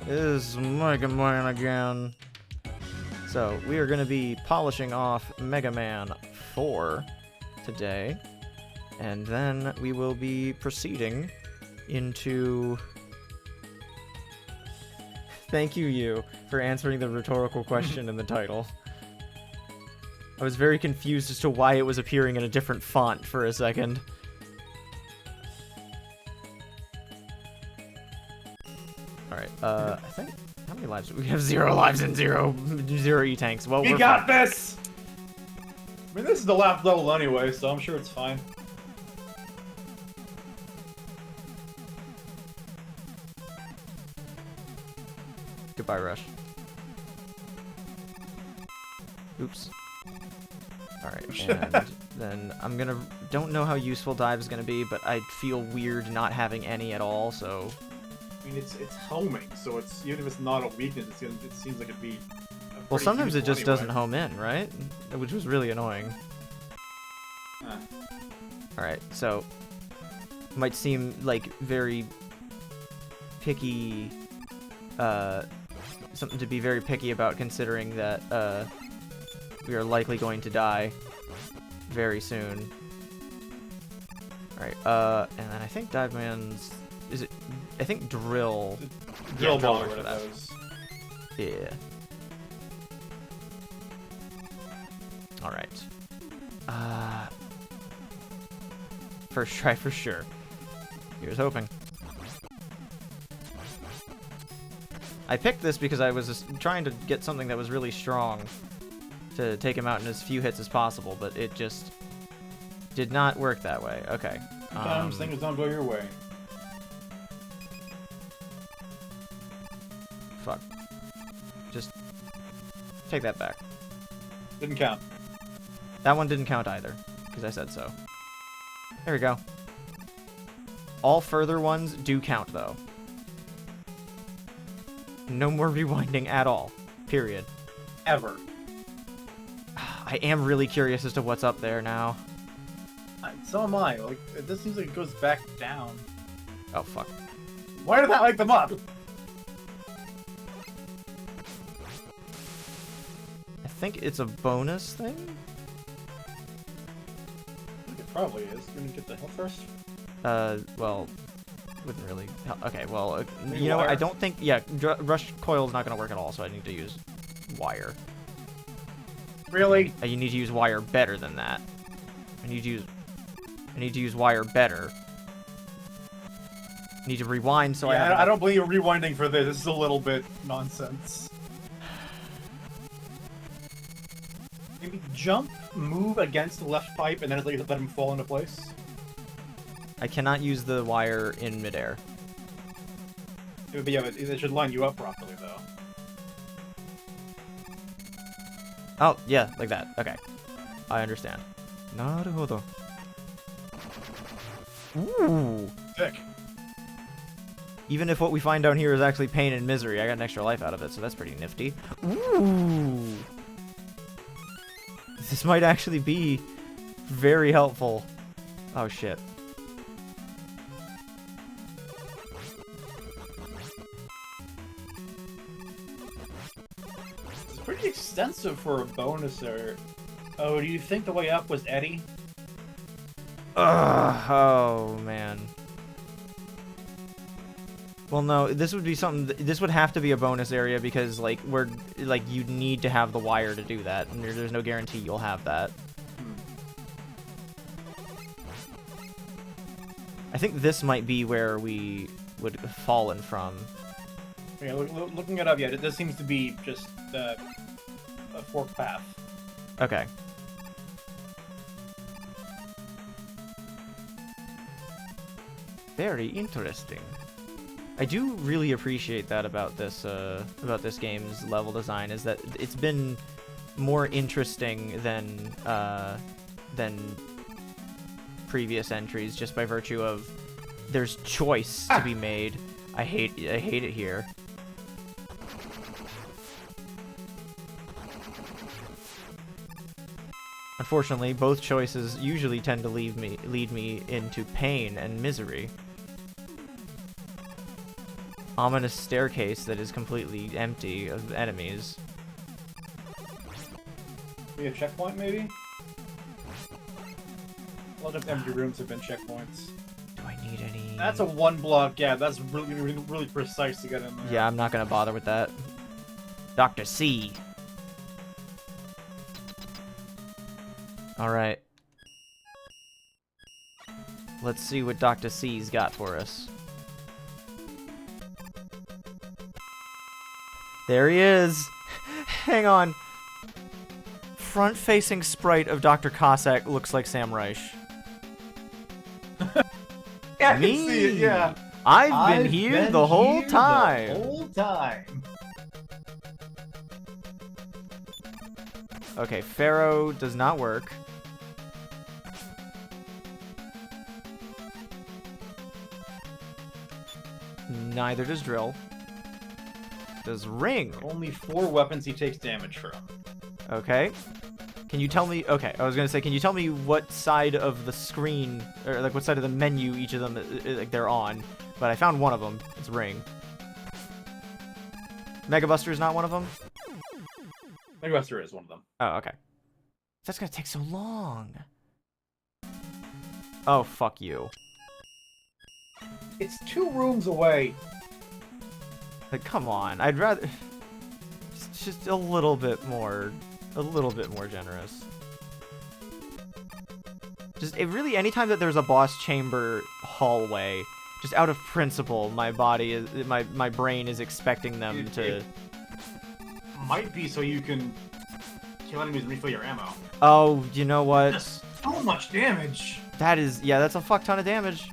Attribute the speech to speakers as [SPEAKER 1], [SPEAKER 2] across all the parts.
[SPEAKER 1] is Mega Man again. So, we are going to be polishing off Mega Man 4 today, and then we will be proceeding into... Thank you, for answering the rhetorical question in the title. I was very confused as to why it was appearing in a different font for a second. Alright, I think... How many lives? We have 0 lives and 0 E-tanks. Well,
[SPEAKER 2] we got this! I mean, this is the last level anyway, so I'm sure it's fine.
[SPEAKER 1] Goodbye, Rush. Oops. Alright, and then I'm gonna... Don't know how useful dive is gonna be, but I feel weird not having any at all, so...
[SPEAKER 2] I mean, it's homing, so it's even if it's not a weakness, it seems like it'd be.
[SPEAKER 1] Well, sometimes it just
[SPEAKER 2] anyway.
[SPEAKER 1] doesn't home in, right? Which was really annoying. Alright, so... Might seem like very picky... something to be very picky about, considering that we are likely going to die very soon. Alright, and then I think Dive Man's... Is it... I think Drill...
[SPEAKER 2] Drill ball
[SPEAKER 1] for
[SPEAKER 2] for
[SPEAKER 1] that.
[SPEAKER 2] those.
[SPEAKER 1] Yeah. Alright. First try for sure. Here's hoping. I picked this because I was just trying to get something that was really strong to take him out in as few hits as possible, but it just did not work that way. Okay.
[SPEAKER 2] Sometimes things don't go your way.
[SPEAKER 1] Fuck. Just take that back.
[SPEAKER 2] Didn't count.
[SPEAKER 1] That one didn't count either, because I said so. There we go. All further ones do count, though. No more rewinding at all. Period.
[SPEAKER 2] Ever.
[SPEAKER 1] I am really curious as to what's up there now.
[SPEAKER 2] So am I. Like, this seems like it goes back down.
[SPEAKER 1] Oh, fuck.
[SPEAKER 2] Why did that like them up?
[SPEAKER 1] I think it's a bonus thing?
[SPEAKER 2] I think it probably is. You gonna get the health first?
[SPEAKER 1] Well, wouldn't really help. Okay, well,
[SPEAKER 2] Maybe
[SPEAKER 1] you know what? I
[SPEAKER 2] wire?
[SPEAKER 1] don't think... Yeah, Rush Coil's not going to work at all, so I need to use wire.
[SPEAKER 2] Really?
[SPEAKER 1] You need to use wire better than that. I need to use wire better. I need to rewind so
[SPEAKER 2] Yeah,
[SPEAKER 1] I
[SPEAKER 2] I don't believe you're rewinding for this. This is a little bit nonsense. Maybe jump, move against the left pipe, and then let him fall into place.
[SPEAKER 1] I cannot use the wire in midair.
[SPEAKER 2] But yeah, but it should line you up properly, though.
[SPEAKER 1] Oh, yeah, like that. Okay. I understand. Naruhodo. Ooh.
[SPEAKER 2] Sick.
[SPEAKER 1] Even if what we find down here is actually pain and misery, I got an extra life out of it, so that's pretty nifty. Ooh. This might actually be very helpful. Oh, shit.
[SPEAKER 2] It's pretty extensive for a bonus area. Oh, do you think the way up was Eddie?
[SPEAKER 1] Ugh, oh, man. Well, no, this would be something... This would have to be a bonus area because, like, you'd need to have the wire to do that, and there's no guarantee you'll have that. I think this might be where we would have fallen from.
[SPEAKER 2] Okay, looking it up, yeah, this seems to be just a forked path.
[SPEAKER 1] Okay. Very interesting. I do really appreciate that about this game's level design, is that it's been more interesting than previous entries, just by virtue of there's choice to be made. I hate it here. Unfortunately, both choices usually tend to lead me into pain and misery. ominous staircase that is completely empty of enemies.
[SPEAKER 2] Maybe a checkpoint, maybe? A lot of empty rooms have been checkpoints.
[SPEAKER 1] Do I need any...
[SPEAKER 2] That's a one block gap. That's really precise to get in there.
[SPEAKER 1] Yeah, I'm not gonna bother with that. Dr. C. Alright. Let's see what Dr. C's got for us. There he is! Hang on. Front-facing sprite of Dr. Cossack looks like Sam Reich.
[SPEAKER 2] Yeah, I can see it, yeah.
[SPEAKER 1] I've been here the whole time.
[SPEAKER 2] The whole time.
[SPEAKER 1] Okay, Pharaoh does not work. Neither does Drill. Does Ring.
[SPEAKER 2] Only 4 weapons he takes damage from.
[SPEAKER 1] Okay. Can you tell me... Okay, I was gonna say, can you tell me what side of the screen, or like what side of the menu each of them, like, they're on? But I found one of them. It's Ring. Mega Buster is not one of them?
[SPEAKER 2] Mega Buster is one of them.
[SPEAKER 1] Oh, okay. That's gonna take so long. Oh, fuck you.
[SPEAKER 2] It's 2 rooms away.
[SPEAKER 1] Like, come on. I'd rather... Just a little bit more generous. Just, it really, anytime that there's a boss chamber hallway, just out of principle, my body is, my brain is expecting them to...
[SPEAKER 2] It might be so you can kill enemies and refill your ammo.
[SPEAKER 1] Oh, you know what?
[SPEAKER 2] That's so much damage.
[SPEAKER 1] That is, yeah, that's a fuck ton of damage.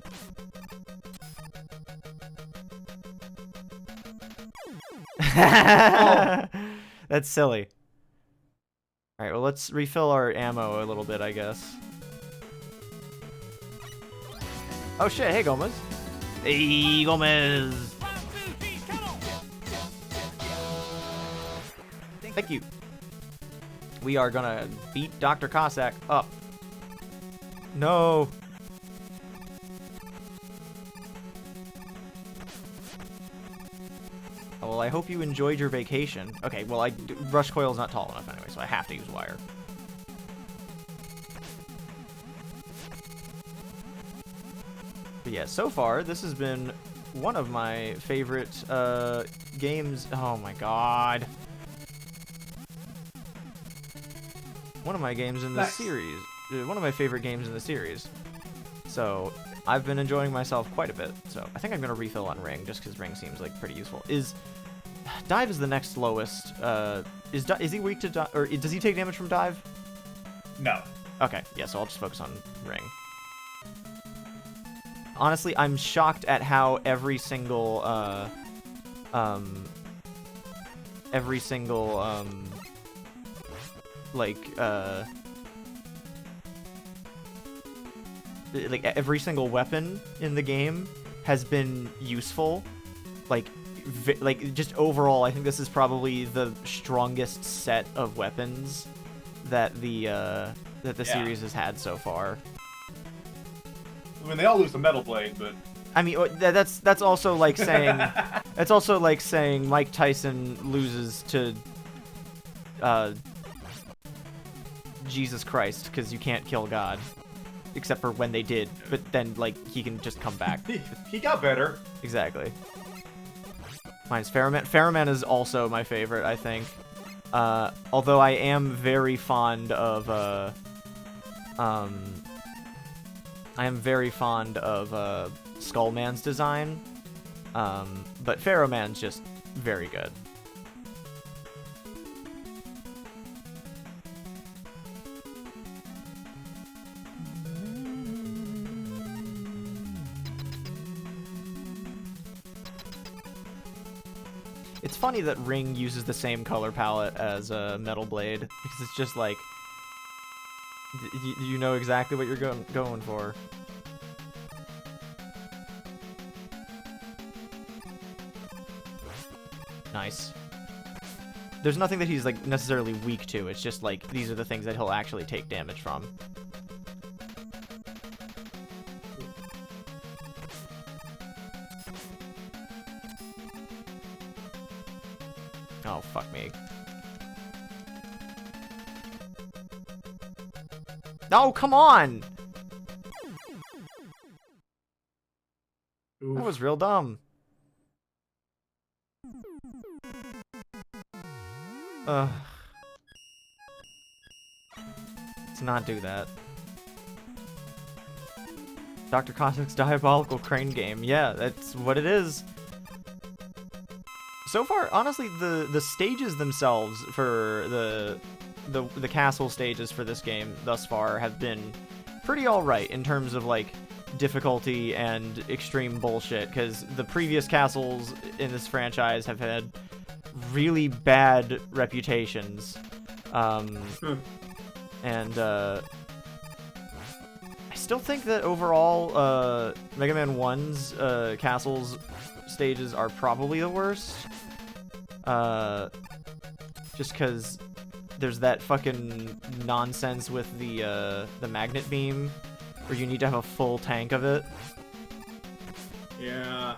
[SPEAKER 2] Oh.
[SPEAKER 1] That's silly. Alright, well, let's refill our ammo a little bit, I guess. Oh shit, hey Gomez. Hey Gomez! Thank you. We are gonna beat Dr. Cossack up. No! Oh, well, I hope you enjoyed your vacation. Okay, well, Rush Coil's not tall enough anyway, so I have to use wire. But yeah, so far, this has been one of my favorite games. Oh my god. One of my games in the series. One of my favorite games in the series. So, I've been enjoying myself quite a bit. So, I think I'm going to refill on Ring, just because Ring seems like pretty useful. Dive is the next lowest. Is he weak to dive, or does he take damage from dive?
[SPEAKER 2] No.
[SPEAKER 1] Okay, yeah, so I'll just focus on Ring. Honestly, I'm shocked at how every single, like every single weapon in the game has been useful. Like just overall, I think this is probably the strongest set of weapons that the series has had so far.
[SPEAKER 2] I mean, they all lose the Metal Blade, but
[SPEAKER 1] I mean, that's also like saying that's also like saying Mike Tyson loses to Jesus Christ because you can't kill God, except for when they did. But then like he can just come back.
[SPEAKER 2] He got better.
[SPEAKER 1] Exactly. Mine's Pharaoh Man. Pharaoh Man is also my favorite, I think. Although I am very fond of Skullman's design, but Pharaoh Man's just very good. It's funny that Ring uses the same color palette as Metal Blade, because it's just like, you know exactly what you're going for. Nice. There's nothing that he's like necessarily weak to, it's just like, these are the things that he'll actually take damage from. Oh, fuck me. No, come on!
[SPEAKER 2] Oof.
[SPEAKER 1] That was real dumb. Ugh. Let's not do that. Dr. Cosmic's Diabolical Crane Game. Yeah, that's what it is. So far, honestly, the stages themselves for the castle stages for this game thus far have been pretty alright in terms of, like, difficulty and extreme bullshit, because the previous castles in this franchise have had really bad reputations. And I still think that overall, Mega Man 1's castles stages are probably the worst. Just because there's that fucking nonsense with the magnet beam, where you need to have a full tank of it.
[SPEAKER 2] Yeah.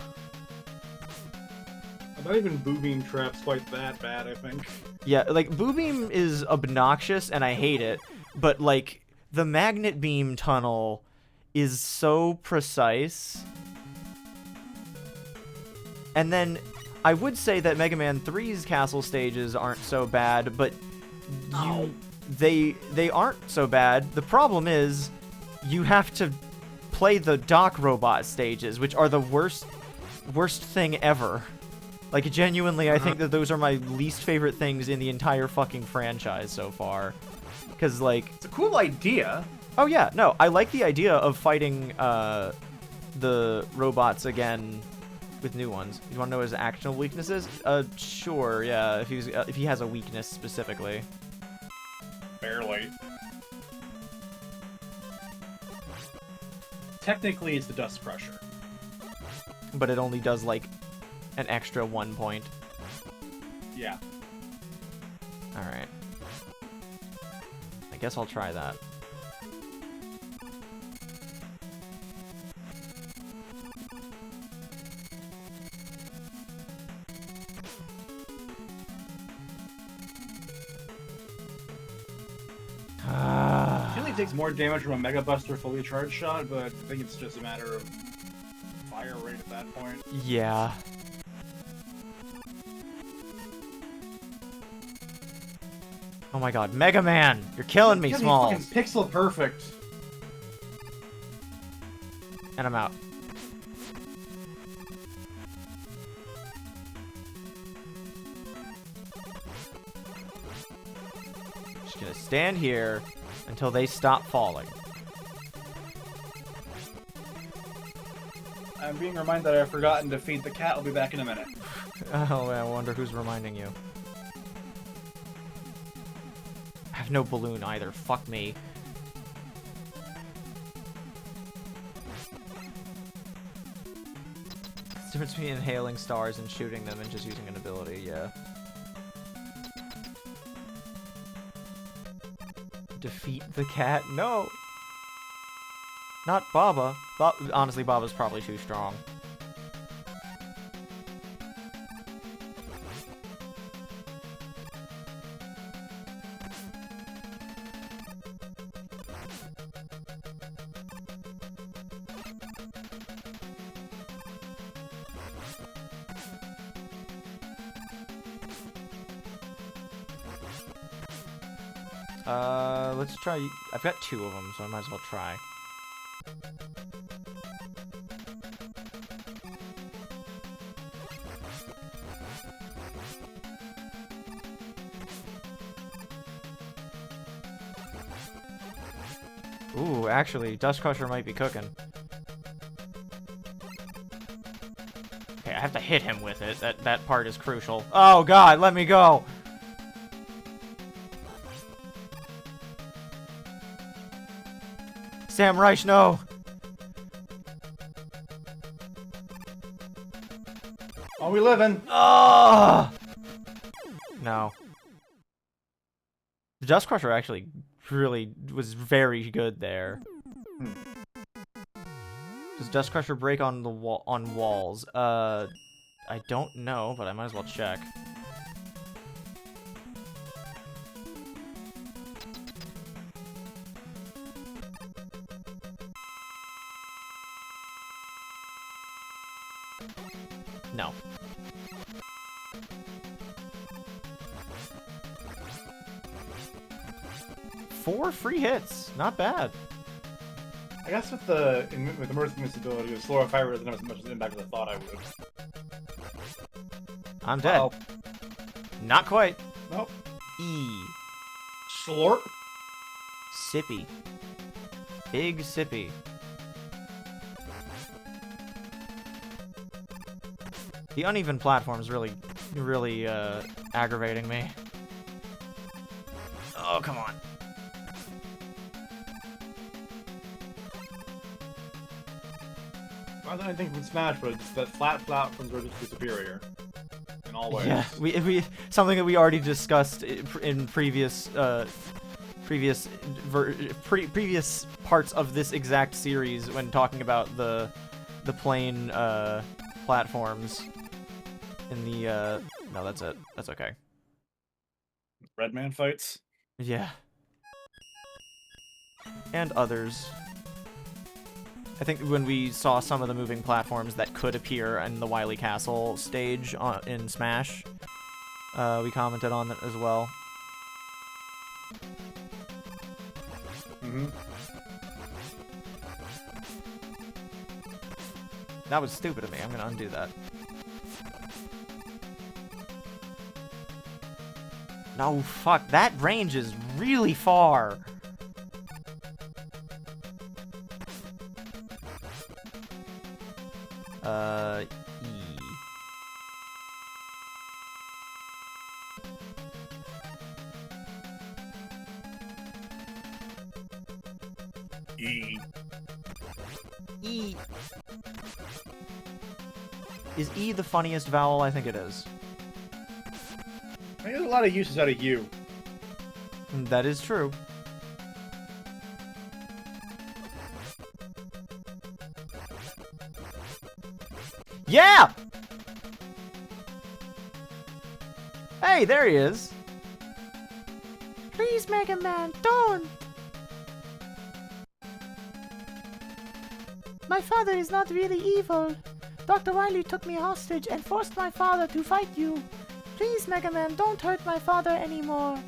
[SPEAKER 2] Not even Boo Beam Trap's quite that bad, I think.
[SPEAKER 1] Yeah, like, Boo Beam is obnoxious, and I hate it, but, like, the magnet beam tunnel is so precise. And then, I would say that Mega Man 3's castle stages aren't so bad, but they aren't so bad. The problem is, you have to play the Dock Robot stages, which are the worst thing ever. Like, genuinely, I think that those are my least favorite things in the entire fucking franchise so far. Because, like...
[SPEAKER 2] It's a cool idea.
[SPEAKER 1] Oh, yeah. No, I like the idea of fighting the robots again with new ones. You want to know his actionable weaknesses? Sure, yeah. If he has a weakness specifically.
[SPEAKER 2] Barely. Technically, it's the Dust Crusher.
[SPEAKER 1] But it only does, like, an extra 1 point.
[SPEAKER 2] Yeah.
[SPEAKER 1] Alright. I guess I'll try that.
[SPEAKER 2] I feel like it takes more damage from a Mega Buster fully charged shot, but I think it's just a matter of fire rate at that point.
[SPEAKER 1] Yeah. Oh my god, Mega Man! You're killing me, Smalls!
[SPEAKER 2] Fucking pixel perfect.
[SPEAKER 1] And I'm out. Just gonna stand here until they stop falling.
[SPEAKER 2] I'm being reminded that I've forgotten to feed the cat. I'll be back in a minute.
[SPEAKER 1] Oh, I wonder who's reminding you. I have no balloon either. Fuck me. It's the difference between inhaling stars and shooting them and just using an ability, yeah. Defeat the cat? No! Not Baba. Honestly, Baba's probably too strong. Let's try... I've got 2 of them, so I might as well try. Ooh, actually, Dust Crusher might be cooking. Okay, I have to hit him with it. That part is crucial. Oh god, let me go! Sam Reich, no!
[SPEAKER 2] Are we living?
[SPEAKER 1] Oh! No. The Dust Crusher actually really was very good there. Does Dust Crusher break on the wall on walls? I don't know, but I might as well check. No. Four free hits. Not bad.
[SPEAKER 2] I guess with the emergency invincibility, with slower fire doesn't have as much impact as I thought I would.
[SPEAKER 1] I'm dead.
[SPEAKER 2] Uh-oh.
[SPEAKER 1] Not quite.
[SPEAKER 2] Nope.
[SPEAKER 1] E.
[SPEAKER 2] Slurp.
[SPEAKER 1] Sippy. Big Sippy. The uneven platform is really aggravating me. Oh, come on.
[SPEAKER 2] I don't think with Smash, but it's that flat platforms are just superior in all ways.
[SPEAKER 1] Yeah, we something that we already discussed in previous previous parts of this exact series when talking about the plane platforms in the no, that's it. That's okay.
[SPEAKER 2] Red Man fights.
[SPEAKER 1] Yeah. And others. I think when we saw some of the moving platforms that could appear in the Wily Castle stage in Smash, we commented on it as well.
[SPEAKER 2] Mm-hmm.
[SPEAKER 1] That was stupid of me. I'm gonna undo that. No, fuck. That range is really far. E.
[SPEAKER 2] E.
[SPEAKER 1] E. Is E the funniest vowel? I think it is.
[SPEAKER 2] I think there's a lot of uses out of U.
[SPEAKER 1] That is true. Yeah! Hey, there he is. Please, Mega Man, don't! My father is not really evil. Dr. Wily took me hostage and forced my father to fight you. Please, Mega Man, don't hurt my father anymore.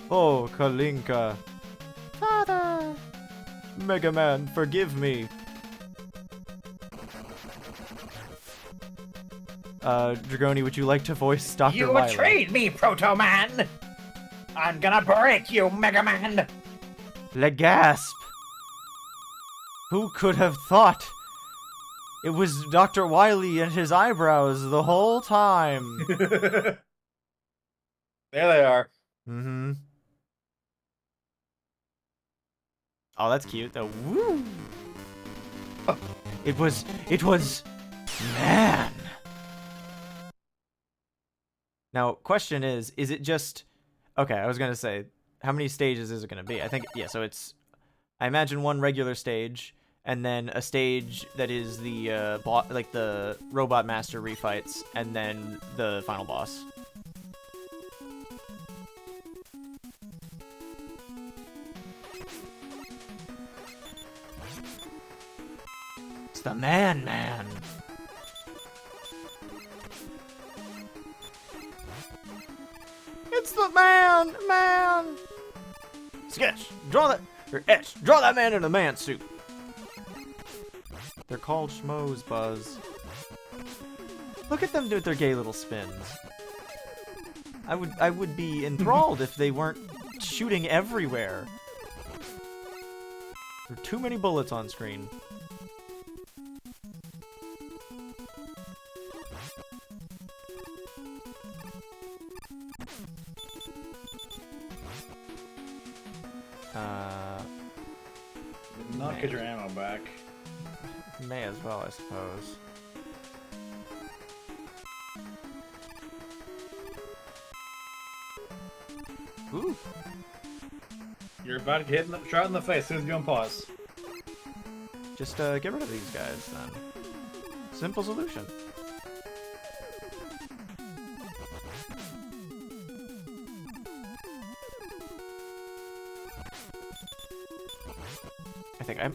[SPEAKER 1] Oh, Kalinka. Father! Mega Man, forgive me. Dragoni, would you like to voice Dr.
[SPEAKER 3] You
[SPEAKER 1] Wily?
[SPEAKER 3] betrayed me, Proto Man! I'm gonna break you, Mega Man!
[SPEAKER 1] Le gasp! Who could have thought? It was Dr. Wily and his eyebrows the whole time.
[SPEAKER 2] There they are.
[SPEAKER 1] Mm-hmm. Oh, that's cute, though. Woo! It was... Man! Now, question is it just... Okay, I was gonna say, how many stages is it gonna be? I think, yeah, so it's... I imagine one regular stage, and then a stage that is the, like the Robot Master refights, and then the final boss. It's the Man. It's the man! Sketch, draw that, or etch, draw that man in a man suit. They're called schmoes, Buzz. Look at them do their gay little spins. I would be enthralled if they weren't shooting everywhere. There are too many bullets on screen.
[SPEAKER 2] Not get your ammo back.
[SPEAKER 1] May as well, I suppose. Ooh.
[SPEAKER 2] You're about to get shot in the face as soon as you unpause.
[SPEAKER 1] Just get rid of these guys then. Simple solution.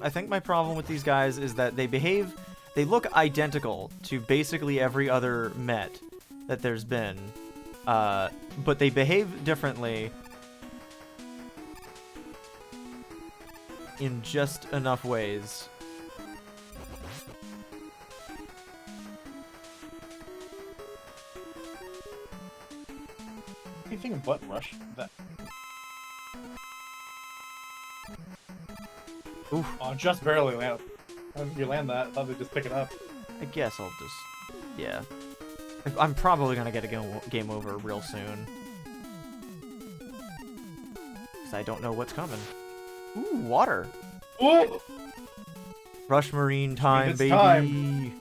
[SPEAKER 1] I think my problem with these guys is that they behave they look identical to basically every other Met that there's been, but they behave differently in just enough ways.
[SPEAKER 2] Anything but rush that.
[SPEAKER 1] Oof.
[SPEAKER 2] Oh, just barely land. You land that. I thought they'd just pick it up.
[SPEAKER 1] I guess I'll just... yeah. I'm probably gonna get a game over real soon. Because I don't know what's coming. Ooh, water!
[SPEAKER 2] Ooh!
[SPEAKER 1] Rush Marine time,
[SPEAKER 2] It's
[SPEAKER 1] baby!
[SPEAKER 2] time.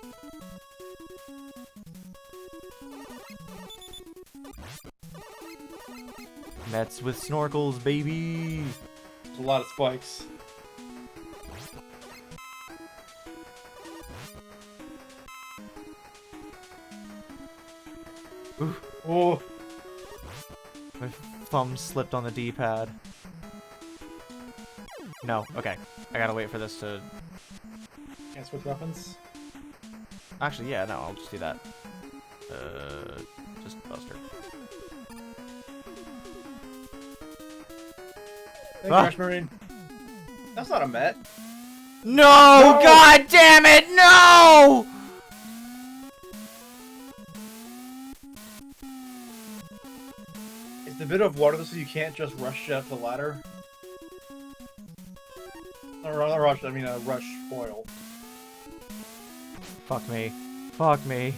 [SPEAKER 1] Mets with snorkels, baby!
[SPEAKER 2] There's a lot of spikes.
[SPEAKER 1] Ooh,
[SPEAKER 2] Oh,
[SPEAKER 1] my thumb slipped on the D-pad. No, okay. I gotta wait for this to...
[SPEAKER 2] can't switch weapons.
[SPEAKER 1] Actually, yeah, no, I'll just do that. Just Buster.
[SPEAKER 2] Thank
[SPEAKER 1] Ah.
[SPEAKER 2] you, Rush Marine. That's not a Met.
[SPEAKER 1] No!
[SPEAKER 2] No!
[SPEAKER 1] God damn it! No!
[SPEAKER 2] Is the bit of water so you can't just rush up the ladder? Or not rush, I mean rush oil.
[SPEAKER 1] Fuck me. Fuck me.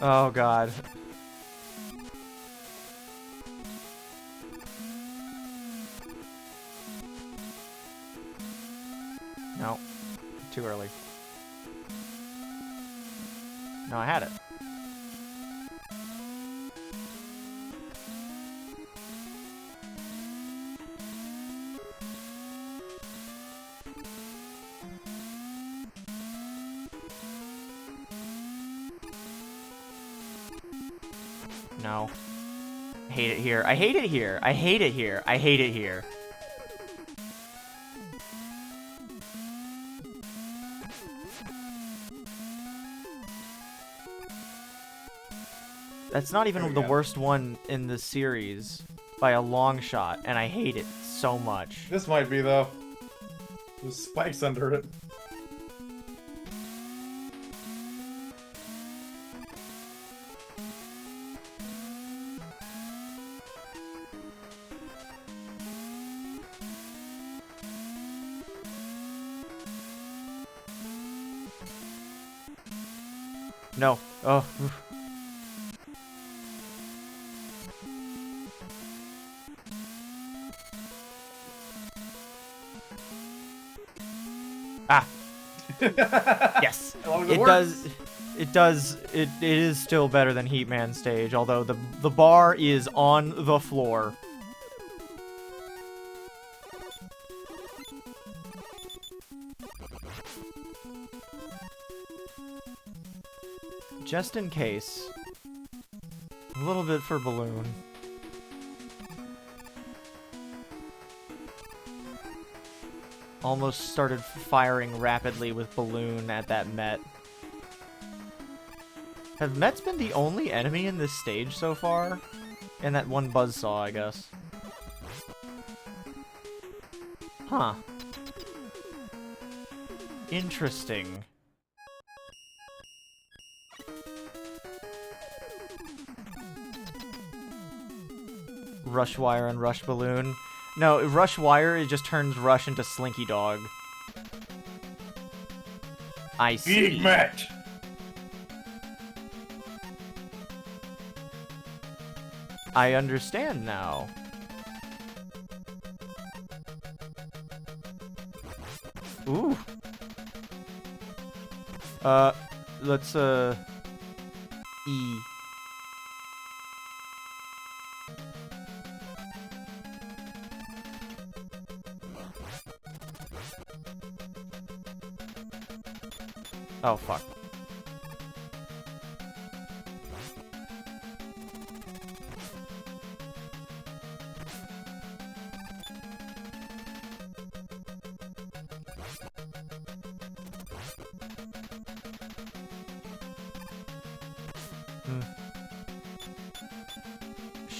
[SPEAKER 1] Oh god. No. Too early. No, I had it. No. I hate it here. I hate it here. I hate it here. I hate it here. That's not
[SPEAKER 2] There
[SPEAKER 1] even
[SPEAKER 2] we
[SPEAKER 1] the
[SPEAKER 2] go.
[SPEAKER 1] worst one in the series by a long shot, and I hate it so much.
[SPEAKER 2] This might be though. There's spikes under it.
[SPEAKER 1] No. Oh. Oof. Ah. Yes.
[SPEAKER 2] As long as
[SPEAKER 1] It
[SPEAKER 2] works.
[SPEAKER 1] does. It does. It is still better than Heatman stage, although the bar is on the floor. Just in case. A little bit for Balloon. Almost started firing rapidly with Balloon at that Met. Have Mets been the only enemy in this stage so far? And that one buzzsaw, I guess. Huh. Interesting. Rush Wire and Rush Balloon. No, Rush Wire, it just turns Rush into Slinky Dog. I see.
[SPEAKER 2] Big Met.
[SPEAKER 1] I understand now. Ooh. Let's, E. Oh, fuck.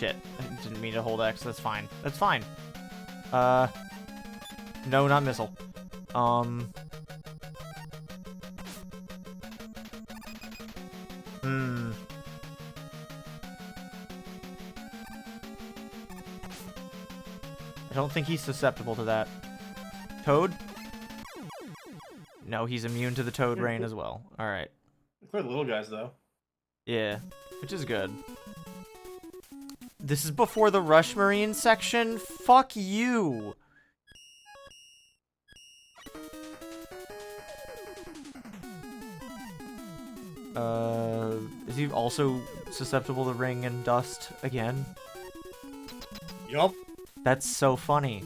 [SPEAKER 1] shit. I didn't mean to hold X. That's fine. That's fine. No, not missile. I don't think he's susceptible to that. Toad? No, he's immune to the Toad Rain as well. Alright.
[SPEAKER 2] Quite little guys, though.
[SPEAKER 1] Yeah, which is good. This is before the Rush Marine section? Fuck you! Is he also susceptible to Ring and Dust again?
[SPEAKER 2] Yup.
[SPEAKER 1] That's so funny.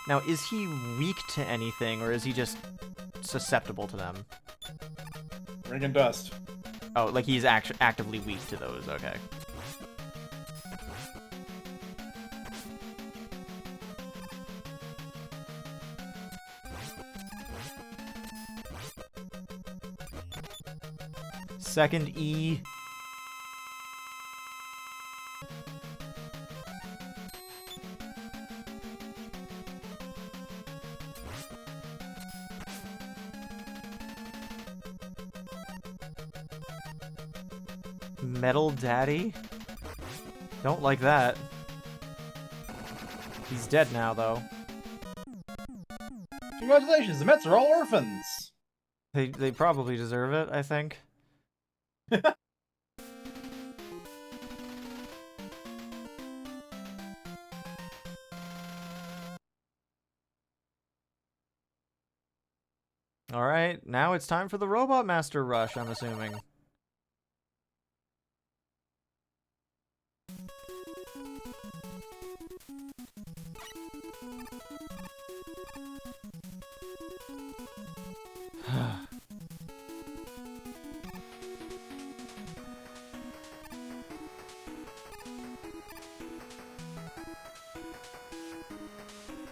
[SPEAKER 1] Now, is he weak to anything, or is he just susceptible to them?
[SPEAKER 2] Ring and Dust.
[SPEAKER 1] Oh, like he's actively weak to those, okay. Second E. Metal Daddy? Don't like that. He's dead now, though.
[SPEAKER 2] Congratulations, the Mets are all orphans!
[SPEAKER 1] They probably deserve it, I think. Alright, now it's time for the Robot Master Rush, I'm assuming.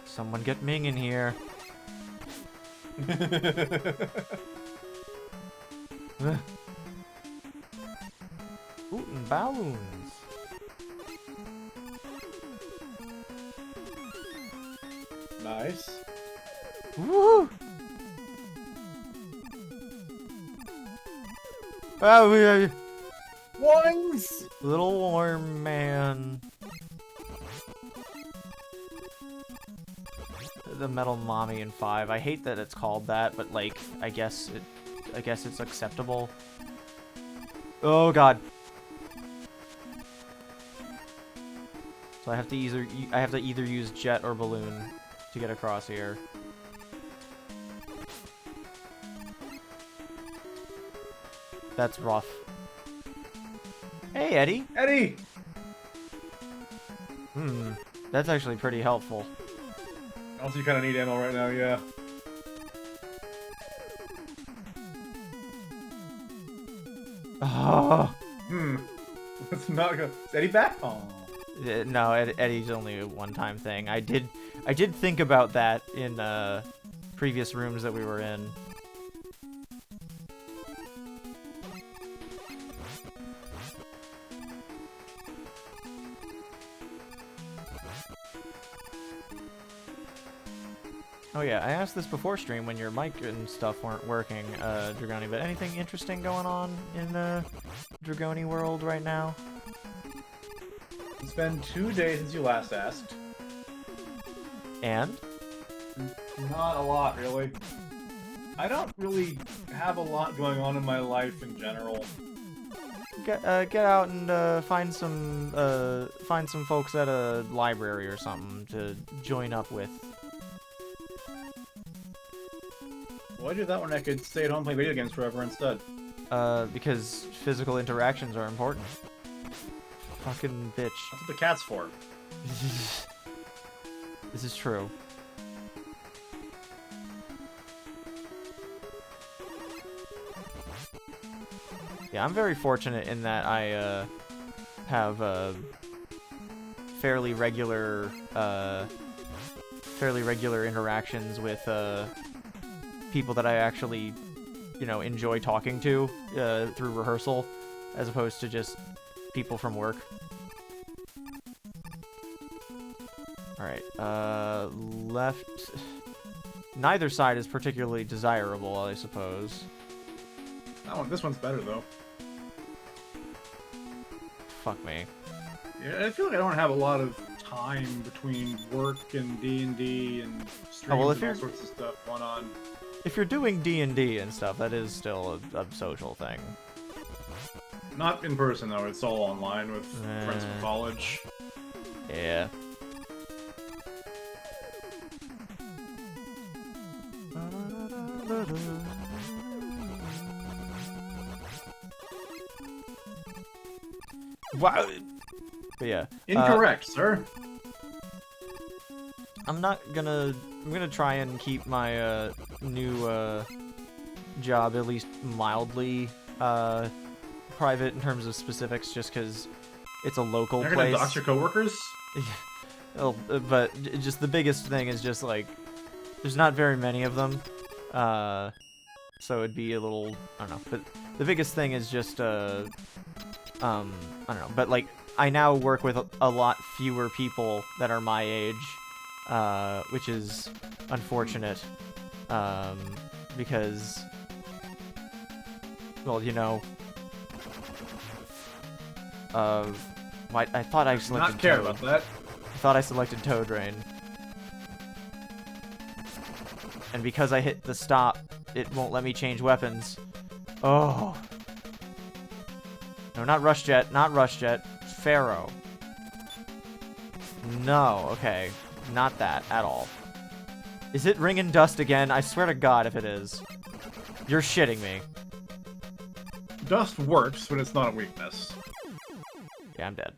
[SPEAKER 1] Someone get Ming in here. Ooh, and balloons.
[SPEAKER 2] Nice.
[SPEAKER 1] Woo! Oh, yeah.
[SPEAKER 2] Ones!
[SPEAKER 1] Little warm man. The Metal Mommy in 5. I hate that it's called that, but like, I guess it's acceptable. Oh god. So I have to either use jet or balloon to get across here. That's rough. Hey, Eddie.
[SPEAKER 2] Eddie!
[SPEAKER 1] That's actually pretty helpful.
[SPEAKER 2] Also, you kind of need ammo right now, yeah.
[SPEAKER 1] Oh.
[SPEAKER 2] Let's not go. Is Eddie back? Oh.
[SPEAKER 1] No, Eddie's only a one-time thing. I did think about that in previous rooms that we were in. Oh yeah, I asked this before stream when your mic and stuff weren't working, Dragoni, but anything interesting going on in the Dragoni world right now?
[SPEAKER 2] It's been 2 days since you last asked.
[SPEAKER 1] And?
[SPEAKER 2] Not a lot, really. I don't really have a lot going on in my life in general.
[SPEAKER 1] Get out and find some folks at a library or something to join up with.
[SPEAKER 2] Why'd you do that when I could stay at home and play video games forever instead?
[SPEAKER 1] Because physical interactions are important. Fucking bitch.
[SPEAKER 2] That's what the cat's for.
[SPEAKER 1] This is true. Yeah, I'm very fortunate in that I have fairly regular interactions with people that I actually, you know, enjoy talking to through rehearsal, as opposed to just people from work. Alright, left... Neither side is particularly desirable, I suppose.
[SPEAKER 2] This one's better, though.
[SPEAKER 1] Fuck me.
[SPEAKER 2] Yeah, I feel like I don't have a lot of time between work and D&D and streams and all sorts of stuff going on.
[SPEAKER 1] If you're doing D&D and stuff, that is still a social thing.
[SPEAKER 2] Not in person, though. It's all online with friends from college.
[SPEAKER 1] Yeah. Wow. But yeah.
[SPEAKER 2] Incorrect, sir.
[SPEAKER 1] I'm gonna try and keep my new job at least mildly private in terms of specifics, just because it's a local
[SPEAKER 2] You're
[SPEAKER 1] place.
[SPEAKER 2] gonna dox your coworkers?
[SPEAKER 1] Oh, but just the biggest thing is just like there's not very many of them, so it'd be a little, I don't know. But the biggest thing is just I don't know. But like I now work with a lot fewer people that are my age, which is unfortunate, because, well, you know, I thought I selected
[SPEAKER 2] Not care
[SPEAKER 1] Toad.
[SPEAKER 2] about that.
[SPEAKER 1] I thought I selected Toad Rain. And because I hit the stop, it won't let me change weapons. Oh. No, not Rush Jet, not Rush Jet. Pharaoh. No, okay. Not that at all. Is it Ring and Dust again? I swear to God if it is. You're shitting me.
[SPEAKER 2] Dust works when it's not a weakness.
[SPEAKER 1] Yeah, I'm dead.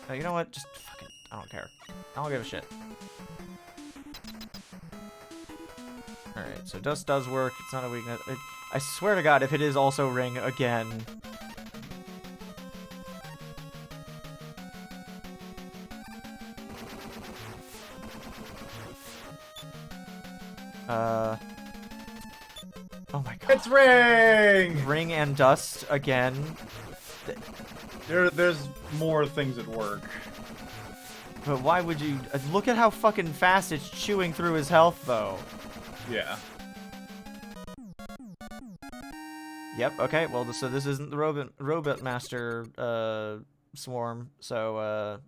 [SPEAKER 1] Oh, you know what? Just fucking, I don't care. I don't give a shit. Alright, so Dust does work. It's not a weakness. I swear to God, if it is also Ring again. Oh my God.
[SPEAKER 2] It's Ring!
[SPEAKER 1] Ring and Dust again.
[SPEAKER 2] There's more things at work.
[SPEAKER 1] But why would you... look at how fucking fast it's chewing through his health, though.
[SPEAKER 2] Yeah.
[SPEAKER 1] Yep, okay, well, so this isn't the Robot Master, swarm, so,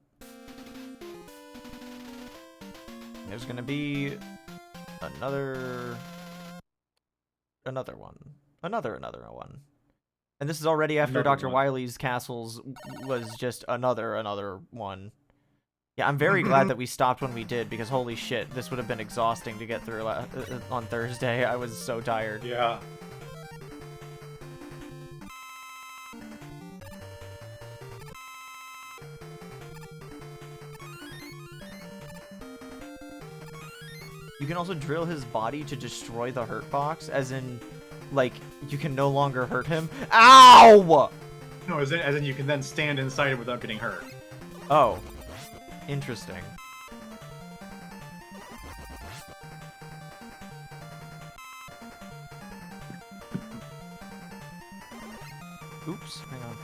[SPEAKER 1] there's gonna be another one. Another one. And this is already after
[SPEAKER 2] Another
[SPEAKER 1] Dr.
[SPEAKER 2] one.
[SPEAKER 1] Wily's castles was just another one. Yeah, I'm very glad that we stopped when we did, because holy shit, this would have been exhausting to get through on Thursday. I was so tired.
[SPEAKER 2] Yeah.
[SPEAKER 1] You can also drill his body to destroy the hurt box, as in, like, you can no longer hurt him. Ow!
[SPEAKER 2] No, as in you can then stand inside it without getting hurt.
[SPEAKER 1] Oh. Interesting. Oops, hang on.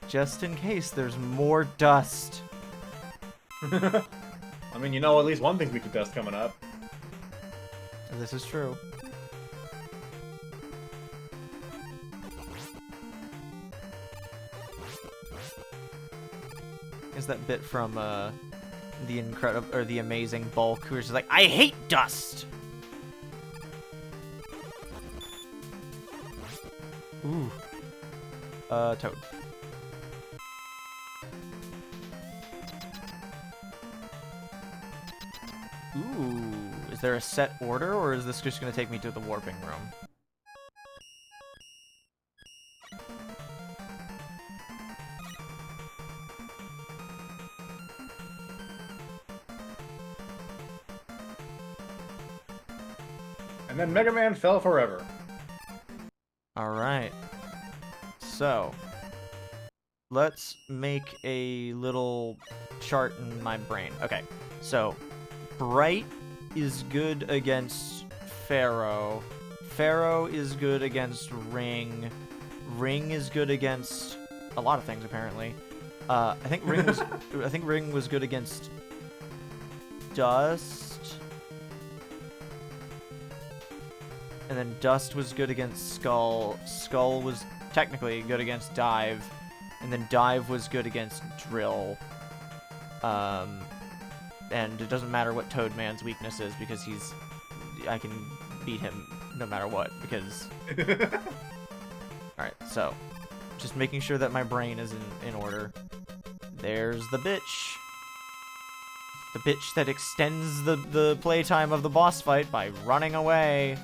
[SPEAKER 1] Just in case there's more dust.
[SPEAKER 2] I mean, you know, at least one thing we could dust coming up.
[SPEAKER 1] This is true. Is that bit from the incredible or the amazing Bulk, who's just like, I hate dust. Ooh. Toad. Is there a set order, or is this just gonna take me to the warping room?
[SPEAKER 2] And then Mega Man fell forever.
[SPEAKER 1] Alright. So, let's make a little chart in my brain. Okay, so, Bright is good against Pharaoh. Pharaoh is good against Ring. Ring is good against a lot of things, apparently. I think Ring was good against Dust. And then Dust was good against Skull. Skull was technically good against Dive. And then Dive was good against Drill. And it doesn't matter what Toadman's weakness is, because I can beat him no matter what, because... Alright, so, just making sure that my brain is in order. There's the bitch. The bitch that extends the playtime of the boss fight by running away.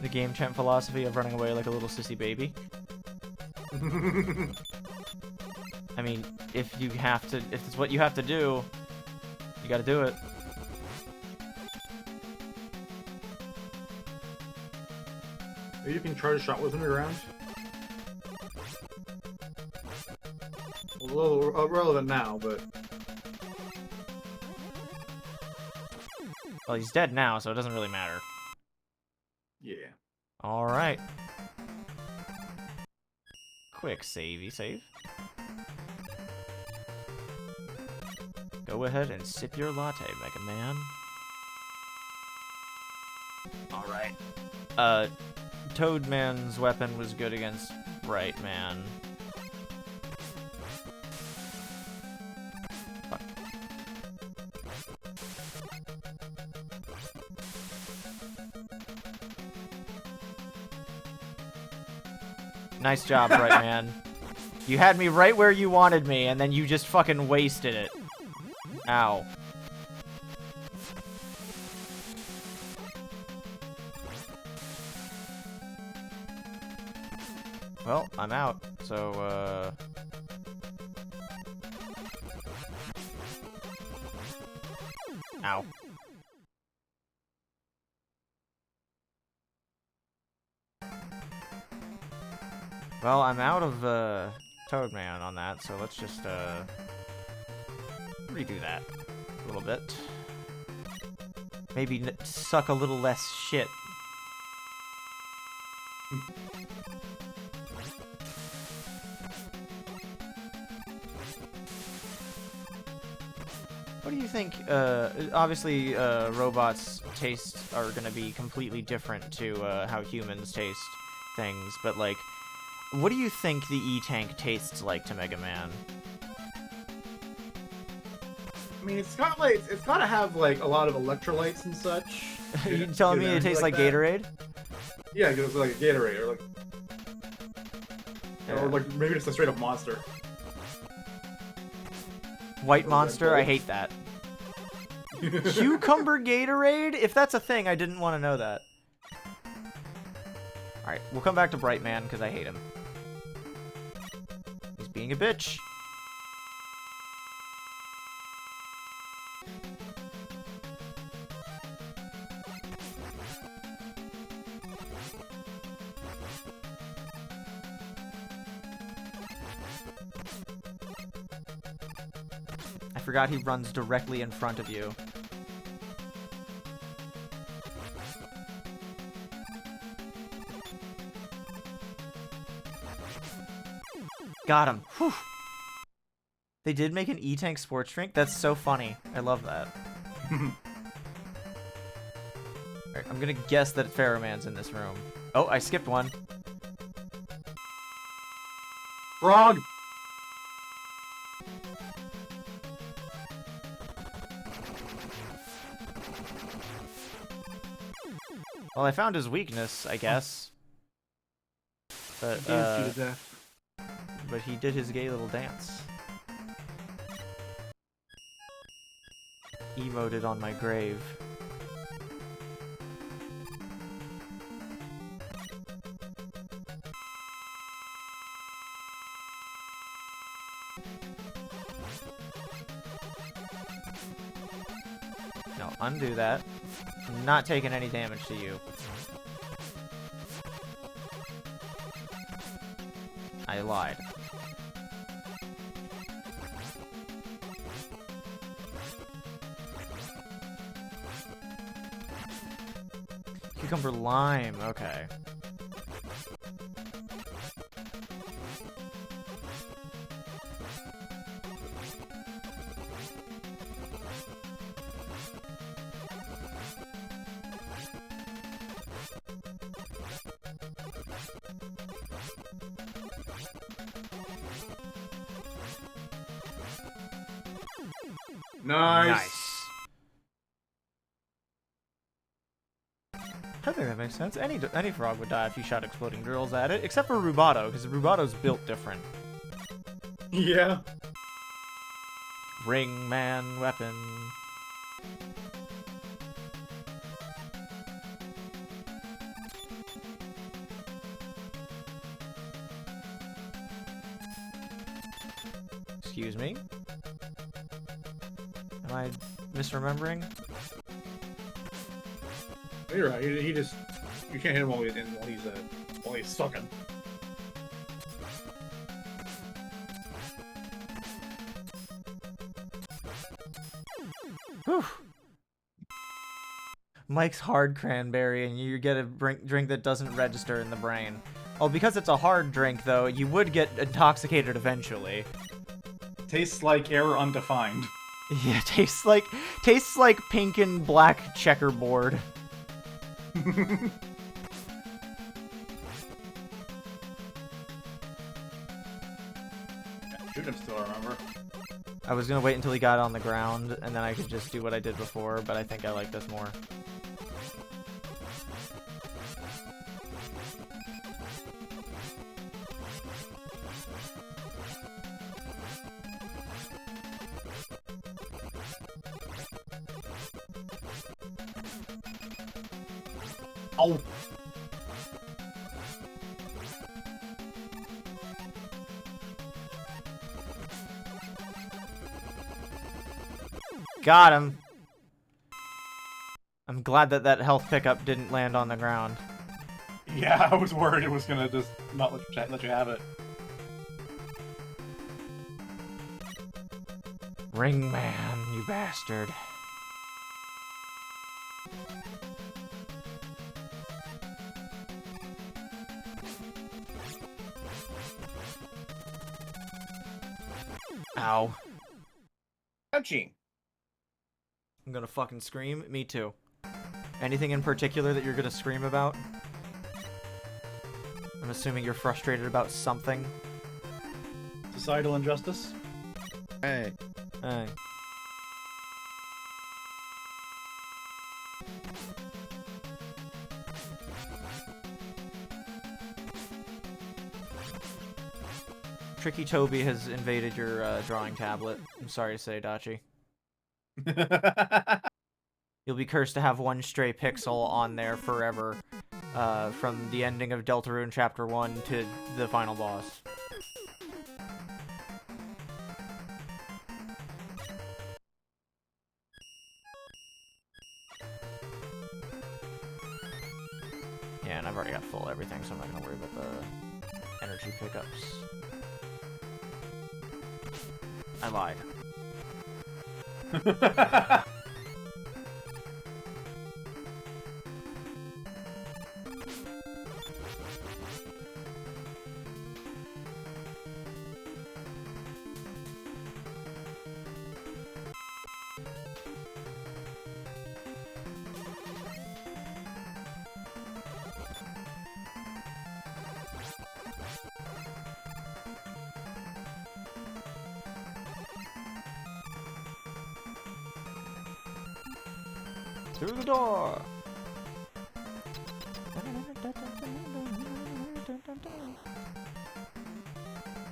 [SPEAKER 1] The game champ philosophy of running away like a little sissy baby. I mean, if it's what you have to do, you gotta do it.
[SPEAKER 2] Maybe you can charge a shot with him around. A little irrelevant now, but...
[SPEAKER 1] Well, he's dead now, so it doesn't really matter.
[SPEAKER 2] Yeah.
[SPEAKER 1] Alright. Quick savey save. Go ahead and sip your latte, Mega Man. Alright. Toadman's weapon was good against Bright Man. Fuck. Nice job, Bright Man. You had me right where you wanted me, and then you just fucking wasted it. Ow. Well, I'm out, so, Ow. Well, I'm out of, Toadman on that, so let's just, redo that a little bit. Maybe suck a little less shit. What do you think? Obviously, robots' tastes are gonna be completely different to how humans taste things, but like, what do you think the E-Tank tastes like to Mega Man?
[SPEAKER 2] I mean, it's gotta have like a lot of electrolytes and such.
[SPEAKER 1] You telling me it tastes like Gatorade?
[SPEAKER 2] Yeah, because it's like a Gatorade, or like,
[SPEAKER 1] Yeah.
[SPEAKER 2] or like maybe just a straight up monster.
[SPEAKER 1] White
[SPEAKER 2] Or
[SPEAKER 1] Monster?
[SPEAKER 2] Red
[SPEAKER 1] I
[SPEAKER 2] Bull.
[SPEAKER 1] hate that. Cucumber Gatorade? If that's a thing, I didn't want to know that. Alright, we'll come back to Bright Man, because I hate him. He's being a bitch. I forgot he runs directly in front of you. Got him. Whew. They did make an E-Tank sports drink? That's so funny. I love that. Alright, I'm gonna guess that Pharaoh Man's in this room. Oh, I skipped one.
[SPEAKER 2] Frog!
[SPEAKER 1] Well, I found his weakness, I guess. But,
[SPEAKER 2] Danced you to death.
[SPEAKER 1] but he did his gay little dance. Emoted on my grave. No, undo that. I'm not taking any damage to you. I lied. Cucumber lime, okay.
[SPEAKER 2] Nice.
[SPEAKER 1] I think that makes sense. Any frog would die if you shot exploding drills at it, except for Rubato, because Rubato's built different.
[SPEAKER 2] Yeah.
[SPEAKER 1] Ring man weapon. Excuse me. Am I misremembering?
[SPEAKER 2] You're right. He just you can't hit him while he's sucking.
[SPEAKER 1] Whew. Mike's hard cranberry, and you get a drink that doesn't register in the brain. Oh, because it's a hard drink, though, you would get intoxicated eventually.
[SPEAKER 2] Tastes like error undefined.
[SPEAKER 1] Yeah, tastes like pink and black checkerboard.
[SPEAKER 2] Shoot him still, remember?
[SPEAKER 1] I was gonna wait until he got on the ground, and then I could just do what I did before, but I think I like this more.
[SPEAKER 2] Oh!
[SPEAKER 1] Got him! I'm glad that that health pickup didn't land on the ground.
[SPEAKER 2] Yeah, I was worried it was gonna just not let you have it.
[SPEAKER 1] Ring man, you bastard. Ow.
[SPEAKER 3] Ouchie.
[SPEAKER 1] I'm gonna fucking scream. Me too. Anything in particular that you're gonna scream about? I'm assuming you're frustrated about something.
[SPEAKER 2] Societal injustice?
[SPEAKER 4] Hey.
[SPEAKER 1] Hey. Tricky Toby has invaded your drawing tablet. I'm sorry to say, Dachi. You'll be cursed to have one stray pixel on there forever, from the ending of Deltarune Chapter 1 to the final boss. Yeah, and I've already got full everything, so I'm not gonna worry about the energy pickups. I lied. Through the door!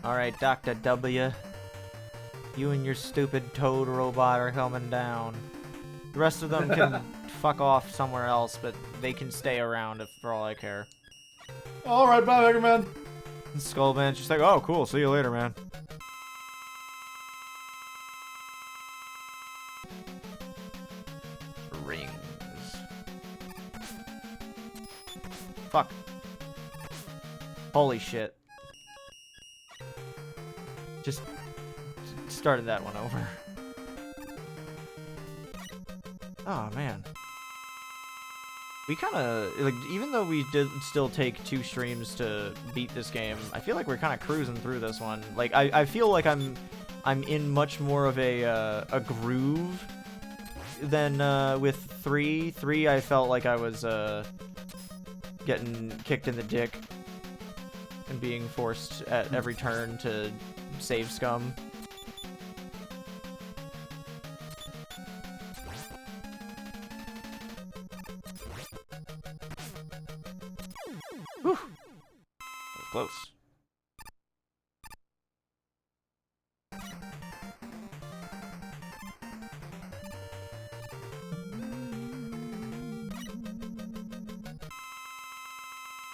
[SPEAKER 1] Alright, Dr. W. You and your stupid toad robot are coming down. The rest of them can fuck off somewhere else, but they can stay around if, for all I care.
[SPEAKER 2] Alright, bye, Mega Man.
[SPEAKER 1] And Skullman's just like, oh, cool, see you later, man. Rings. Fuck. Holy shit. Just started that one over. Oh, man. We kind of, like, even though we did still take 2 streams to beat this game, I feel like we're kind of cruising through this one. Like, I feel like I'm in much more of a groove than with 3. 3, I felt like I was getting kicked in the dick and being forced at every turn to save scum. Whew. That was close.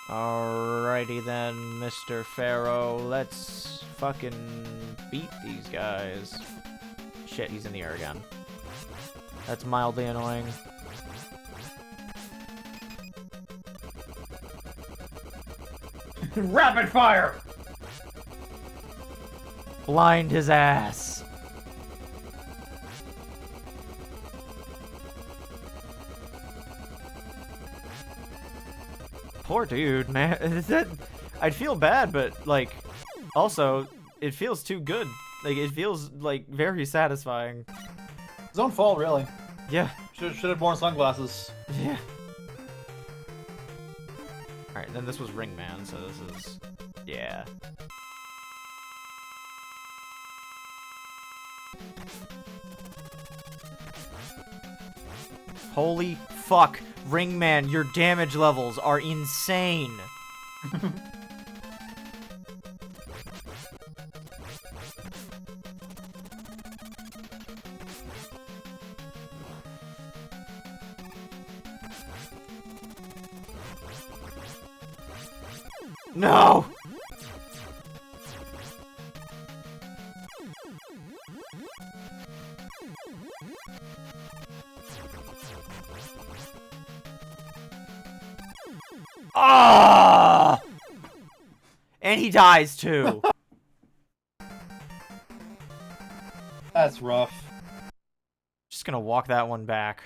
[SPEAKER 1] Alrighty then, Mr. Pharaoh. Let's fucking beat these guys. Shit, he's in the air again. That's mildly annoying.
[SPEAKER 3] Rapid fire!
[SPEAKER 1] Blind his ass. Poor dude, man. I'd feel bad, but, like, also, it feels too good. Like, it feels, like, very satisfying.
[SPEAKER 2] His own fault, really.
[SPEAKER 1] Yeah.
[SPEAKER 2] Should have worn sunglasses.
[SPEAKER 1] Yeah. Alright, then this was Ring Man, so this is... yeah. Holy fuck! Ring Man, your damage levels are insane! No! Ah! And he dies too.
[SPEAKER 2] That's rough.
[SPEAKER 1] Just gonna walk that one back.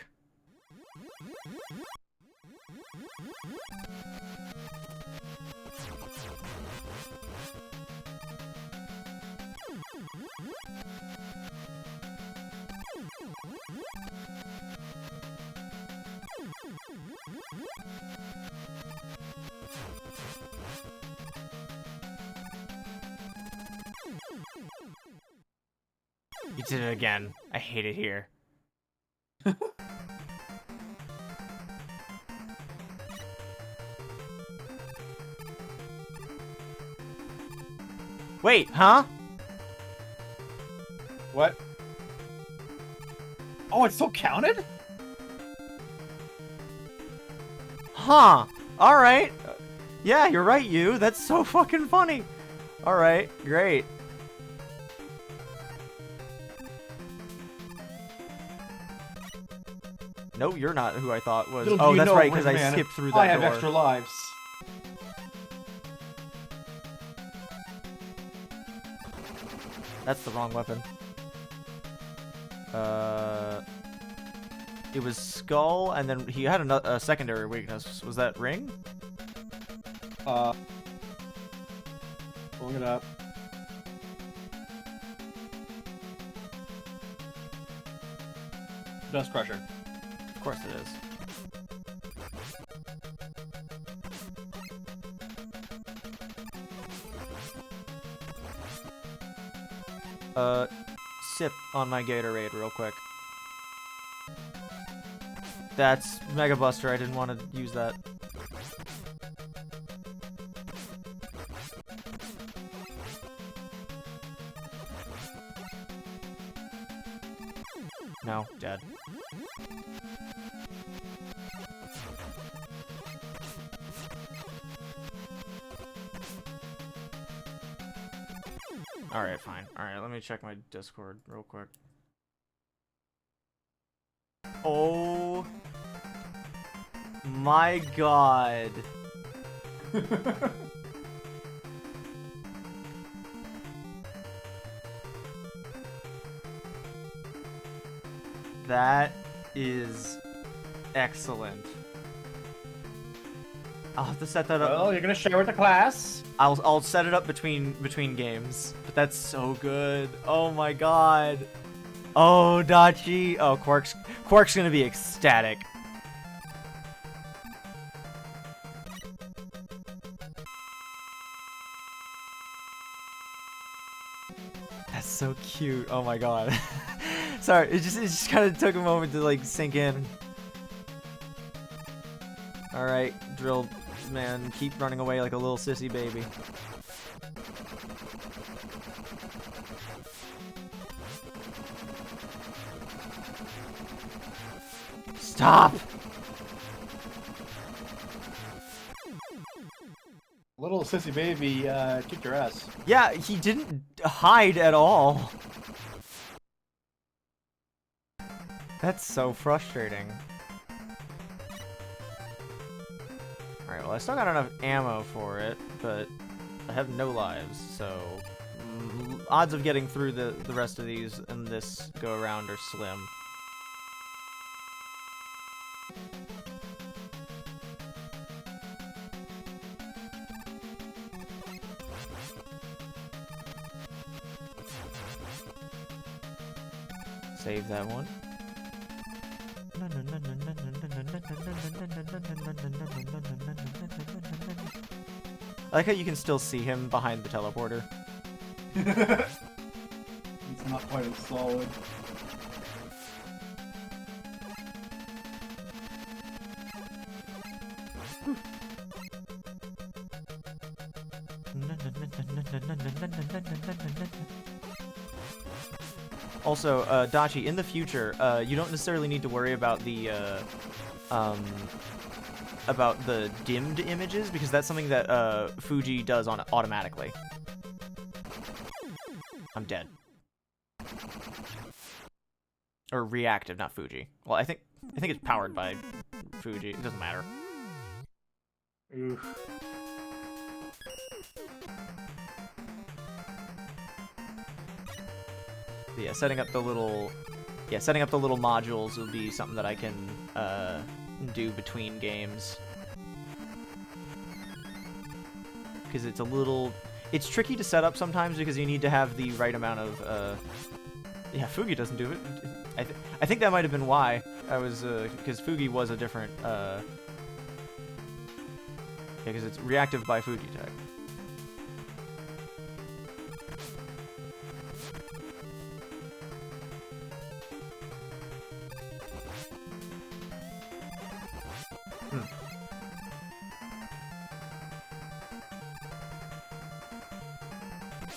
[SPEAKER 1] You did it again. I hate it here. Wait, huh?
[SPEAKER 2] What? Oh, it still counted?
[SPEAKER 1] Huh. Alright. Yeah, you're right, you. That's so fucking funny. Alright, great. No, you're not who I thought was.
[SPEAKER 2] Little do
[SPEAKER 1] Oh,
[SPEAKER 2] you
[SPEAKER 1] that's
[SPEAKER 2] know,
[SPEAKER 1] right, because I
[SPEAKER 2] Ring Man,
[SPEAKER 1] skipped through that
[SPEAKER 2] I have
[SPEAKER 1] door.
[SPEAKER 2] extra lives.
[SPEAKER 1] That's the wrong weapon. It was Skull, and then he had a secondary weakness. Was that Ring?
[SPEAKER 2] Pulling it up. Dust Crusher.
[SPEAKER 1] Of course it is. Sip on my Gatorade real quick. That's Mega Buster. I didn't want to use that. No, dead. Alright, fine. Alright, let me check my Discord real quick. Oh my god. That is excellent. I'll have to set that up.
[SPEAKER 3] Well, you're gonna share with the class.
[SPEAKER 1] I'll set it up between games. But that's so good. Oh my god. Oh, Dachi. Oh, Quark's gonna be ecstatic. That's so cute. Oh my god. Sorry, it just kind of took a moment to like sink in. All right, Drill Man, keep running away like a little sissy baby. Stop!
[SPEAKER 2] Little sissy baby kicked your ass.
[SPEAKER 1] Yeah, he didn't hide at all. That's so frustrating. Alright, well I still got enough ammo for it, but I have no lives, so odds of getting through the rest of these in this go around are slim. Save that one. I like how you can still see him behind the teleporter.
[SPEAKER 2] It's not quite as solid.
[SPEAKER 1] Also, Dachi, in the future, you don't necessarily need to worry about the dimmed images, because that's something that Fuji does on automatically. I'm dead. Or reactive, not Fuji. Well, I think it's powered by Fuji. It doesn't matter.
[SPEAKER 2] Oof.
[SPEAKER 1] But yeah, setting up the little modules will be something that I can do between games. Because it's tricky to set up sometimes because you need to have the right amount of yeah, Fugi doesn't do it. I think that might have been why I was because Fugi was a different yeah, because it's reactive by Fuji tech.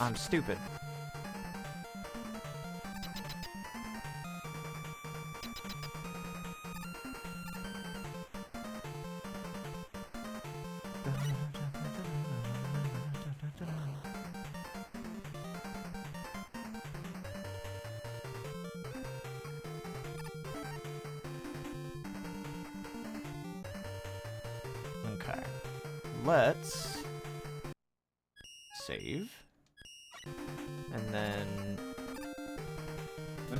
[SPEAKER 1] I'm stupid. Okay. Let's save. And then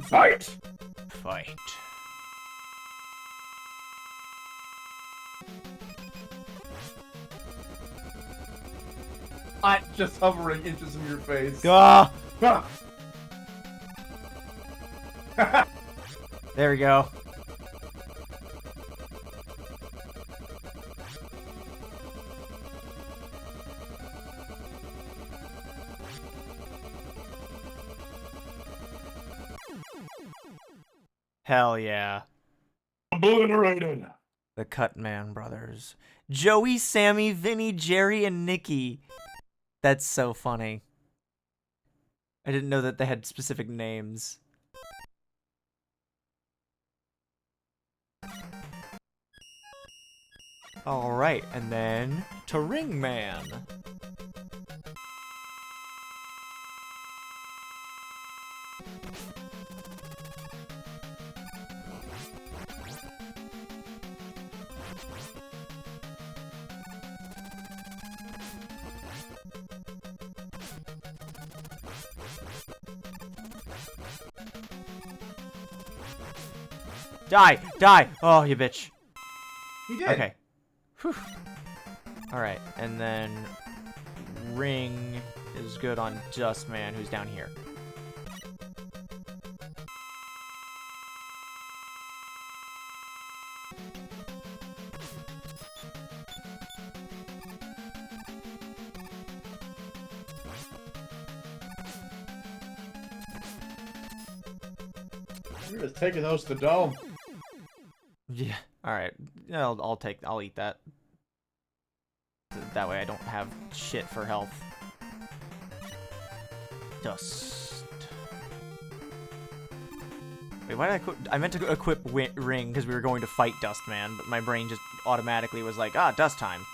[SPEAKER 2] fight!
[SPEAKER 1] Fight.
[SPEAKER 2] Not just hovering inches from your face.
[SPEAKER 1] Ah!
[SPEAKER 2] Ah!
[SPEAKER 1] There we go. Hell yeah.
[SPEAKER 2] Obliterated.
[SPEAKER 1] The Cutman brothers. Joey, Sammy, Vinny, Jerry, and Nikki. That's so funny. I didn't know that they had specific names. Alright, and then to Ring Man. Die! Die! Oh, you bitch.
[SPEAKER 2] He did.
[SPEAKER 1] Okay. Whew. Alright, and then Ring is good on Dustman, who's down here.
[SPEAKER 2] You're just taking those to the dome.
[SPEAKER 1] Yeah. Alright. I'll eat that. That way I don't have shit for health. Dust. Wait, why did I meant to equip Ring because we were going to fight Dustman, but my brain just automatically was like, ah, dust time.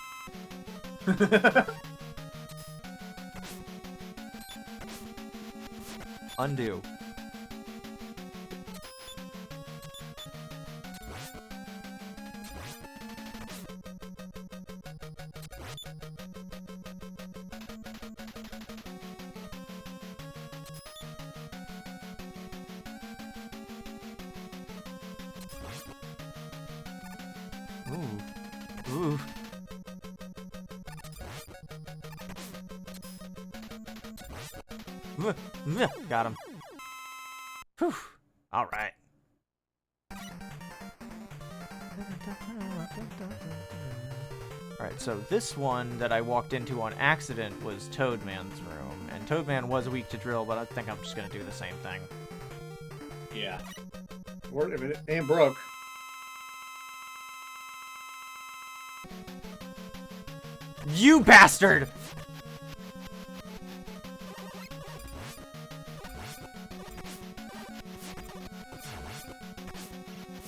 [SPEAKER 1] Undo. Ooh. Got him. Whew. All right. Alright, so this one that I walked into on accident was Toadman's room. And Toadman was weak to drill, but I think I'm just gonna do the same thing.
[SPEAKER 2] Yeah. Or if it ain't broke.
[SPEAKER 1] You bastard!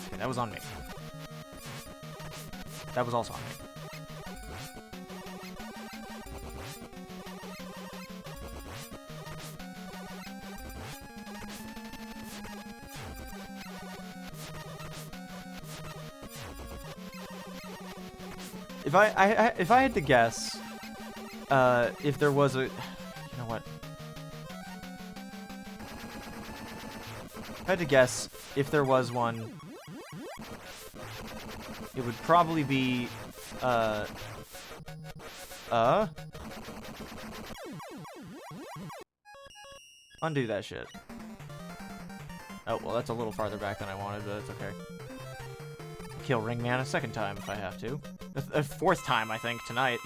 [SPEAKER 1] Okay, that was on me. That was also on me. If I had to guess, if there was a, you know what? If I had to guess, if there was one, it would probably be, undo that shit. Oh, well, that's a little farther back than I wanted, but it's okay. Kill Ring Man a second time if I have to. A fourth time, I think, tonight.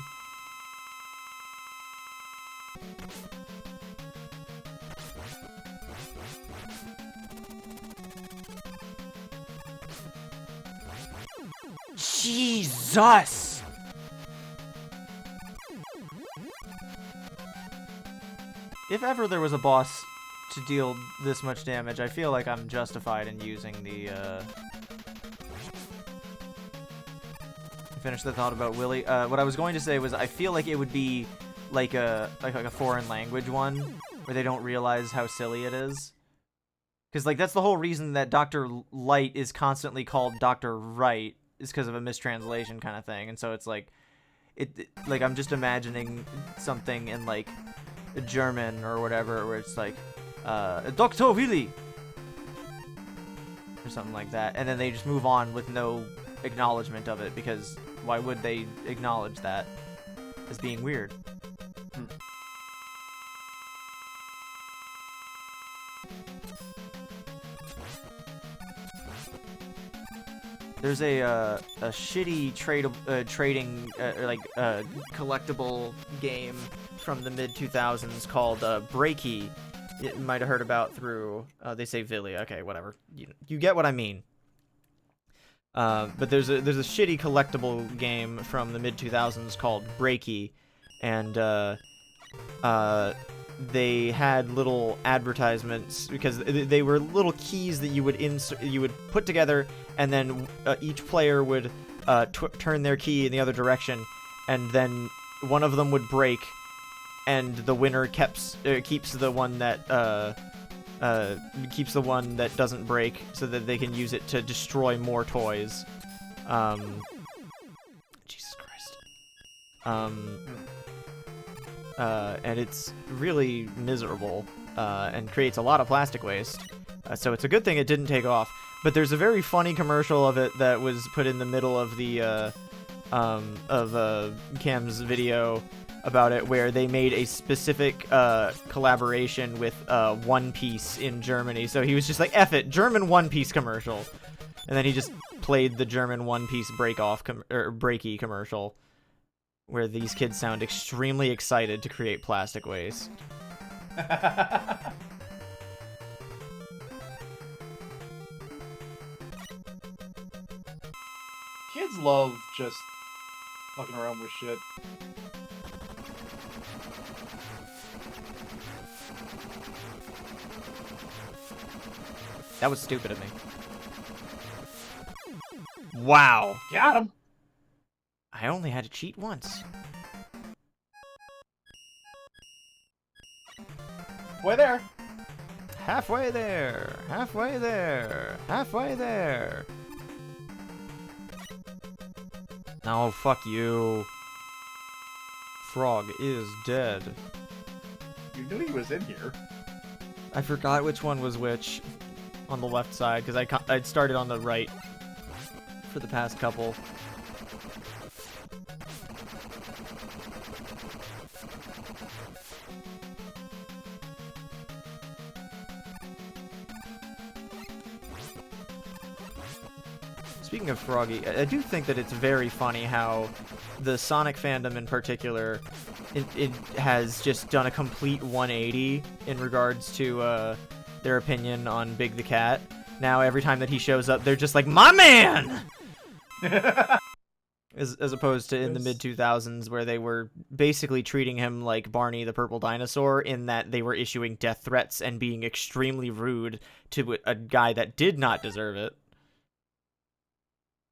[SPEAKER 1] Jesus! If ever there was a boss to deal this much damage, I feel like I'm justified in using the, finish the thought about Willy. What I was going to say was I feel like it would be like a foreign language one where they don't realize how silly it is. Because like that's the whole reason that Dr. Light is constantly called Dr. Right is because of a mistranslation kind of thing. And so it's like like I'm just imagining something in like German or whatever where it's like Dr. Willy or something like that, and then they just move on with no acknowledgement of it, because why would they acknowledge that as being weird? There's a shitty trading collectible game from the mid 2000s called Breaky. You might have heard about through they say Villy. Okay, whatever. You get what I mean. But there's a shitty collectible game from the mid 2000s called Breaky, and they had little advertisements because they were little keys that you would put together, and then each player would turn their key in the other direction, and then one of them would break, and the winner keeps the one that doesn't break, so that they can use it to destroy more toys. Jesus Christ. And it's really miserable, and creates a lot of plastic waste. So it's a good thing it didn't take off. But there's a very funny commercial of it that was put in the middle of the Cam's video about it, where they made a specific collaboration with One Piece in Germany. So he was just like, F it, German One Piece commercial. And then he just played the German One Piece breaky commercial, where these kids sound extremely excited to create plastic waste.
[SPEAKER 2] Kids love just fucking around with shit.
[SPEAKER 1] That was stupid of me. Wow.
[SPEAKER 2] Got him!
[SPEAKER 1] I only had to cheat once.
[SPEAKER 2] Way there!
[SPEAKER 1] Halfway there. Halfway there. Halfway there. No, fuck you. Frog is dead.
[SPEAKER 2] You knew he was in here.
[SPEAKER 1] I forgot which one was which on the left side, because I'd started on the right for the past couple. Speaking of Froggy, I do think that it's very funny how the Sonic fandom in particular, it has just done a complete 180 in regards to their opinion on Big the Cat. Now every time that he shows up, they're just like, my man! As opposed to in the mid-2000s, where they were basically treating him like Barney the Purple Dinosaur, in that they were issuing death threats and being extremely rude to a guy that did not deserve it.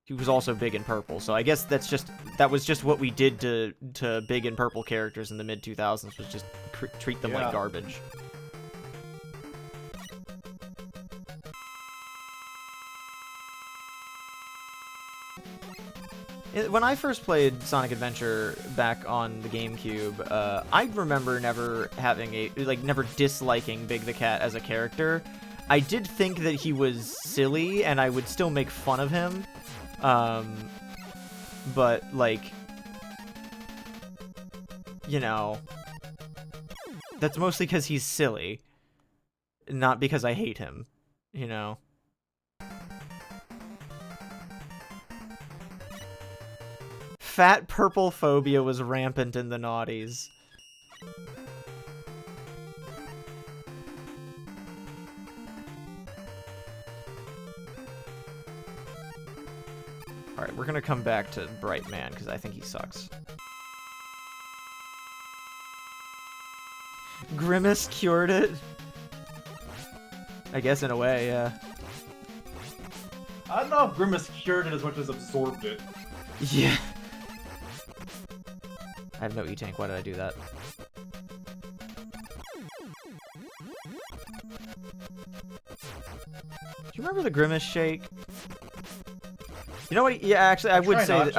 [SPEAKER 1] He was also big and purple, so I guess that was just what we did to big and purple characters in the mid-2000s, was just treat them like garbage. When I first played Sonic Adventure back on the GameCube, I remember never disliking Big the Cat as a character. I did think that he was silly, and I would still make fun of him. But, like, you know, that's mostly because he's silly, not because I hate him, you know? Fat purple phobia was rampant in the noughties. Alright, we're gonna come back to Bright Man, because I think he sucks. Grimace cured it? I guess in a way, yeah.
[SPEAKER 2] I don't know if Grimace cured it as much as absorbed it.
[SPEAKER 1] Yeah. I have no E-Tank, why did I do that? Do you remember the Grimace shake? You know what? Yeah, actually, I would say that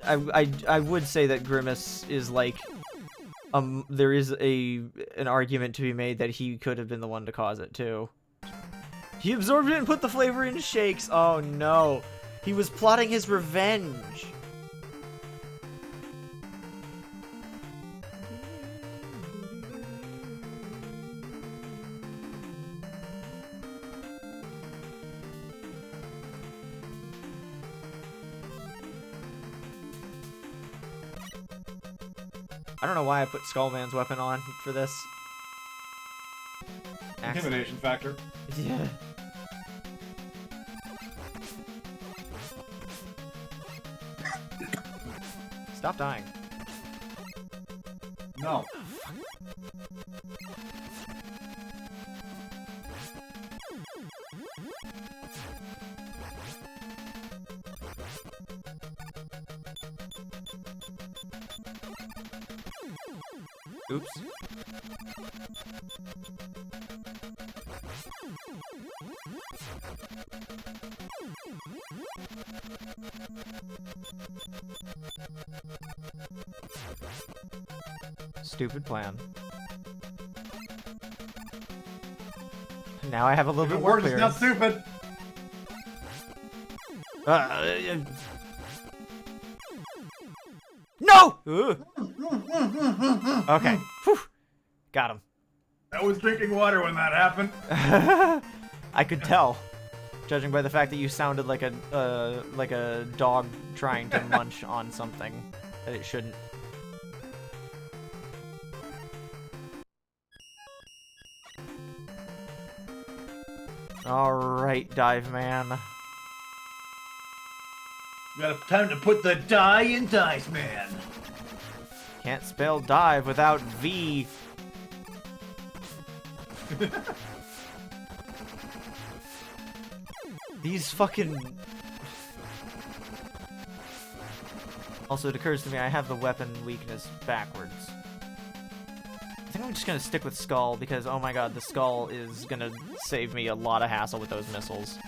[SPEAKER 1] I would say that Grimace is like, there is an argument to be made that he could have been the one to cause it too. He absorbed it and put the flavor in shakes. Oh no, he was plotting his revenge. I don't know why I put Skullman's weapon on for this.
[SPEAKER 2] Intimidation factor.
[SPEAKER 1] Yeah. Stop dying.
[SPEAKER 2] No.
[SPEAKER 1] Oops. Stupid plan. Now I have a little bit more
[SPEAKER 2] Word is not
[SPEAKER 1] clearance.
[SPEAKER 2] stupid.
[SPEAKER 1] No! Ugh. Okay. Whew. Got him.
[SPEAKER 2] I was drinking water when that happened.
[SPEAKER 1] I could tell, judging by the fact that you sounded like a dog trying to munch on something that it shouldn't. All right, Dive Man.
[SPEAKER 3] Got time to put the die in Dice Man.
[SPEAKER 1] Can't spell dive without V. These fucking... Also, it occurs to me I have the weapon weakness backwards. I think I'm just gonna stick with Skull because, oh my god, the Skull is gonna save me a lot of hassle with those missiles.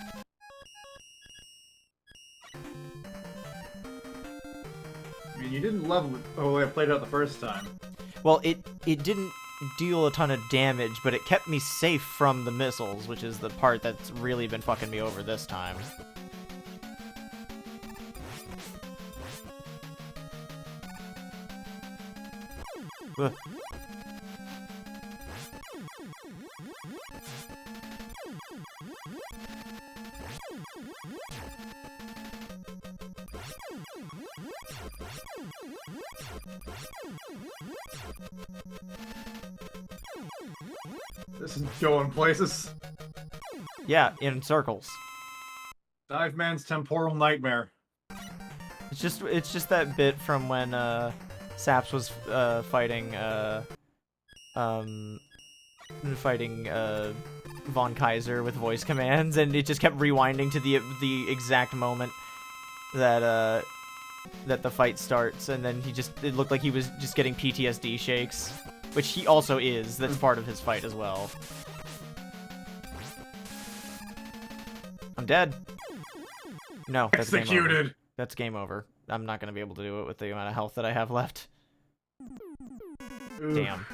[SPEAKER 2] I mean, you didn't level it the way I played it out the first time.
[SPEAKER 1] Well, it didn't deal a ton of damage, but it kept me safe from the missiles, which is the part that's really been fucking me over this time. Ugh.
[SPEAKER 2] This is going places.
[SPEAKER 1] Yeah, in circles.
[SPEAKER 2] Dive Man's temporal nightmare.
[SPEAKER 1] It's just that bit from when Saps was fighting Von Kaiser with voice commands, and it just kept rewinding to the exact moment that that the fight starts, and then it looked like he was just getting PTSD shakes, which he also is. That's part of his fight as well. I'm dead. No, that's game over.
[SPEAKER 2] Executed.
[SPEAKER 1] That's game over. I'm not gonna be able to do it with the amount of health that I have left.
[SPEAKER 2] Oof.
[SPEAKER 1] Damn.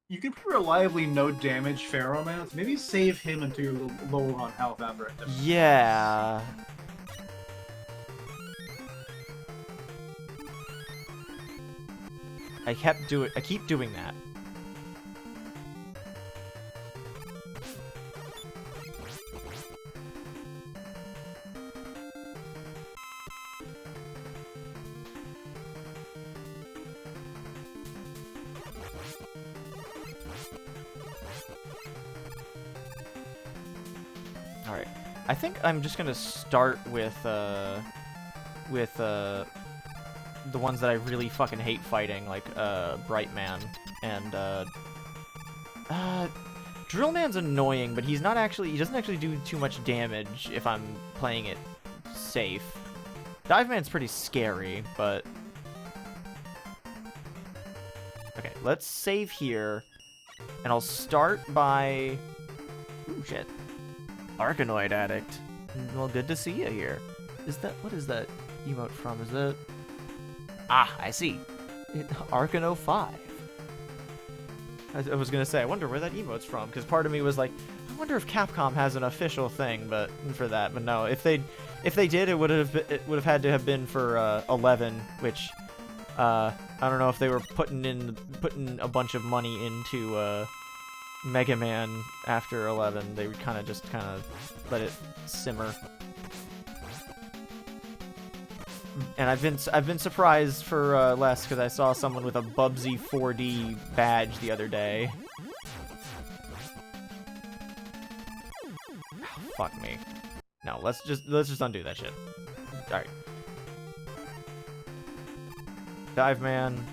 [SPEAKER 2] You could reliably no damage Pharaoh Man. So maybe save him until you're low on health after it.
[SPEAKER 1] Yeah. I keep doing that. All right. I think I'm just gonna start with the ones that I really fucking hate fighting, like Bright Man and Drill Man's annoying, but he doesn't actually do too much damage if I'm playing it safe. Dive Man's pretty scary, but okay, let's save here, and I'll start by ooh, shit. Arkanoid Addict. Well, good to see you here. What is that emote from? Is that... Ah, I see. Arkano 5. I was gonna say, I wonder where that emote's from, because part of me was like, I wonder if Capcom has an official thing, but for that. But no, if they did, it would have had to have been for 11, which I don't know if they were putting a bunch of money into Mega Man after 11. They would kind of let it simmer. And I've been surprised for less, because I saw someone with a Bubsy 4D badge the other day. Oh, fuck me. No, let's just undo that shit. All right. Dive Man.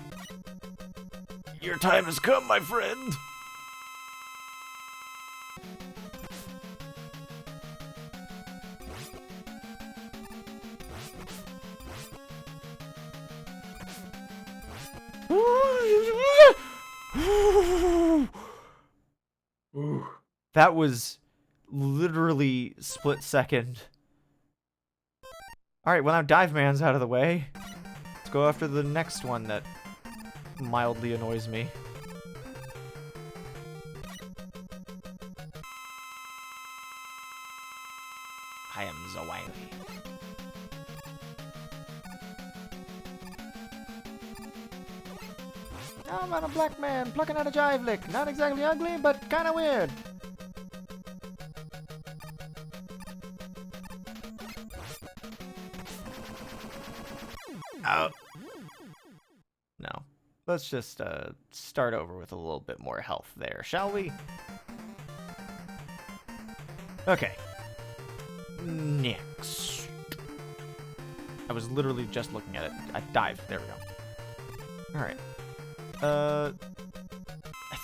[SPEAKER 1] Your time has come, my friend.
[SPEAKER 2] Ooh.
[SPEAKER 1] That was literally split second. Alright, well now Dive Man's out of the way. Let's go after the next one that mildly annoys me. I am the Wily. I'm on a black man plucking at a jive lick. Not exactly ugly, but kinda weird. Oh. No. Let's just start over with a little bit more health there, shall we? Okay. Next. I was literally just looking at it. I dived. There we go. Alright. I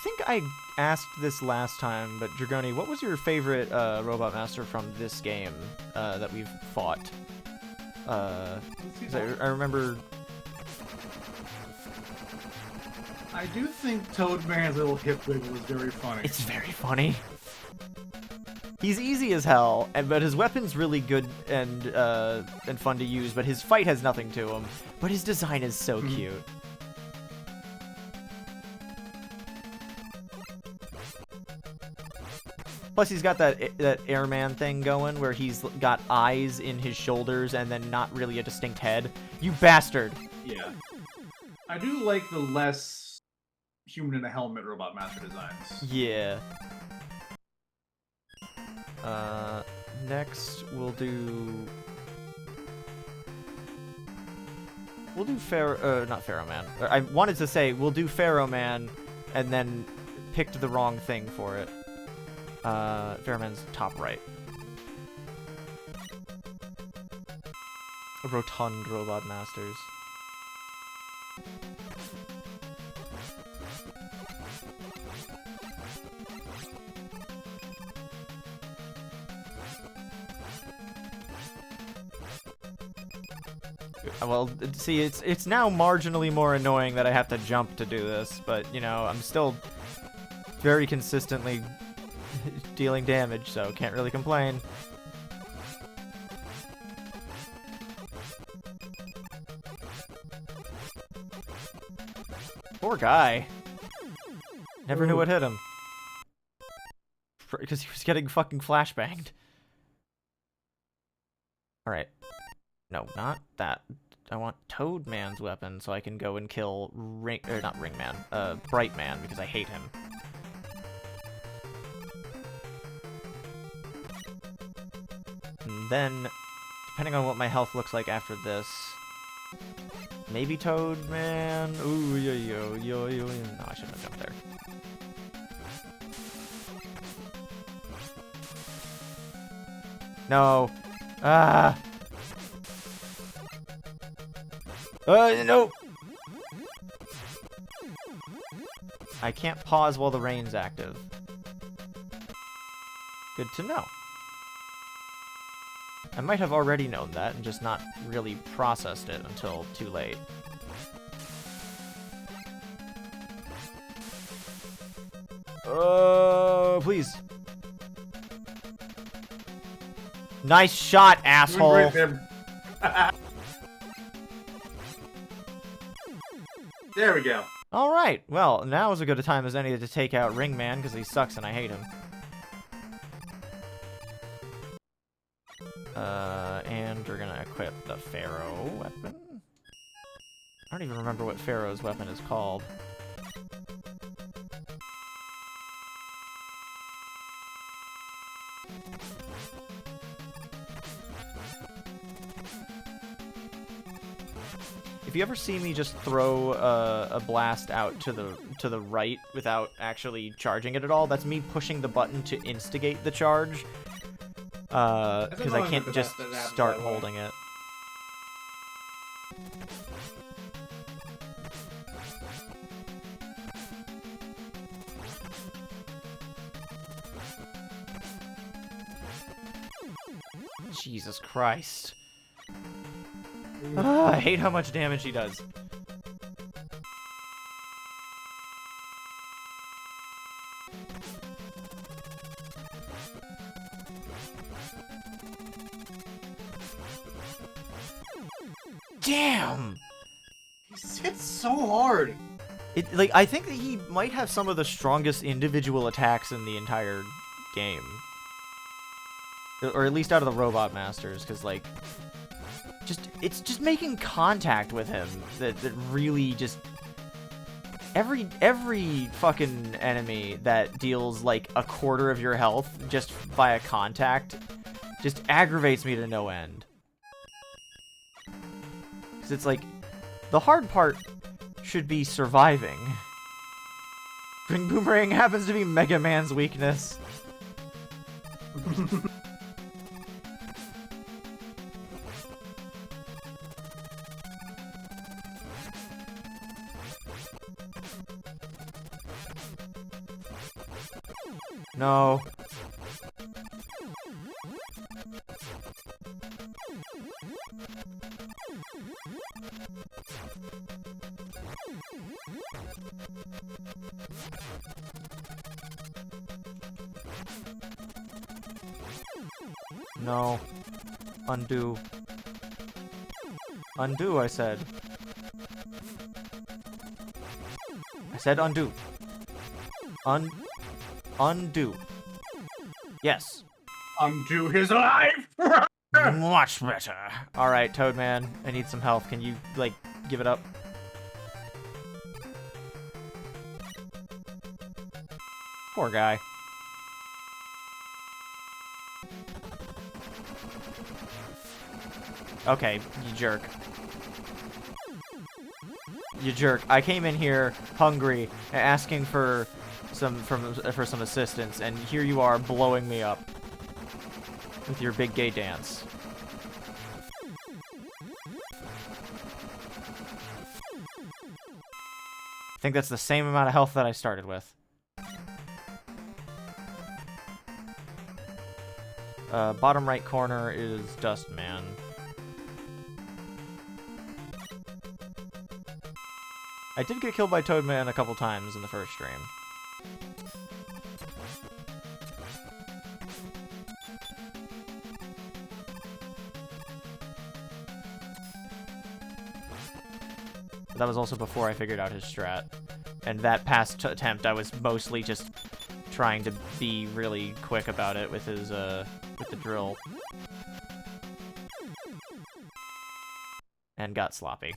[SPEAKER 1] think I asked this last time, but Dragoni, what was your favorite Robot Master from this game that we've fought? 'Cause I remember...
[SPEAKER 2] I do think Toadman's little hip wiggle is very funny.
[SPEAKER 1] It's very funny. He's easy as hell, but his weapon's really good and fun to use, but his fight has nothing to him. But his design is so cute. Plus, he's got that airman thing going where he's got eyes in his shoulders and then not really a distinct head. You bastard!
[SPEAKER 2] Yeah. I do like the less human in a helmet Robot Master designs.
[SPEAKER 1] Yeah. Next we'll do not Pharaoh Man. I wanted to say we'll do Pharaoh Man and then picked the wrong thing for it. Pharaoh Man's top right. Rotund Robot Masters. Well, see, it's now marginally more annoying that I have to jump to do this, but, you know, I'm still very consistently dealing damage, so can't really complain. Poor guy. Never knew what hit him. Because he was getting fucking flashbanged. Alright. No, not that. I want Toad Man's weapon so I can go and kill Bright Man, because I hate him. And then, depending on what my health looks like after this, maybe Toad Man. Ooh, yo. No, I shouldn't have jumped there. No. Ah. No. I can't pause while the rain's active. Good to know. I might have already known that and just not really processed it until too late. Oh, please. Nice shot, asshole.
[SPEAKER 2] There we go.
[SPEAKER 1] Alright, well, now is as good a time as any to take out Ring Man, because he sucks and I hate him. And we're gonna equip the Pharaoh weapon. I don't even remember what Pharaoh's weapon is called. If you ever see me just throw a blast out to the right without actually charging it at all, that's me pushing the button to instigate the charge. Because I can't just start holding it. Jesus Christ. I hate how much damage he does. Damn!
[SPEAKER 2] He hits so hard.
[SPEAKER 1] Like, I think that he might have some of the strongest individual attacks in the entire game. Or at least out of the Robot Masters, because, like, it's just making contact with him that really just... Every fucking enemy that deals, like, a quarter of your health just via contact just aggravates me to no end. Because it's like, the hard part should be surviving. Ring Boomerang happens to be Mega Man's weakness. No. No. Undo. Undo, I said. I said undo. Undo. Yes.
[SPEAKER 2] Undo his life!
[SPEAKER 1] Much better. Alright, Toadman, I need some health. Can you, like, give it up? Poor guy. Okay, you jerk. You jerk. I came in here hungry and asking for some assistance, and here you are blowing me up with your big gay dance. I think that's the same amount of health that I started with. Bottom right corner is Dust Man. I did get killed by Toadman a couple times in the first stream. But that was also before I figured out his strat. And that past attempt, I was mostly just trying to be really quick about it with his, with the drill. And got sloppy.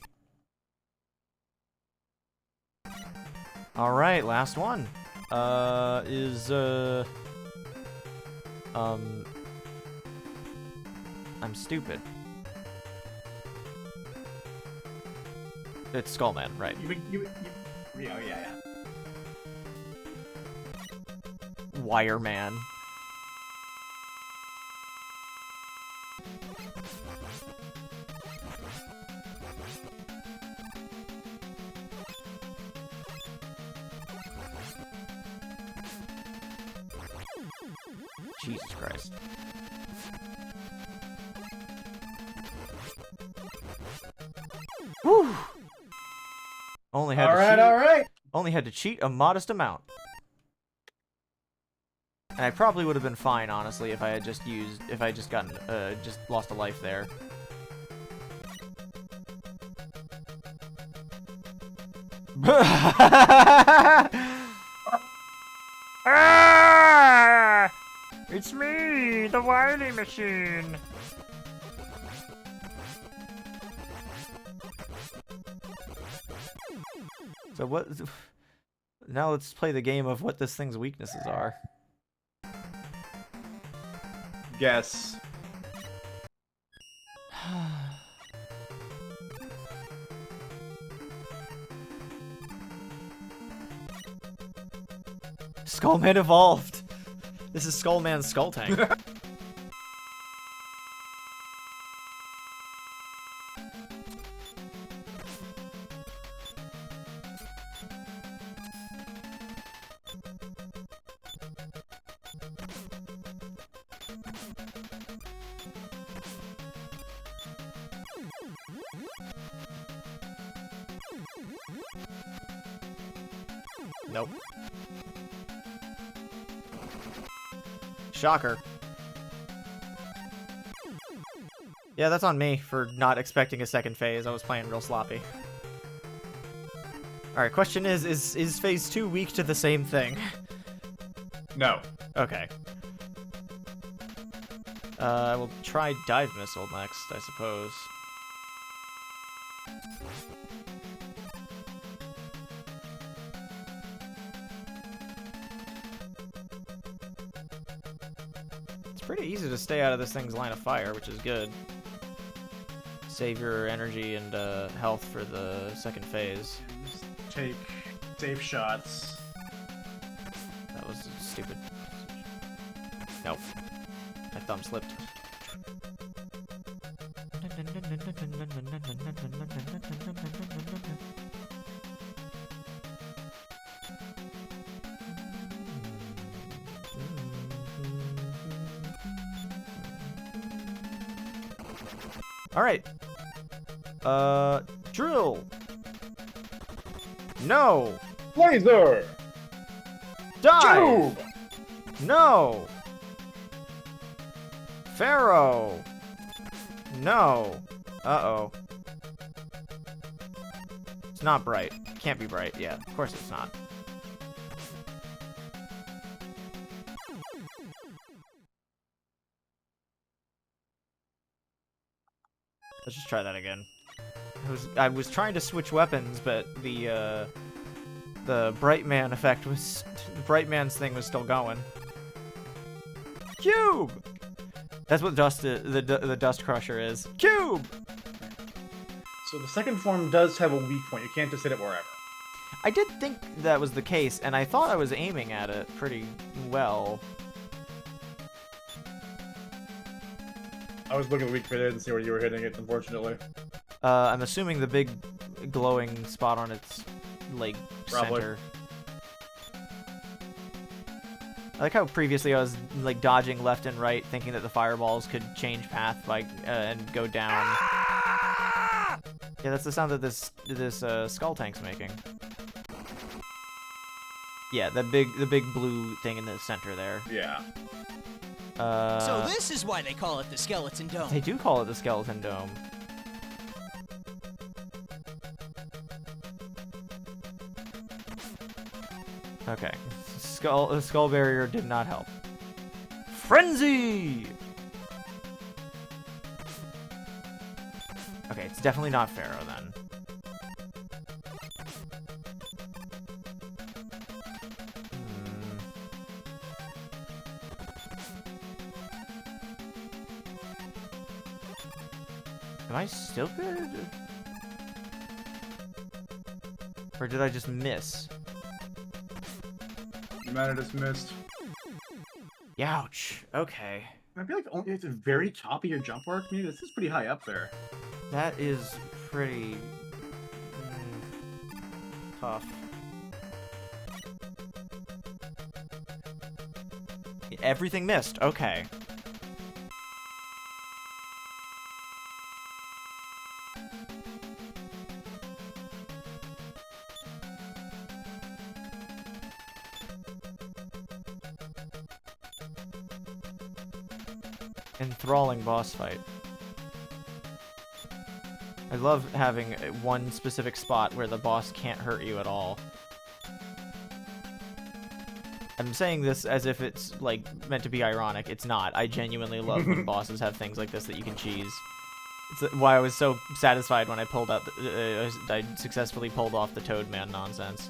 [SPEAKER 1] Alright, last one. I'm stupid. It's Skullman, right.
[SPEAKER 2] Yeah.
[SPEAKER 1] Wire Man. Jesus Christ. Whew! Only had Only had to cheat a modest amount. And I probably would have been fine, honestly, if I had just just lost a life there. Ah! It's me, the Wily machine. So what? Now let's play the game of what this thing's weaknesses are.
[SPEAKER 2] Guess.
[SPEAKER 1] Skullman evolved. This is Skullman's Skull Tank. Nope. Shocker. Yeah, that's on me for not expecting a second phase. I was playing real sloppy. Alright, question is phase 2 weak to the same thing?
[SPEAKER 2] No.
[SPEAKER 1] Okay. I will try Dive Missile next, I suppose. It's pretty easy to stay out of this thing's line of fire, which is good. Save your energy and health for the second phase.
[SPEAKER 2] Just take safe shots.
[SPEAKER 1] That was stupid. Nope. My thumb slipped. Alright. Drill! No!
[SPEAKER 2] Laser!
[SPEAKER 1] Die!
[SPEAKER 2] Tube!
[SPEAKER 1] No! Pharaoh! No! Uh-oh. It's not bright. Can't be bright. Yeah, of course it's not. Let's just try that again. I was trying to switch weapons, but the Bright Man effect was... The Bright Man's thing was still going. Cube! That's what the Dust Crusher is. Cube!
[SPEAKER 2] So the second form does have a weak point. You can't just hit it wherever.
[SPEAKER 1] I did think that was the case, and I thought I was aiming at it pretty well.
[SPEAKER 2] I was looking weak for there and see where you were hitting it, unfortunately.
[SPEAKER 1] I'm assuming the big glowing spot on its, like,
[SPEAKER 2] Probably.
[SPEAKER 1] center. I like how previously I was, like, dodging left and right, thinking that the fireballs could change path by, and go down. Yeah, that's the sound that this skull tank's making. Yeah, the big blue thing in the center there.
[SPEAKER 2] Yeah.
[SPEAKER 4] So this is why they call it the Skeleton Dome.
[SPEAKER 1] They do call it the Skeleton Dome. Okay. Skull barrier did not help. Frenzy! Okay, it's definitely not Pharaoh then. Am I still good? Or did I just miss?
[SPEAKER 2] You might have just missed.
[SPEAKER 1] Youch. Okay.
[SPEAKER 2] I feel like it's a very top of your jump arc. Maybe this is pretty high up there.
[SPEAKER 1] That is pretty... tough. Everything missed. Okay. Enthralling boss fight. I love having one specific spot where the boss can't hurt you at all. I'm saying this as if it's, like, meant to be ironic. It's not. I genuinely love when bosses have things like this that you can cheese. It's why I was so satisfied when I pulled out I successfully pulled off the Toad Man nonsense.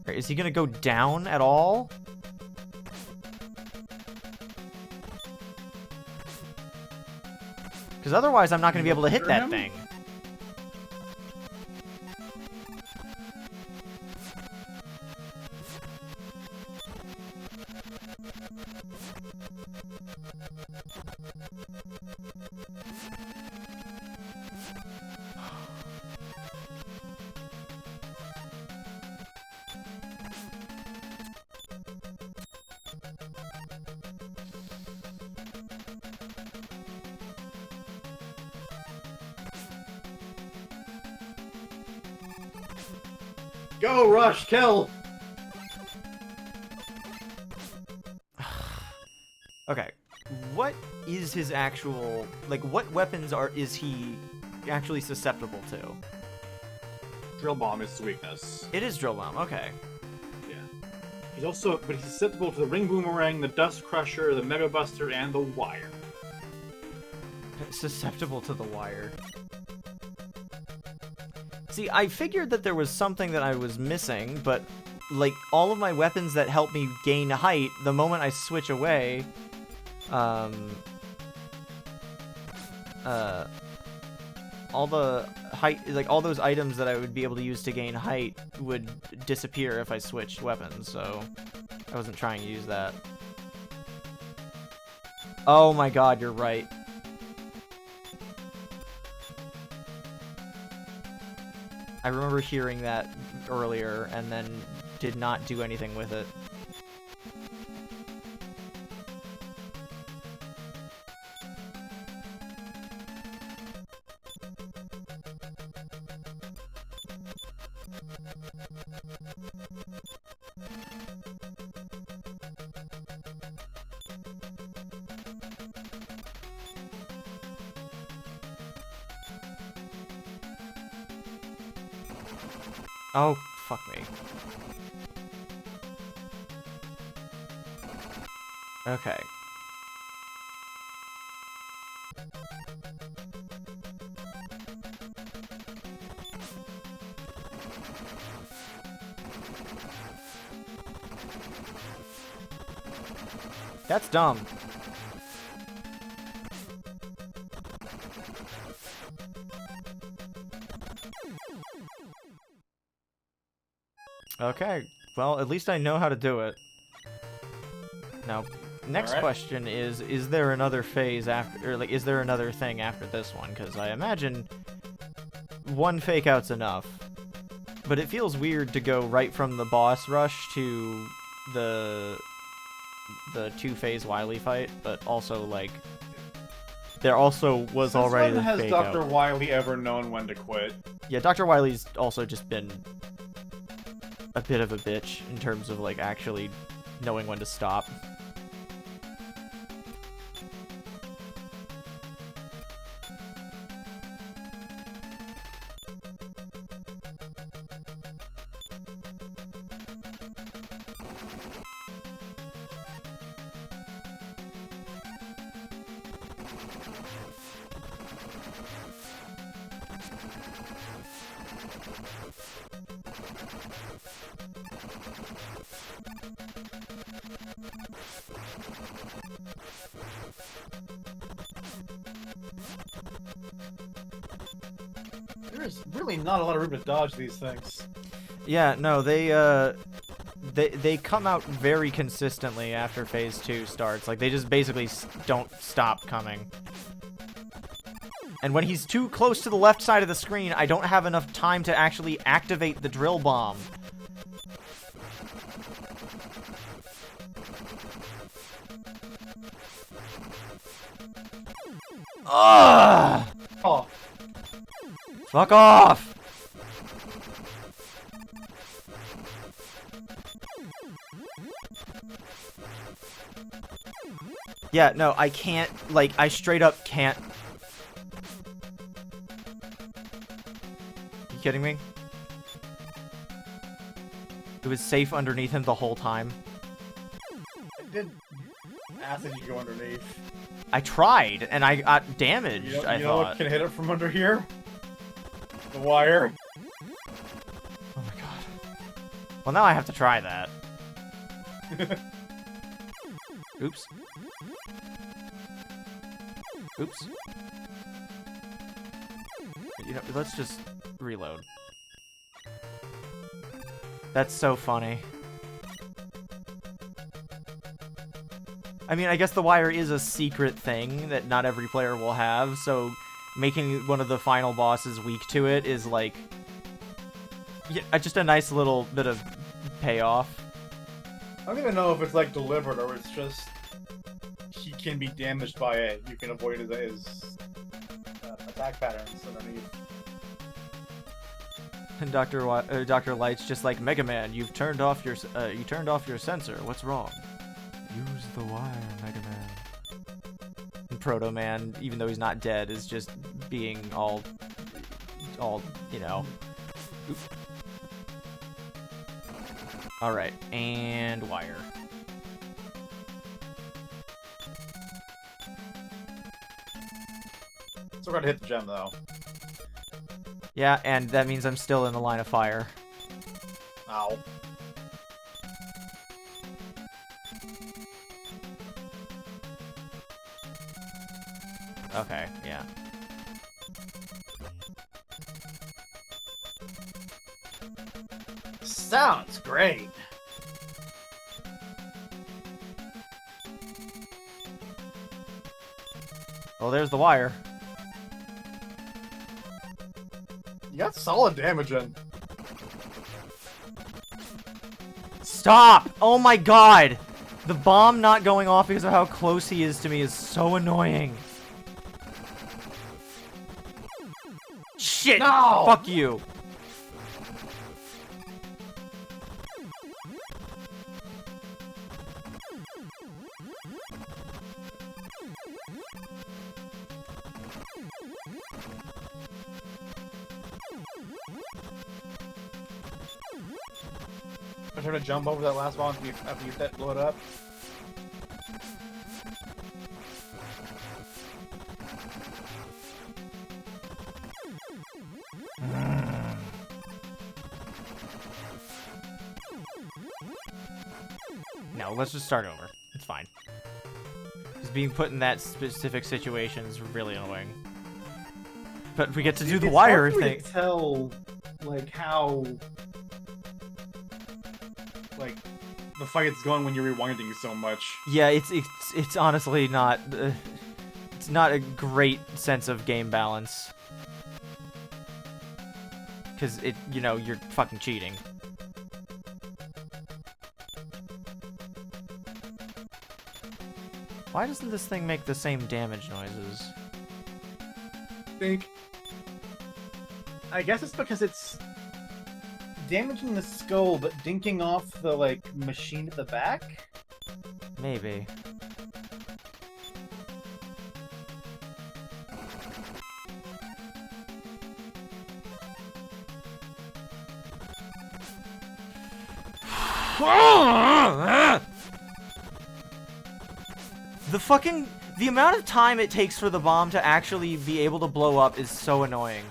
[SPEAKER 1] Is he gonna go down at all? Because otherwise I'm not gonna be able to hit that thing.
[SPEAKER 2] Go, Rush, kill!
[SPEAKER 1] Okay, what is his actual, like, what weapons is he actually susceptible to?
[SPEAKER 2] Drill Bomb is his weakness.
[SPEAKER 1] It is Drill Bomb, okay.
[SPEAKER 2] Yeah. He's also, but he's susceptible to the Ring Boomerang, the Dust Crusher, the Mega Buster, and the Wire.
[SPEAKER 1] Susceptible to the wire. See, I figured that there was something that I was missing, but, like, all of my weapons that help me gain height, the moment I switch away, all the height, like, all those items that I would be able to use to gain height would disappear if I switched weapons, so I wasn't trying to use that. Oh my god, you're right. I remember hearing that earlier and then did not do anything with it. Oh, fuck me. Okay. That's dumb. Okay, well, at least I know how to do it. Now, next question is there another phase after, or like, is there another thing after this one? Because I imagine one fake out's enough. But it feels weird to go right from the boss rush to the two-phase Wily fight, but also, like, there also was already the fake out.
[SPEAKER 2] Has Dr. Wily ever known when to quit?
[SPEAKER 1] Yeah, Dr. Wily's also just been a bit of a bitch in terms of, like, actually knowing when to stop.
[SPEAKER 2] There's really not a lot of room to dodge these things.
[SPEAKER 1] Yeah, no, they come out very consistently after Phase 2 starts. Like, they just basically don't stop coming. And when he's too close to the left side of the screen, I don't have enough time to actually activate the drill bomb. Ugh!
[SPEAKER 2] Oh.
[SPEAKER 1] Fuck off! Yeah, no, I can't, like, I straight up can't. You kidding me? It was safe underneath him the whole time.
[SPEAKER 2] It did ask that you go underneath.
[SPEAKER 1] I tried, and I got damaged,
[SPEAKER 2] You
[SPEAKER 1] I
[SPEAKER 2] know
[SPEAKER 1] thought.
[SPEAKER 2] what can hit it from under here? The wire.
[SPEAKER 1] Oh my god. Well, now I have to try that. Oops. Oops. You know, let's just reload. That's so funny. I mean, I guess the wire is a secret thing that not every player will have, so making one of the final bosses weak to it is, like, yeah, just a nice little bit of payoff.
[SPEAKER 2] I don't even know if it's, like, delivered or it's just he can be damaged by it. You can avoid his attack patterns underneath.
[SPEAKER 1] And Dr. Light's just like, Mega Man, you turned off your sensor. What's wrong? Use the wire, Mega Man. And Proto Man, even though he's not dead, is just being all, you know. Oop. All right, and wire.
[SPEAKER 2] Still gotta hit the gem though.
[SPEAKER 1] Yeah, and that means I'm still in the line of fire.
[SPEAKER 2] Ow.
[SPEAKER 1] Okay, yeah.
[SPEAKER 2] Sounds great.
[SPEAKER 1] Well, there's the wire.
[SPEAKER 2] You got solid damage in.
[SPEAKER 1] Stop! Oh my god! The bomb not going off because of how close he is to me is so annoying. Shit!
[SPEAKER 2] No!
[SPEAKER 1] Fuck you!
[SPEAKER 2] I'm trying to jump over that last bomb after you blow it up.
[SPEAKER 1] No, let's just start over. It's fine. Just being put in that specific situation is really annoying. But we get to do the wire thing.
[SPEAKER 2] It's hard for me to tell, like, how... like, the fight's going when you're rewinding so much.
[SPEAKER 1] Yeah, it's honestly not... it's not a great sense of game balance. Because you know, you're fucking cheating. Why doesn't this thing make the same damage noises?
[SPEAKER 2] I guess it's because it's damaging the skull, but dinking off the, like, machine at the back?
[SPEAKER 1] Maybe. The amount of time it takes for the bomb to actually be able to blow up is so annoying.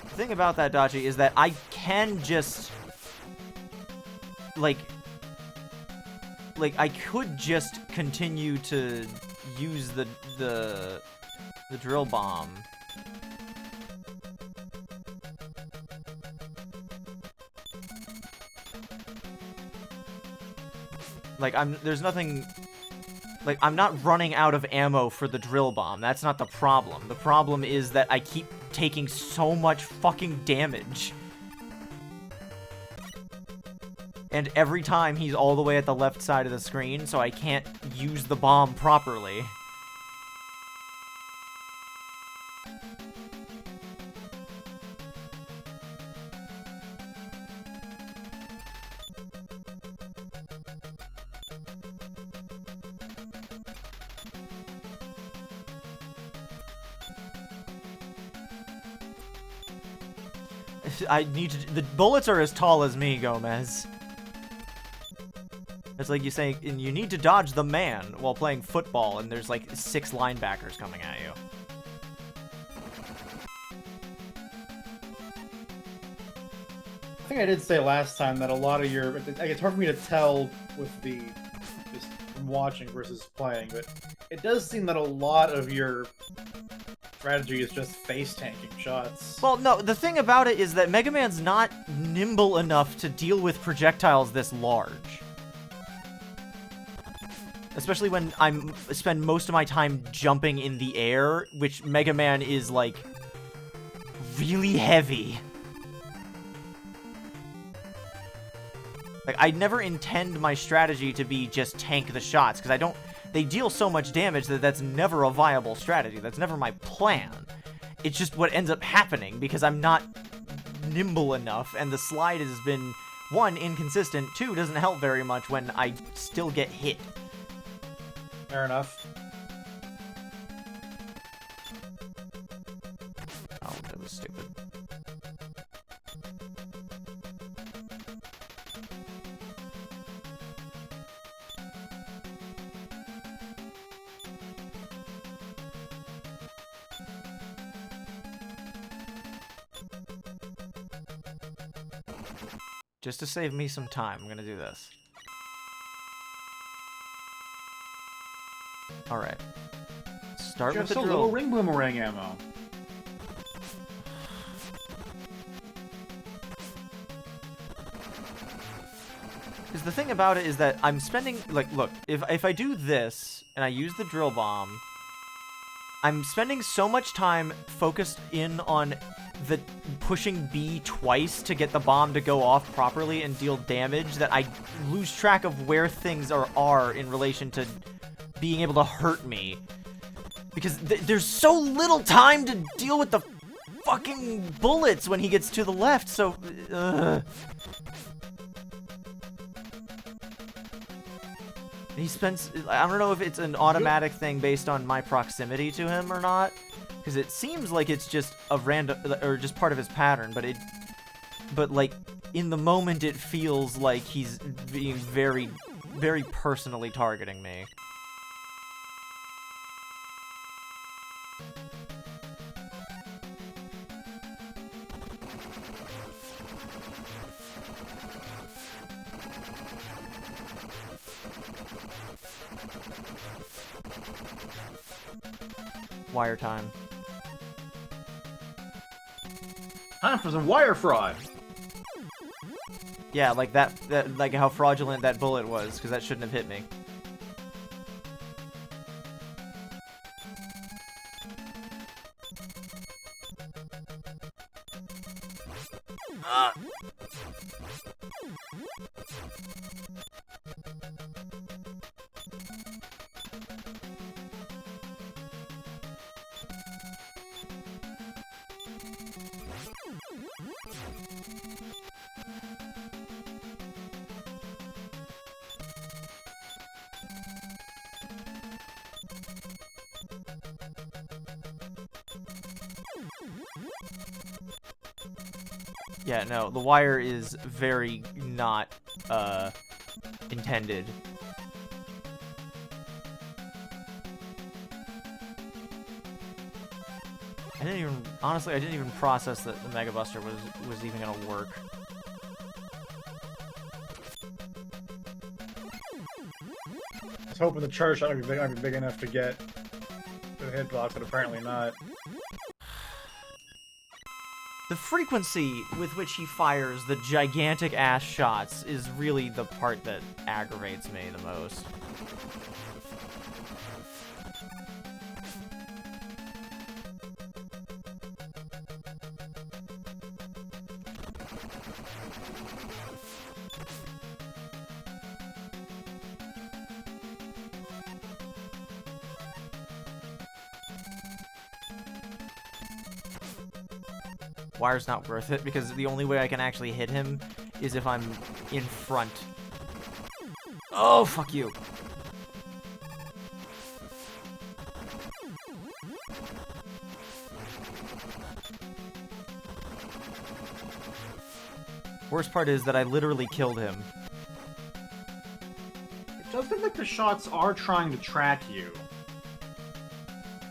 [SPEAKER 1] The thing about that, Dachi, is that I can just... Like, I could just continue to use the drill bomb. Like, there's nothing... Like, I'm not running out of ammo for the drill bomb. That's not the problem. The problem is that I keep taking so much fucking damage. And every time he's all the way at the left side of the screen, so I can't use the bomb properly. I need to... The bullets are as tall as me, Gomez. It's like you saying, and you need to dodge the man while playing football, and there's like 6 linebackers coming at you.
[SPEAKER 2] I think I did say last time that a lot of your... It's hard for me to tell with the... just from watching versus playing, but it does seem that a lot of your strategy is just face-tanking shots.
[SPEAKER 1] Well, no, the thing about it is that Mega Man's not nimble enough to deal with projectiles this large. Especially when I spend most of my time jumping in the air, which Mega Man is, like, really heavy. Like, I never intend my strategy to be just tank the shots, because I don't they deal so much damage that that's never a viable strategy. That's never my plan. It's just what ends up happening because I'm not nimble enough, and the slide has been, 1, inconsistent, 2, doesn't help very much when I still get hit.
[SPEAKER 2] Fair enough.
[SPEAKER 1] Oh, that was stupid. Just to save me some time, I'm gonna do this. Alright. Start with the
[SPEAKER 2] Just a
[SPEAKER 1] drill.
[SPEAKER 2] little ring boomerang ammo.
[SPEAKER 1] Because the thing about it is that I'm spending, like, look, if I do this, and I use the drill bomb, I'm spending so much time focused in on the pushing B twice to get the bomb to go off properly and deal damage that I lose track of where things are in relation to being able to hurt me. Because there's so little time to deal with the fucking bullets when he gets to the left, so... He spends... I don't know if it's an automatic thing based on my proximity to him or not. Because it seems like it's just a random... or just part of his pattern, but it... But, like, in the moment it feels like he's being very, very personally targeting me. Wire time.
[SPEAKER 2] Time for some wire fraud.
[SPEAKER 1] Yeah, like that like how fraudulent that bullet was, because that shouldn't have hit me. Yeah, no, the wire is very not, intended. Honestly, I didn't even process that the Mega Buster was even gonna work.
[SPEAKER 2] I was hoping the charge shot might be big enough to get the hitbox, but apparently not.
[SPEAKER 1] The frequency with which he fires the gigantic ass shots is really the part that aggravates me the most. Wire's not worth it, because the only way I can actually hit him is if I'm in front. Oh, fuck you. Worst part is that I literally killed him.
[SPEAKER 2] It does look like the shots are trying to track you.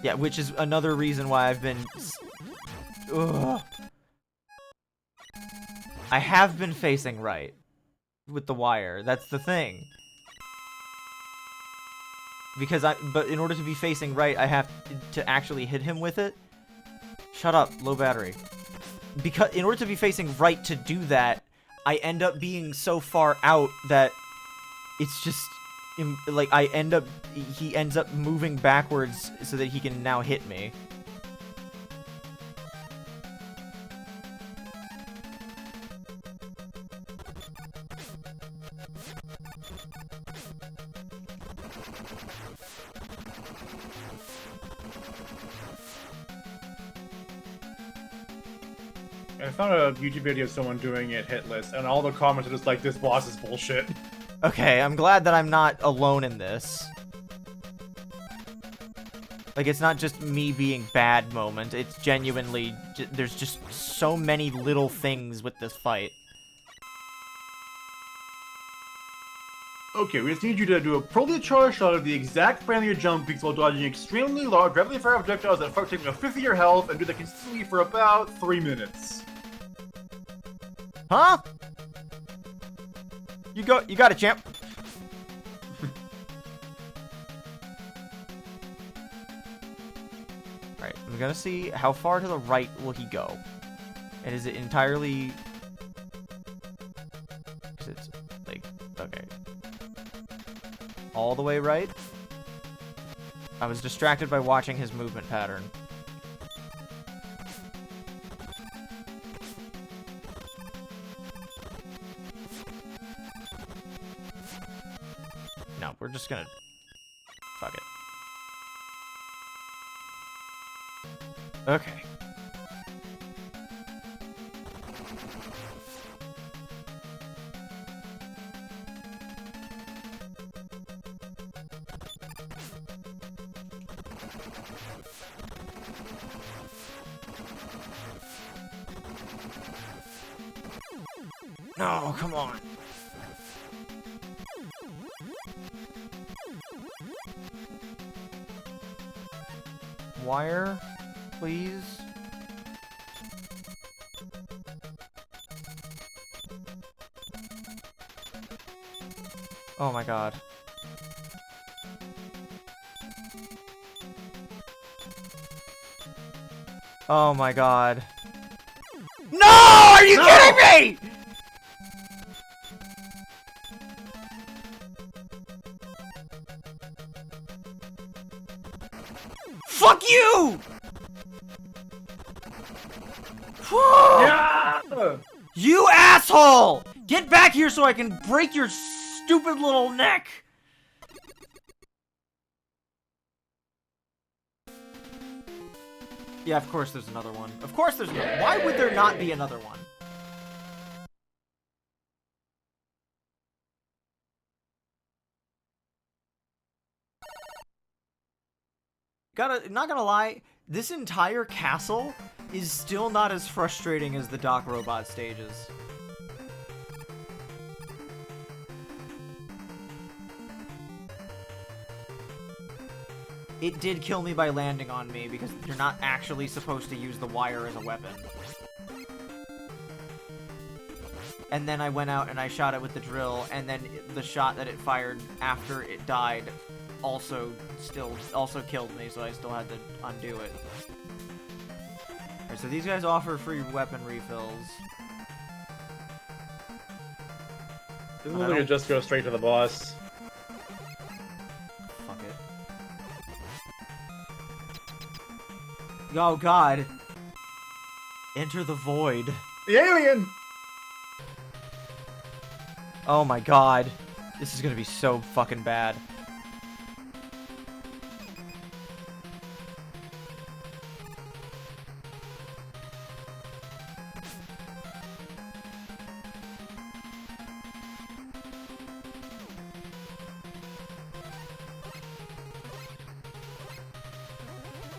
[SPEAKER 1] Yeah, which is another reason why I've been... Ugh. I have been facing right with the wire. That's the thing. But in order to be facing right, I have to actually hit him with it. Shut up, low battery. Because in order to be facing right to do that, I end up being so far out that it's just like he ends up moving backwards so that he can now hit me.
[SPEAKER 2] I found a YouTube video of someone doing it hitless, and all the comments are just like, this boss is bullshit.
[SPEAKER 1] Okay, I'm glad that I'm not alone in this. Like, it's not just me being bad moment, it's genuinely, there's just so many little things with this fight.
[SPEAKER 2] Okay, we just need you to do a poorly charged shot of the exact frame of your jump peaks while dodging extremely large, rapidly fire projectiles that fuck taking a fifth of your health, and do that consistently for about 3 minutes.
[SPEAKER 1] Huh? You got it, champ. Alright, I'm gonna see how far to the right will he go. And is it entirely... Is it, like, okay. All the way right? I was distracted by watching his movement pattern. No, we're just gonna... Fuck it. Okay. No, come on. Wire, please. Oh my god. Oh my god. No! Are you kidding me? Fuck you!
[SPEAKER 2] Yeah!
[SPEAKER 1] You asshole! Get back here so I can break your stupid little neck! Yeah, of course there's another one. Of course there's another. Why would there not be another one? Not gonna lie, this entire castle is still not as frustrating as the Doc Robot stages. It did kill me by landing on me because you're not actually supposed to use the wire as a weapon. And then I went out and I shot it with the drill, and then the shot that it fired after it died also killed me, so I still had to undo it. Alright, so these guys offer free weapon refills.
[SPEAKER 2] This is literally just go straight to the boss.
[SPEAKER 1] Fuck it. Oh god. Enter the void.
[SPEAKER 2] The alien!
[SPEAKER 1] Oh my god. This is gonna be so fucking bad.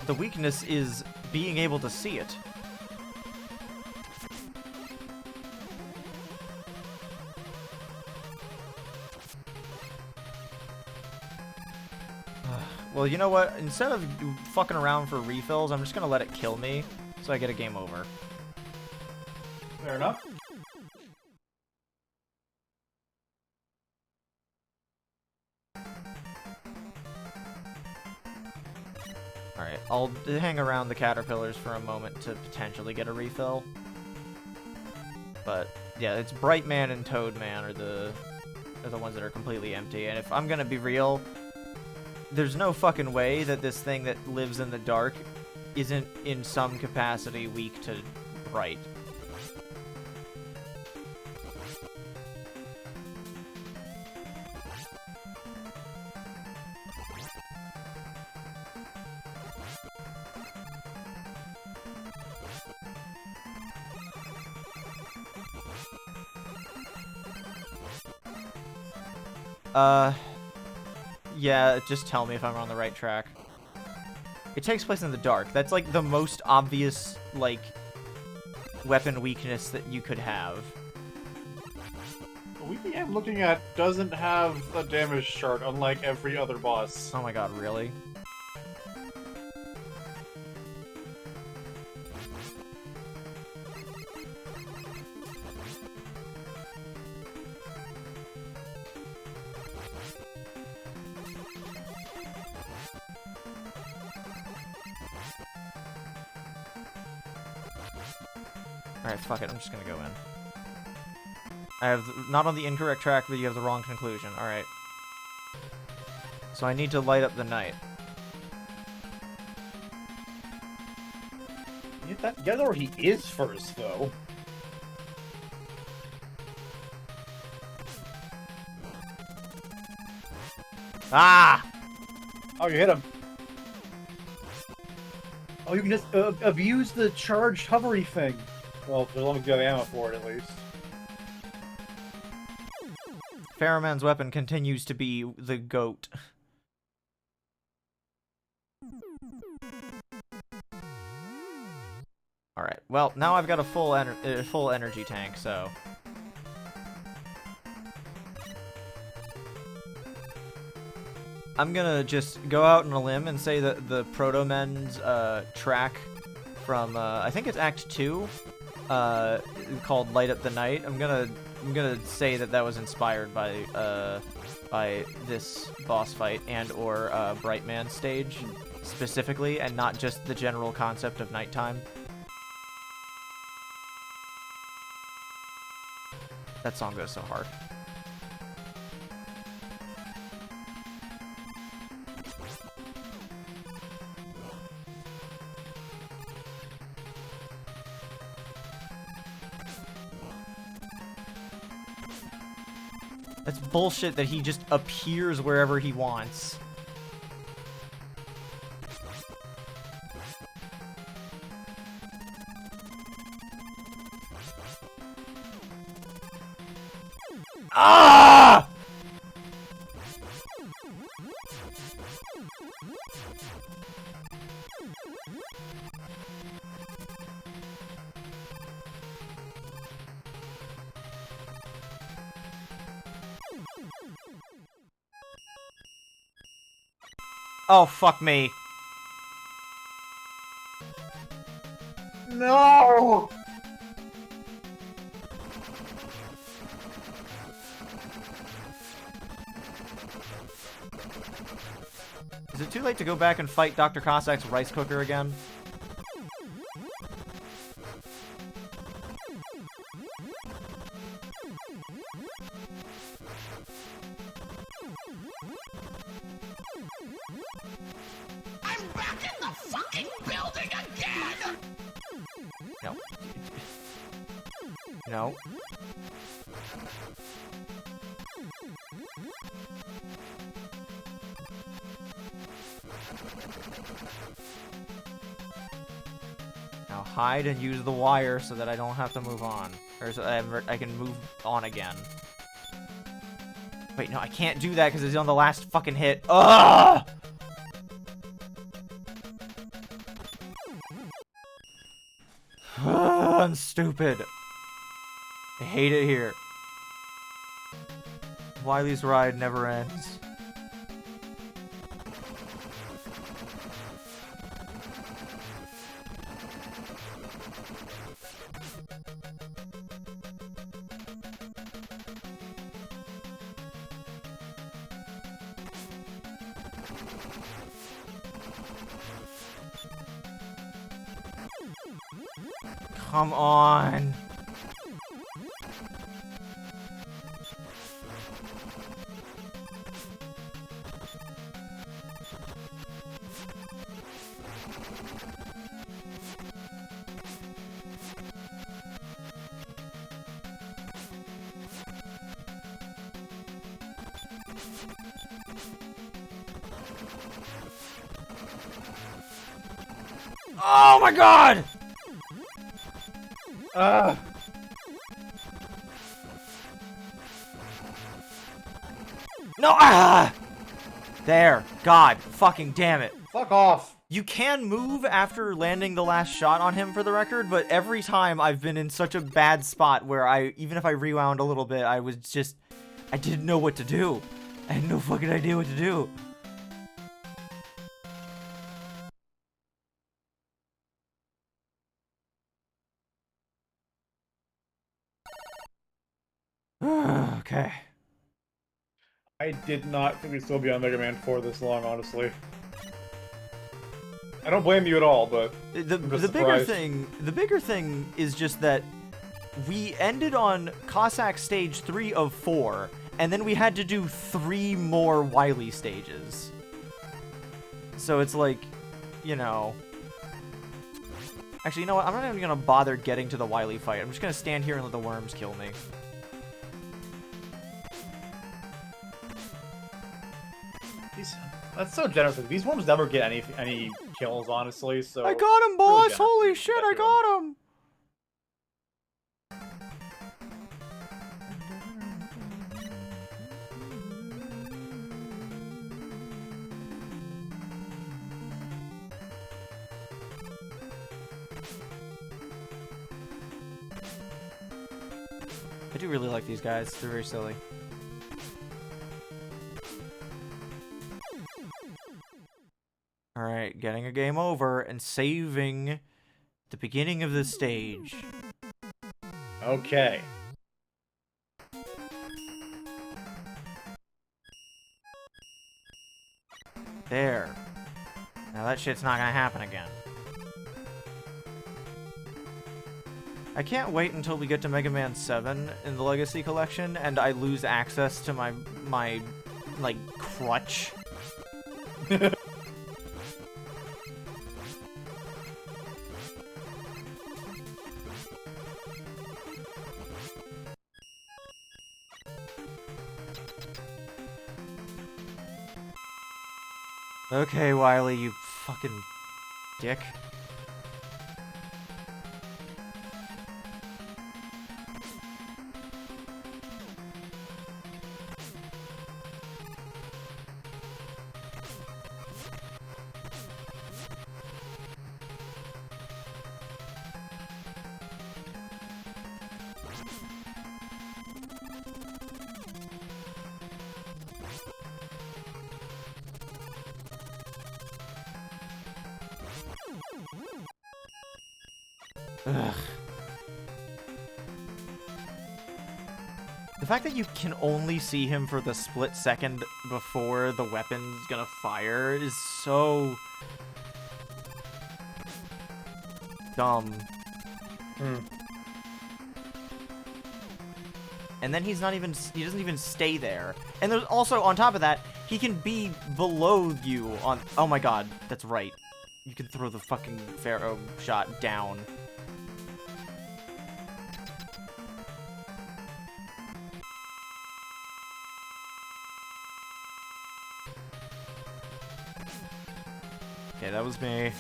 [SPEAKER 1] The weakness is being able to see it. Well, you know what? Instead of fucking around for refills, I'm just gonna let it kill me, so I get a game over.
[SPEAKER 2] Fair enough.
[SPEAKER 1] Alright, I'll hang around the caterpillars for a moment to potentially get a refill. But, yeah, it's Bright Man and Toad Man are the ones that are completely empty. And if I'm gonna be real, there's no fucking way that this thing that lives in the dark isn't in some capacity weak to bright. Yeah, just tell me if I'm on the right track. It takes place in the dark. That's like the most obvious, like, weapon weakness that you could have.
[SPEAKER 2] The weapon I'm looking at doesn't have a damage chart, unlike every other boss.
[SPEAKER 1] Oh my god, really? Alright, fuck it, I'm just gonna go in. I have not on the incorrect track, but you have the wrong conclusion. Alright. So I need to light up the night.
[SPEAKER 2] You gotta know where he is first, though.
[SPEAKER 1] Ah!
[SPEAKER 2] Oh, you hit him. Oh, you can just abuse the charged hovery thing. Well, as long as you have ammo for it, at least.
[SPEAKER 1] Pharaoh Man's weapon continues to be the goat. Alright, well, now I've got a full energy tank, so... I'm gonna just go out on a limb and say that the Pharaoh Man's track from, I think it's Act 2, called Light Up the Night. I'm gonna say that that was inspired by this boss fight and or Bright Man stage specifically, and not just the general concept of nighttime. That song goes so hard. That's bullshit that he just appears wherever he wants. Ah! Oh, fuck me.
[SPEAKER 2] No!
[SPEAKER 1] Is it too late to go back and fight Dr. Cossack's rice cooker again?
[SPEAKER 4] I'm back in the fucking building again!
[SPEAKER 1] No. No. Now hide and use the wire so that I don't have to move on. Or so I can move on again. Wait, no, I can't do that because it's on the last fucking hit. Ugh! I'm stupid. I hate it here. Wily's ride never ends. Come on. Oh my god! No! Ah! There. God. Fucking damn it.
[SPEAKER 2] Fuck off.
[SPEAKER 1] You can move after landing the last shot on him, for the record, but every time I've been in such a bad spot where even if I rewound a little bit, I didn't know what to do. I had no fucking idea what to do. Okay.
[SPEAKER 2] I did not think we'd still be on Mega Man 4 this long, honestly. I don't blame you at all, but
[SPEAKER 1] The bigger thing is just that we ended on Cossack stage 3 of 4, and then we had to do 3 more Wily stages. So it's like, you know... Actually, you know what? I'm not even gonna bother getting to the Wily fight. I'm just gonna stand here and let the worms kill me.
[SPEAKER 2] That's so generous. These worms never get any kills, honestly, so...
[SPEAKER 1] I got him, boss!
[SPEAKER 2] Really
[SPEAKER 1] Holy shit, I got him! I do really like these guys. They're very silly. Alright, getting a game over and saving the beginning of the stage.
[SPEAKER 2] Okay.
[SPEAKER 1] There. Now that shit's not gonna happen again. I can't wait until we get to Mega Man 7 in the Legacy Collection and I lose access to my like, crutch. Okay, Wily, you fucking dick. Ugh. The fact that you can only see him for the split second before the weapon's gonna fire is so... dumb. And then he doesn't even stay there. And there's also, on top of that, he can be below you on... Oh my god, that's right. You can throw the fucking Pharaoh shot down. Okay, that was me.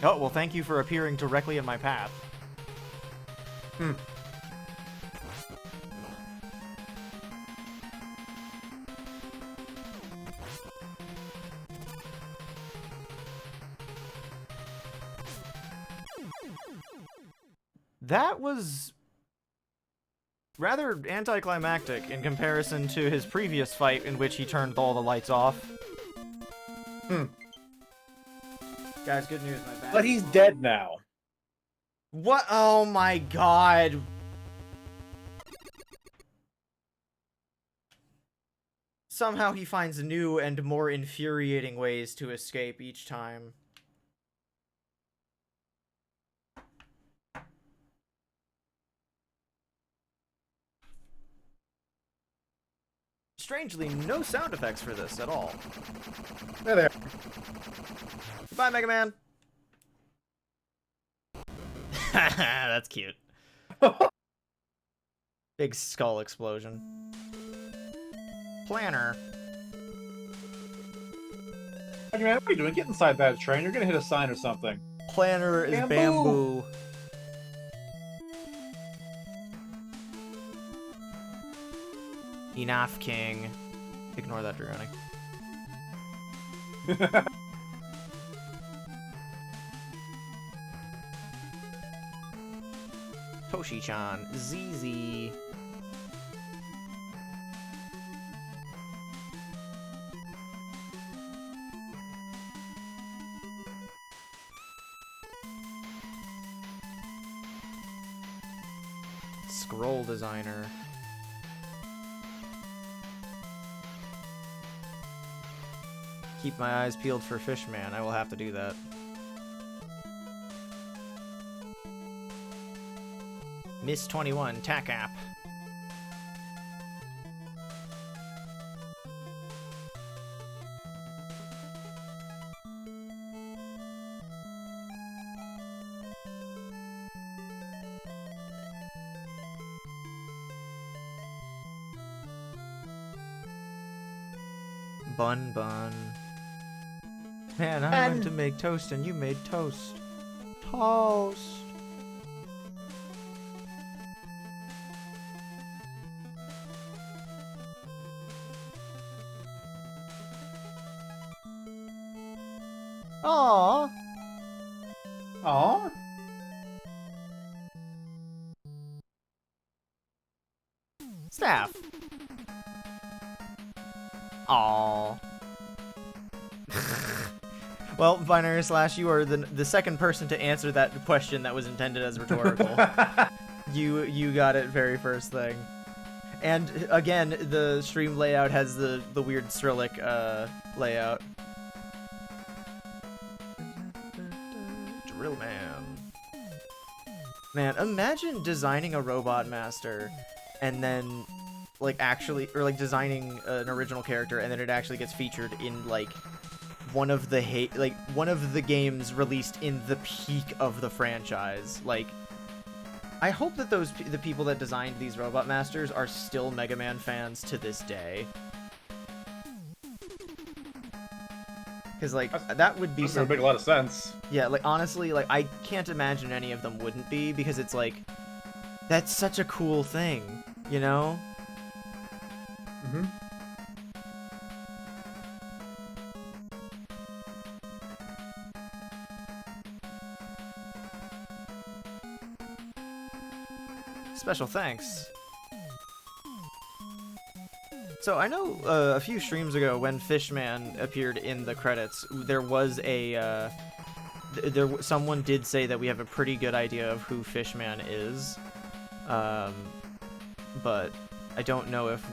[SPEAKER 1] Oh, well, thank you for appearing directly in my path. That was rather anticlimactic in comparison to his previous fight in which he turned all the lights off. Guys, good news, my bad.
[SPEAKER 2] But he's dead now.
[SPEAKER 1] What? Oh my god. Somehow he finds new and more infuriating ways to escape each time. Strangely, no sound effects for this at all.
[SPEAKER 2] There they are.
[SPEAKER 1] Goodbye, Mega Man. That's cute. Big skull explosion. Planner.
[SPEAKER 2] Hey, man, what are you doing? Get inside that train. You're gonna hit a sign or something.
[SPEAKER 1] Planner is
[SPEAKER 2] Bamboo.
[SPEAKER 1] bamboo. Enough, King. Ignore that, drowning. Toshi-chan. ZZ. Scroll designer. Keep my eyes peeled for Fishman. I will have to do that. Miss 21, TAC app. Bun bun. Man, I went to make toast and you made toast. Toast. Aww.
[SPEAKER 2] Aw.
[SPEAKER 1] Staff. Aww. Well, Binary Slash, you are the second person to answer that question that was intended as rhetorical. You got it very first thing. And again, the stream layout has the weird Cyrillic layout. Drill Man. Man, imagine designing a robot master and then like actually, or like designing an original character and then it actually gets featured in like one of the games released in the peak of the franchise. Like, I hope that the people that designed these Robot Masters are still Mega Man fans to this day. Because, like, that would be something...
[SPEAKER 2] That would make a lot of sense.
[SPEAKER 1] Yeah, like, honestly, like, I can't imagine any of them wouldn't be, because it's, like, that's such a cool thing, you know?
[SPEAKER 2] Mm-hmm.
[SPEAKER 1] Special thanks. So I know a few streams ago when Fishman appeared in the credits, there was a someone did say that we have a pretty good idea of who Fishman is, but I don't know if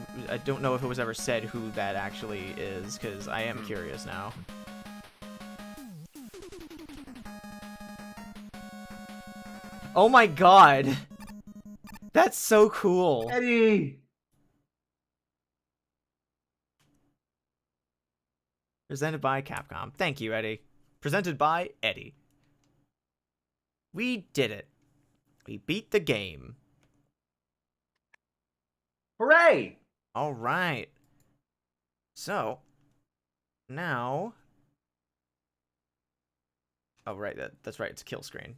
[SPEAKER 1] it was ever said who that actually is, because I am curious now. Oh my god! That's so cool.
[SPEAKER 2] Eddie!
[SPEAKER 1] Presented by Capcom. Thank you, Eddie. Presented by Eddie. We did it. We beat the game.
[SPEAKER 2] Hooray!
[SPEAKER 1] All right. So, now... Oh, right. That's right. It's a kill screen.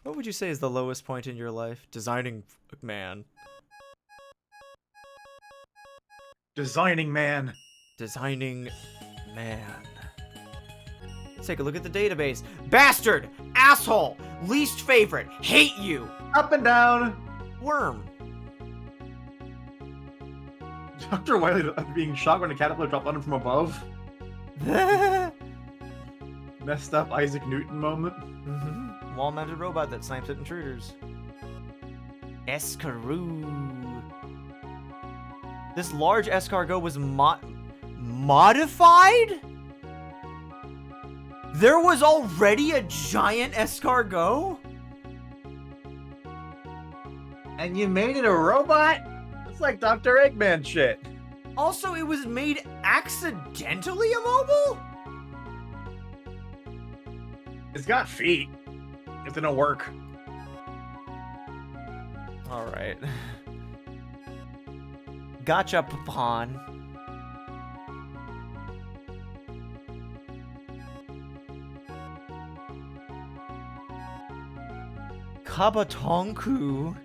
[SPEAKER 1] What would you say is the lowest point in your life? Designing man.
[SPEAKER 2] Designing man.
[SPEAKER 1] Designing man. Let's take a look at the database. Bastard! Asshole! Least favorite! Hate you!
[SPEAKER 2] Up and down.
[SPEAKER 1] Worm.
[SPEAKER 2] Dr. Wily being shocked when a caterpillar dropped on him from above. Messed up Isaac Newton moment.
[SPEAKER 1] Wall-mounted robot that snipes at intruders. Escaroo. This large escargot was modified? There was already a giant escargot?
[SPEAKER 2] And you made it a robot? It's like Dr. Eggman shit.
[SPEAKER 1] Also, it was made accidentally immobile?
[SPEAKER 2] It's got feet. It didn't work.
[SPEAKER 1] Alright. Gotcha, Papan. Kabatonku.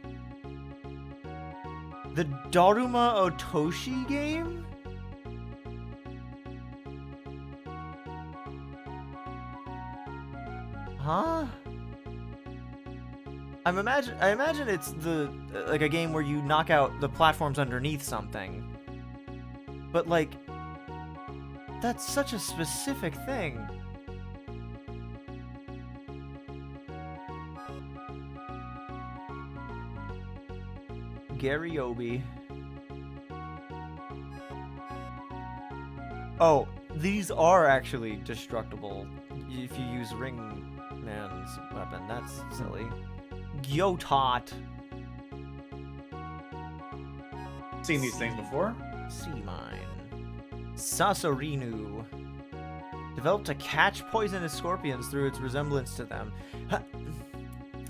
[SPEAKER 1] The Daruma Otoshi game? Huh? I imagine it's like a game where you knock out the platforms underneath something. But like that's such a specific thing. Gary Obi. Oh, these are actually destructible if you use Ring Man's weapon. That's silly. Gyotot.
[SPEAKER 2] Seen these things before?
[SPEAKER 1] Sea mine. Sasarinu. Developed to catch poisonous scorpions through its resemblance to them.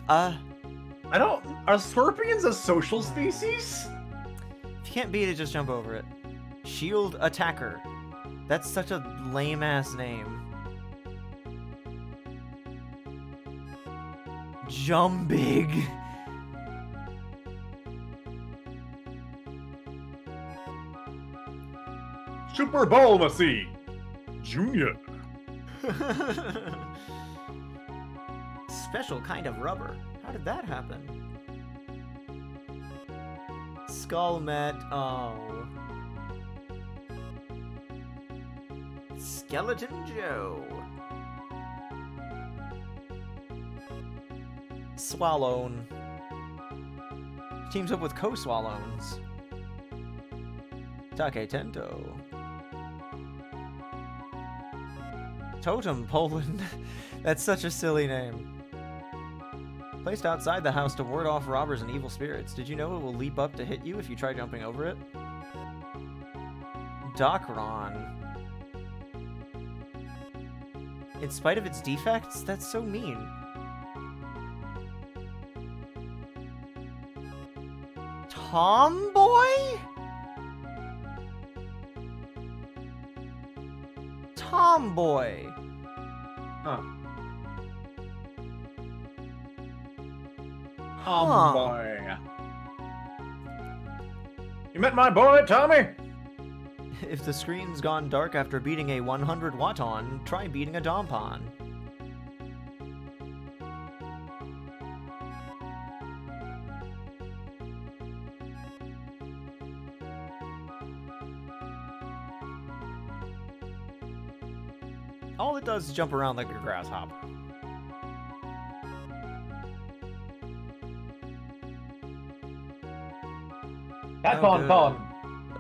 [SPEAKER 2] I don't. Are scorpions a social species?
[SPEAKER 1] If you can't beat it, just jump over it. Shield Attacker. That's such a lame-ass name. Jumbig.
[SPEAKER 2] Super Diplomacy Junior.
[SPEAKER 1] Special kind of rubber. How did that happen? Skullmet. Oh. Skeleton Joe. Swallone. Teams up with Co-Swallones. Take Tento. Totem Poland. That's such a silly name. Placed outside the house to ward off robbers and evil spirits. Did you know it will leap up to hit you if you try jumping over it? Docron. In spite of its defects? That's so mean. Tomboy? Tomboy.
[SPEAKER 2] Huh. Tomboy. You met my boy, Tommy?
[SPEAKER 1] If the screen's gone dark after beating a 100 Waton, try beating a Dompon. All it does is jump around like a grasshopper.
[SPEAKER 2] Pon Pon.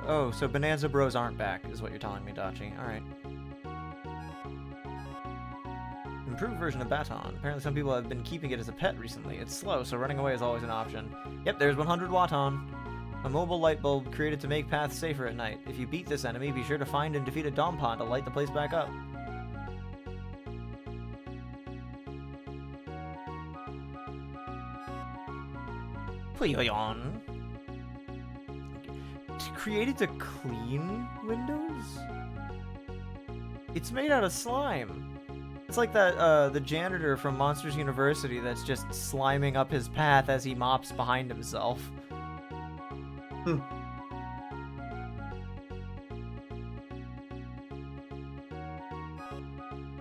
[SPEAKER 1] Oh, so Bonanza Bros aren't back, is what you're telling me, Dachi. Alright. Improved version of Baton. Apparently some people have been keeping it as a pet recently. It's slow, so running away is always an option. Yep, there's 100 Waton. A mobile light bulb created to make paths safer at night. If you beat this enemy, be sure to find and defeat a Dompon to light the place back up. Pleon. Created to clean windows? It's made out of slime. It's like that the janitor from Monsters University that's just sliming up his path as he mops behind himself.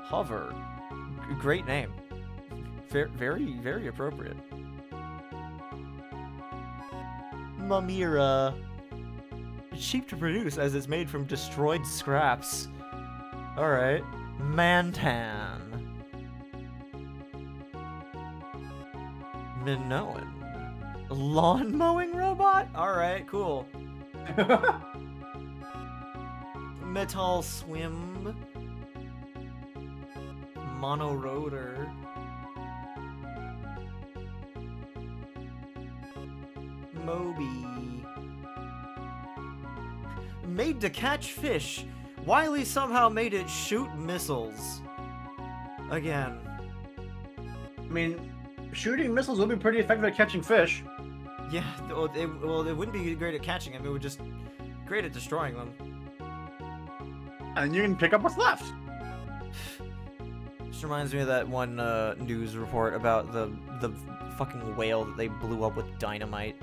[SPEAKER 1] Hover. Great name. Very, very appropriate. Mamira. It's cheap to produce as it's made from destroyed scraps. Alright. Mantan. Minoan. Lawn mowing robot? Alright, cool. Metal Swim. Monorotor. Moby. Made to catch fish. Wily somehow made it shoot missiles. Again.
[SPEAKER 2] I mean, shooting missiles will be pretty effective at catching fish.
[SPEAKER 1] Yeah, well, it wouldn't be great at catching them. It would just great at destroying them.
[SPEAKER 2] And you can pick up what's left.
[SPEAKER 1] Just reminds me of that one news report about the fucking whale that they blew up with dynamite.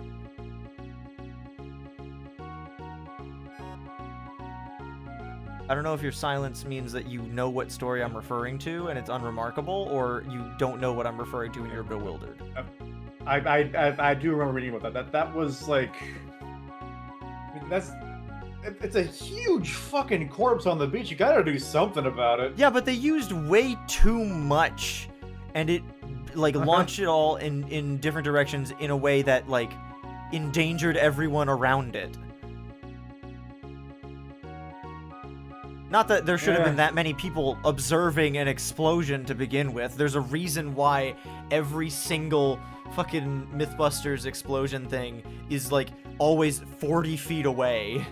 [SPEAKER 1] I don't know if your silence means that you know what story I'm referring to and it's unremarkable, or you don't know what I'm referring to and you're bewildered.
[SPEAKER 2] I do remember reading about that. That was like, I mean, it's a huge fucking corpse on the beach. You gotta do something about it.
[SPEAKER 1] Yeah, but they used way too much, and it like launched it all in different directions in a way that like endangered everyone around it. Not that there should have been that many people observing an explosion to begin with. There's a reason why every single fucking Mythbusters explosion thing is like always 40 feet away.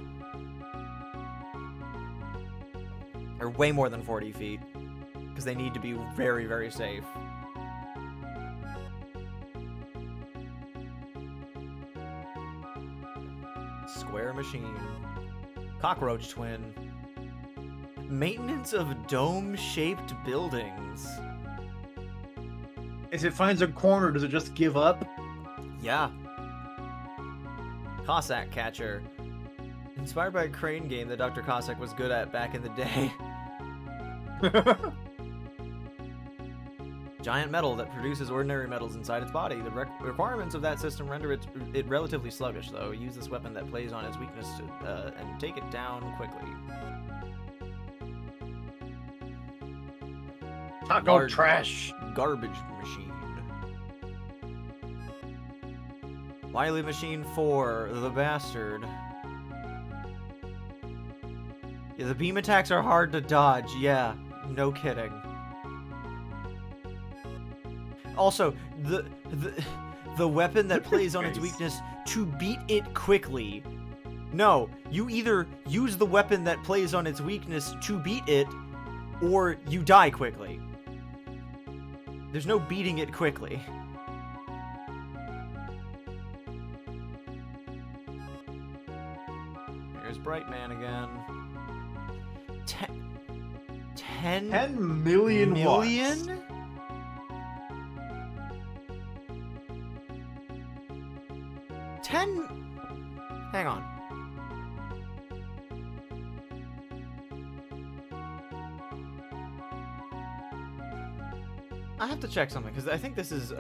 [SPEAKER 1] Or way more than 40 feet. Because they need to be very, very safe. Square machine. Cockroach twin. Maintenance of dome-shaped buildings.
[SPEAKER 2] If it finds a corner, does it just give up?
[SPEAKER 1] Yeah. Cossack catcher. Inspired by a crane game that Dr. Cossack was good at back in the day. Giant metal that produces ordinary metals inside its body. The requirements of that system render it relatively sluggish, though. Use this weapon that plays on its weakness to, and take it down quickly.
[SPEAKER 2] Taco trash.
[SPEAKER 1] Garbage machine. Wily Machine 4, the bastard. Yeah, the beam attacks are hard to dodge, yeah. No kidding. Also, the weapon that plays on its weakness to beat it quickly. No, you either use the weapon that plays on its weakness to beat it, or you die quickly. There's no beating it quickly. Here's Bright Man again. 10
[SPEAKER 2] million
[SPEAKER 1] million?
[SPEAKER 2] watts.
[SPEAKER 1] Hang on. I have to check something, because I think this is,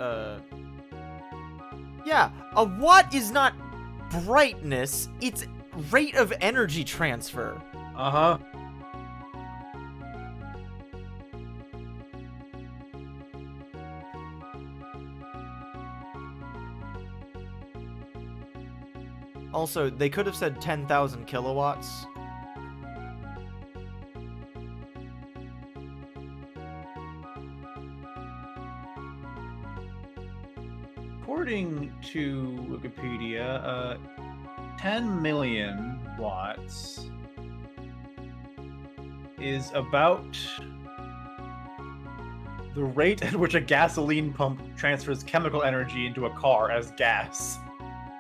[SPEAKER 1] yeah, a watt is not brightness, it's rate of energy transfer.
[SPEAKER 2] Uh-huh.
[SPEAKER 1] Also, they could have said 10,000 kilowatts.
[SPEAKER 2] According to Wikipedia, 10 million watts is about the rate at which a gasoline pump transfers chemical energy into a car as gas.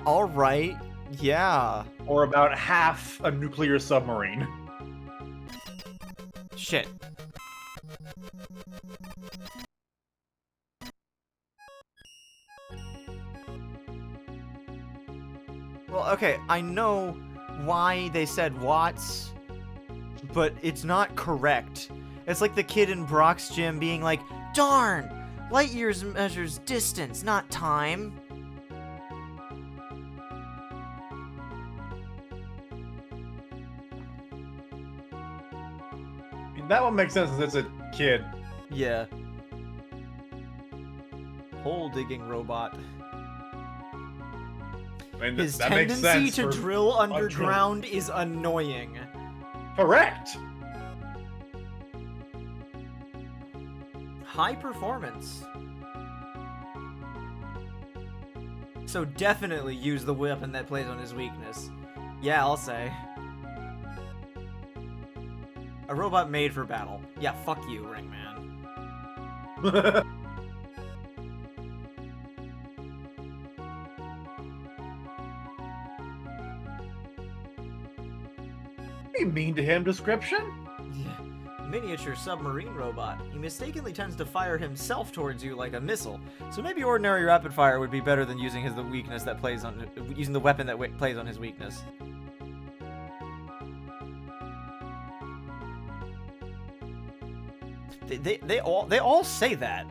[SPEAKER 1] Alright, yeah.
[SPEAKER 2] Or about half a nuclear submarine.
[SPEAKER 1] Shit. Well, okay, I know why they said watts, but it's not correct. It's like the kid in Brock's gym being like, darn! Light years measures distance, not time.
[SPEAKER 2] I mean, that one makes sense since it's a kid.
[SPEAKER 1] Yeah. Hole digging robot.
[SPEAKER 2] I mean,
[SPEAKER 1] His
[SPEAKER 2] that makes
[SPEAKER 1] tendency
[SPEAKER 2] sense
[SPEAKER 1] to
[SPEAKER 2] for
[SPEAKER 1] drill underground is annoying.
[SPEAKER 2] Correct!
[SPEAKER 1] High performance. So definitely use the weapon that plays on his weakness. Yeah, I'll say. A robot made for battle. Yeah, fuck you, Ringman.
[SPEAKER 2] be mean to him. Description?
[SPEAKER 1] Miniature submarine robot. He mistakenly tends to fire himself towards you like a missile. So maybe ordinary rapid fire would be better than using the weakness that plays on using the weapon that plays on his weakness. They all say that.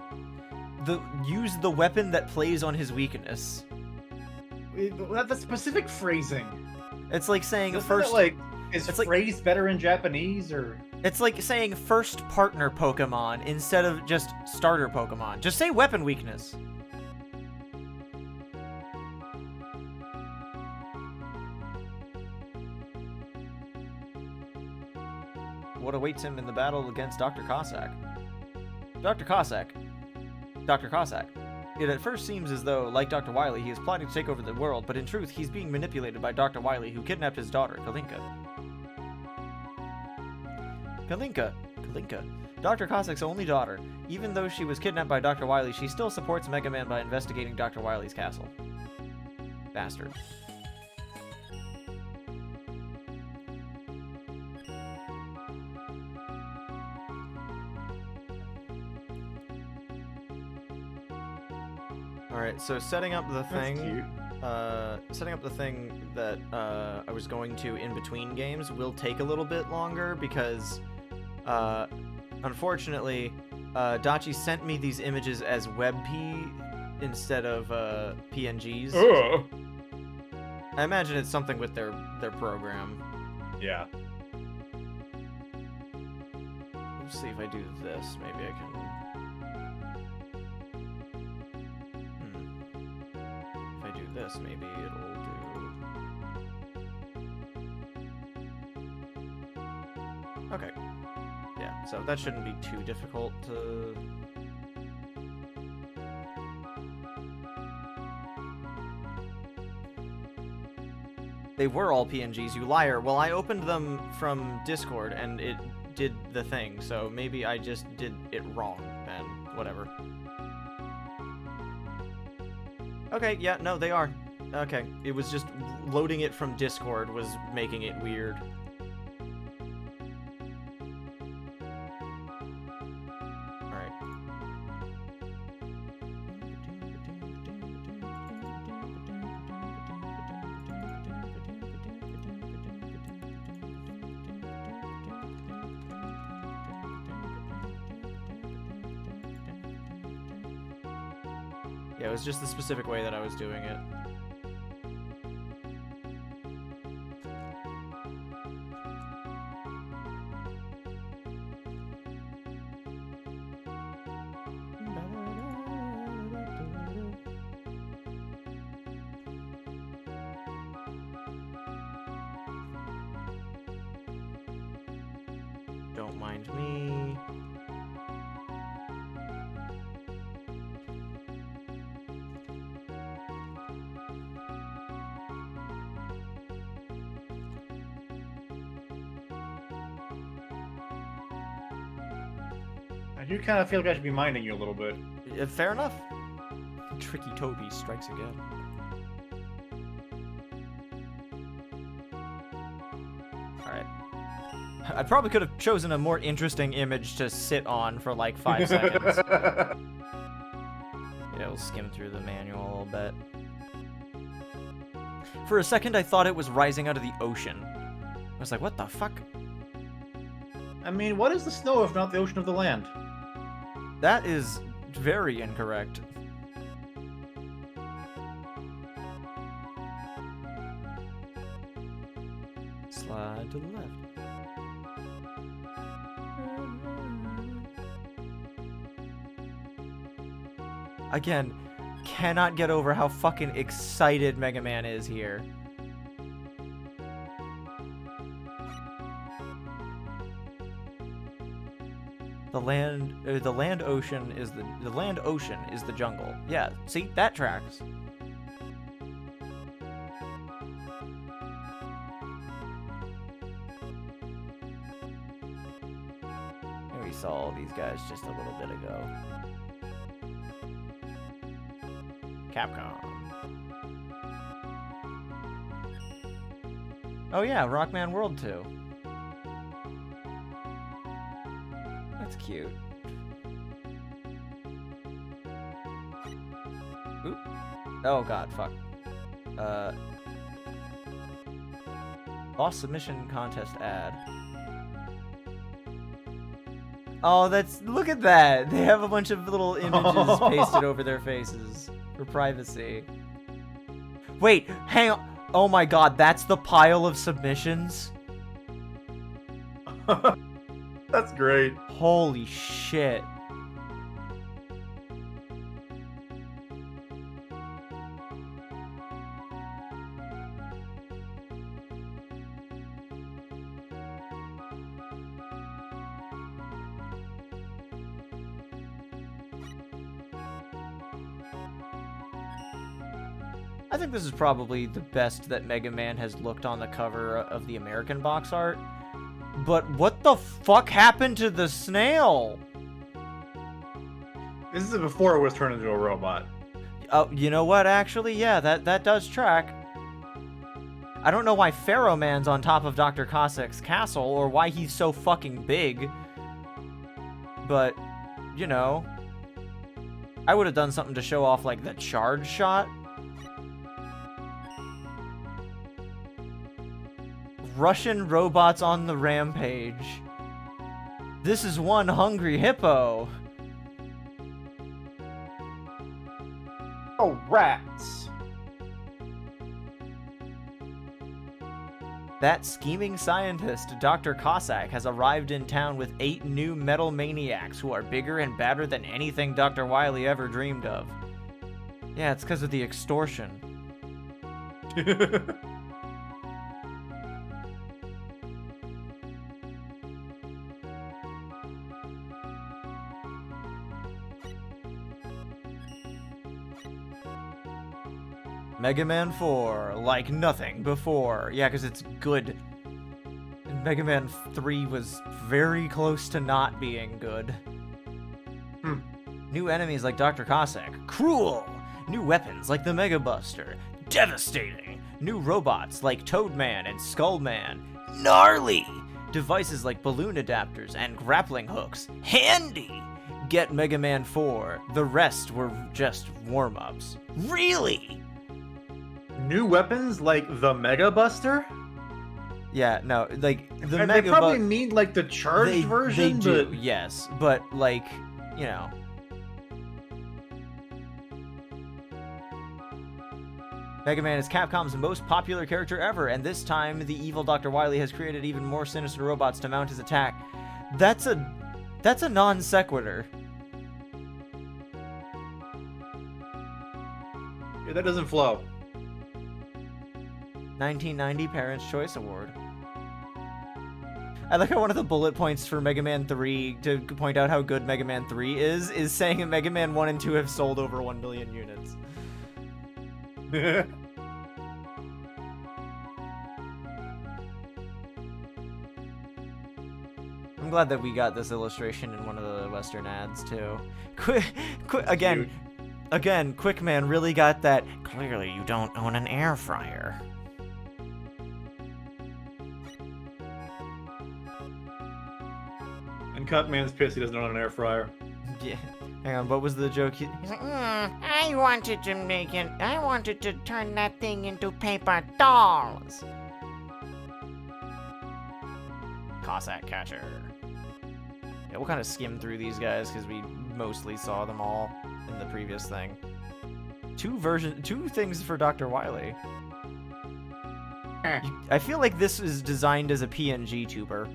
[SPEAKER 1] Use the weapon that plays on his weakness.
[SPEAKER 2] That's specific phrasing.
[SPEAKER 1] It's like saying
[SPEAKER 2] Isn't
[SPEAKER 1] first.
[SPEAKER 2] it, like, is
[SPEAKER 1] it's like-
[SPEAKER 2] phrase better in Japanese or?
[SPEAKER 1] It's like saying first partner Pokemon instead of just starter Pokemon. Just say weapon weakness. What awaits him in the battle against Dr. Cossack? Dr. Cossack. Dr. Cossack. It at first seems as though, like Dr. Wily, he is plotting to take over the world, but in truth, he's being manipulated by Dr. Wily, who kidnapped his daughter, Kalinka. Kalinka. Dr. Cossack's only daughter. Even though she was kidnapped by Dr. Wily, she still supports Mega Man by investigating Dr. Wily's castle. Bastard. Alright, so setting up the thing...
[SPEAKER 2] That's cute.
[SPEAKER 1] Setting up the thing that I was going to in between games will take a little bit longer because, unfortunately, Dachi sent me these images as WebP instead of PNGs.
[SPEAKER 2] Ugh.
[SPEAKER 1] I imagine it's something with their program.
[SPEAKER 2] Yeah.
[SPEAKER 1] Let's see if I do this. Maybe I can. If I do this, maybe it'll do. Okay. Yeah, so that shouldn't be too difficult to. They were all PNGs, you liar. Well, I opened them from Discord and it did the thing, so maybe I just did it wrong then. Whatever. Okay, yeah, no, they are. Okay, it was just loading it from Discord was making it weird. Alright. Yeah, it was just the specific way that I was doing it. Don't mind me.
[SPEAKER 2] I do kind of feel like I should be minding you a little bit.
[SPEAKER 1] Fair enough. Tricky Toby strikes again. Alright. I probably could have chosen a more interesting image to sit on for like 5 seconds. Yeah, we'll skim through the manual a little bit. For a second, I thought it was rising out of the ocean. I was like, what the fuck?
[SPEAKER 2] I mean, what is the snow if not the ocean of the land?
[SPEAKER 1] That is very incorrect. Slide to the left. Again, cannot get over how fucking excited Mega Man is here. The land ocean is the jungle. Yeah, see, that tracks. And we saw all these guys just a little bit ago. Capcom. Oh yeah, Rockman World 2. cute. Oop. Oh god, fuck. Boss submission contest ad. Oh, look at that! They have a bunch of little images pasted over their faces for privacy. Wait, hang on. Oh my god, that's the pile of submissions?
[SPEAKER 2] That's great.
[SPEAKER 1] Holy shit. I think this is probably the best that Mega Man has looked on the cover of the American box art. But what the fuck happened to the snail?
[SPEAKER 2] This is before it was turned into a robot.
[SPEAKER 1] Oh, you know what, actually? Yeah, that does track. I don't know why Pharaoh Man's on top of Dr. Cossack's castle, or why he's so fucking big. But, you know, I would have done something to show off, like, the charge shot. Russian robots on the rampage. This is one hungry hippo.
[SPEAKER 2] Oh, rats.
[SPEAKER 1] That scheming scientist, Dr. Cossack, has arrived in town with 8 new metal maniacs who are bigger and badder than anything Dr. Wily ever dreamed of. Yeah, it's because of the extortion. Mega Man 4, like nothing before. Yeah, because it's good. And Mega Man 3 was very close to not being good. New enemies like Dr. Cossack, cruel! New weapons like the Mega Buster, devastating! New robots like Toad Man and Skull Man, gnarly! Devices like balloon adapters and grappling hooks, handy! Get Mega Man 4, the rest were just warm-ups. Really?
[SPEAKER 2] New weapons like the Mega Buster?
[SPEAKER 1] Yeah, no, like, the
[SPEAKER 2] And
[SPEAKER 1] Mega
[SPEAKER 2] they probably mean like the charged version,
[SPEAKER 1] They do,
[SPEAKER 2] but...
[SPEAKER 1] yes, but, like, you know. Mega Man is Capcom's most popular character ever, and this time, the evil Dr. Wily has created even more sinister robots to mount his attack. That's a non sequitur.
[SPEAKER 2] Yeah, that doesn't flow.
[SPEAKER 1] 1990 Parents' Choice Award. I like how one of the bullet points for Mega Man 3 to point out how good Mega Man 3 is saying that Mega Man 1 and 2 have sold over 1 million units. I'm glad that we got this illustration in one of the Western ads, too. Again, Quickman really got that, clearly you don't own an air fryer.
[SPEAKER 2] And Cutman's pissed he doesn't own an air fryer.
[SPEAKER 1] Yeah. Hang on, what was the joke? He's like,
[SPEAKER 4] I wanted to turn that thing into paper dolls.
[SPEAKER 1] Cossack Catcher. Yeah, we'll kind of skim through these guys because we mostly saw them all in the previous thing. Two things for Dr. Wily. I feel like this is designed as a PNG tuber.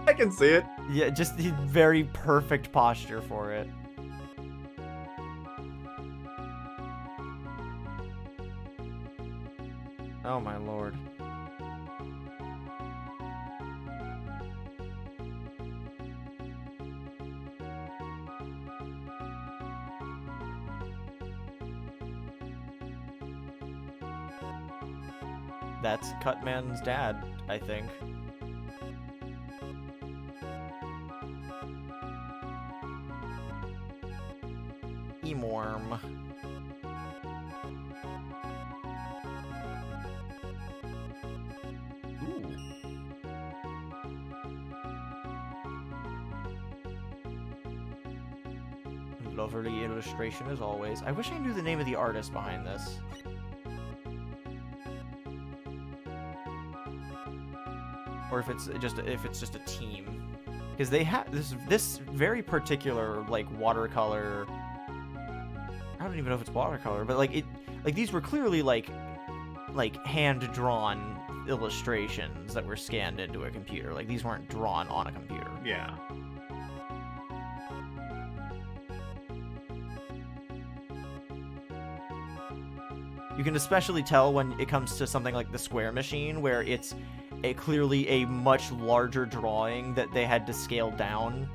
[SPEAKER 2] I can see it.
[SPEAKER 1] Yeah, just the very perfect posture for it. Oh my lord. That's Cutman's dad, I think. Emorm. Ooh. lovely illustration as always. I wish I knew the name of the artist behind this. Or if it's just a team, because they have this very particular like watercolor. I don't even know if it's watercolor, but like these were clearly like hand drawn illustrations that were scanned into a computer. Like these weren't drawn on a computer.
[SPEAKER 2] Yeah.
[SPEAKER 1] You can especially tell when it comes to something like the Square Machine, where it's clearly a much larger drawing that they had to scale down.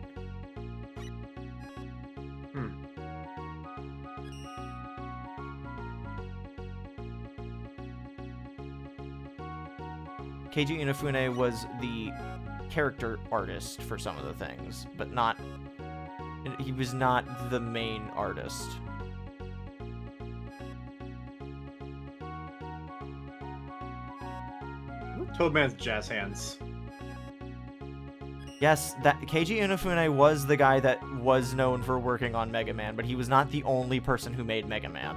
[SPEAKER 1] Keiji Inafune was the character artist for some of the things, but he was not the main artist.
[SPEAKER 2] Toadman's jazz hands.
[SPEAKER 1] Yes, that Keiji Inafune was the guy that was known for working on Mega Man, but he was not the only person who made Mega Man.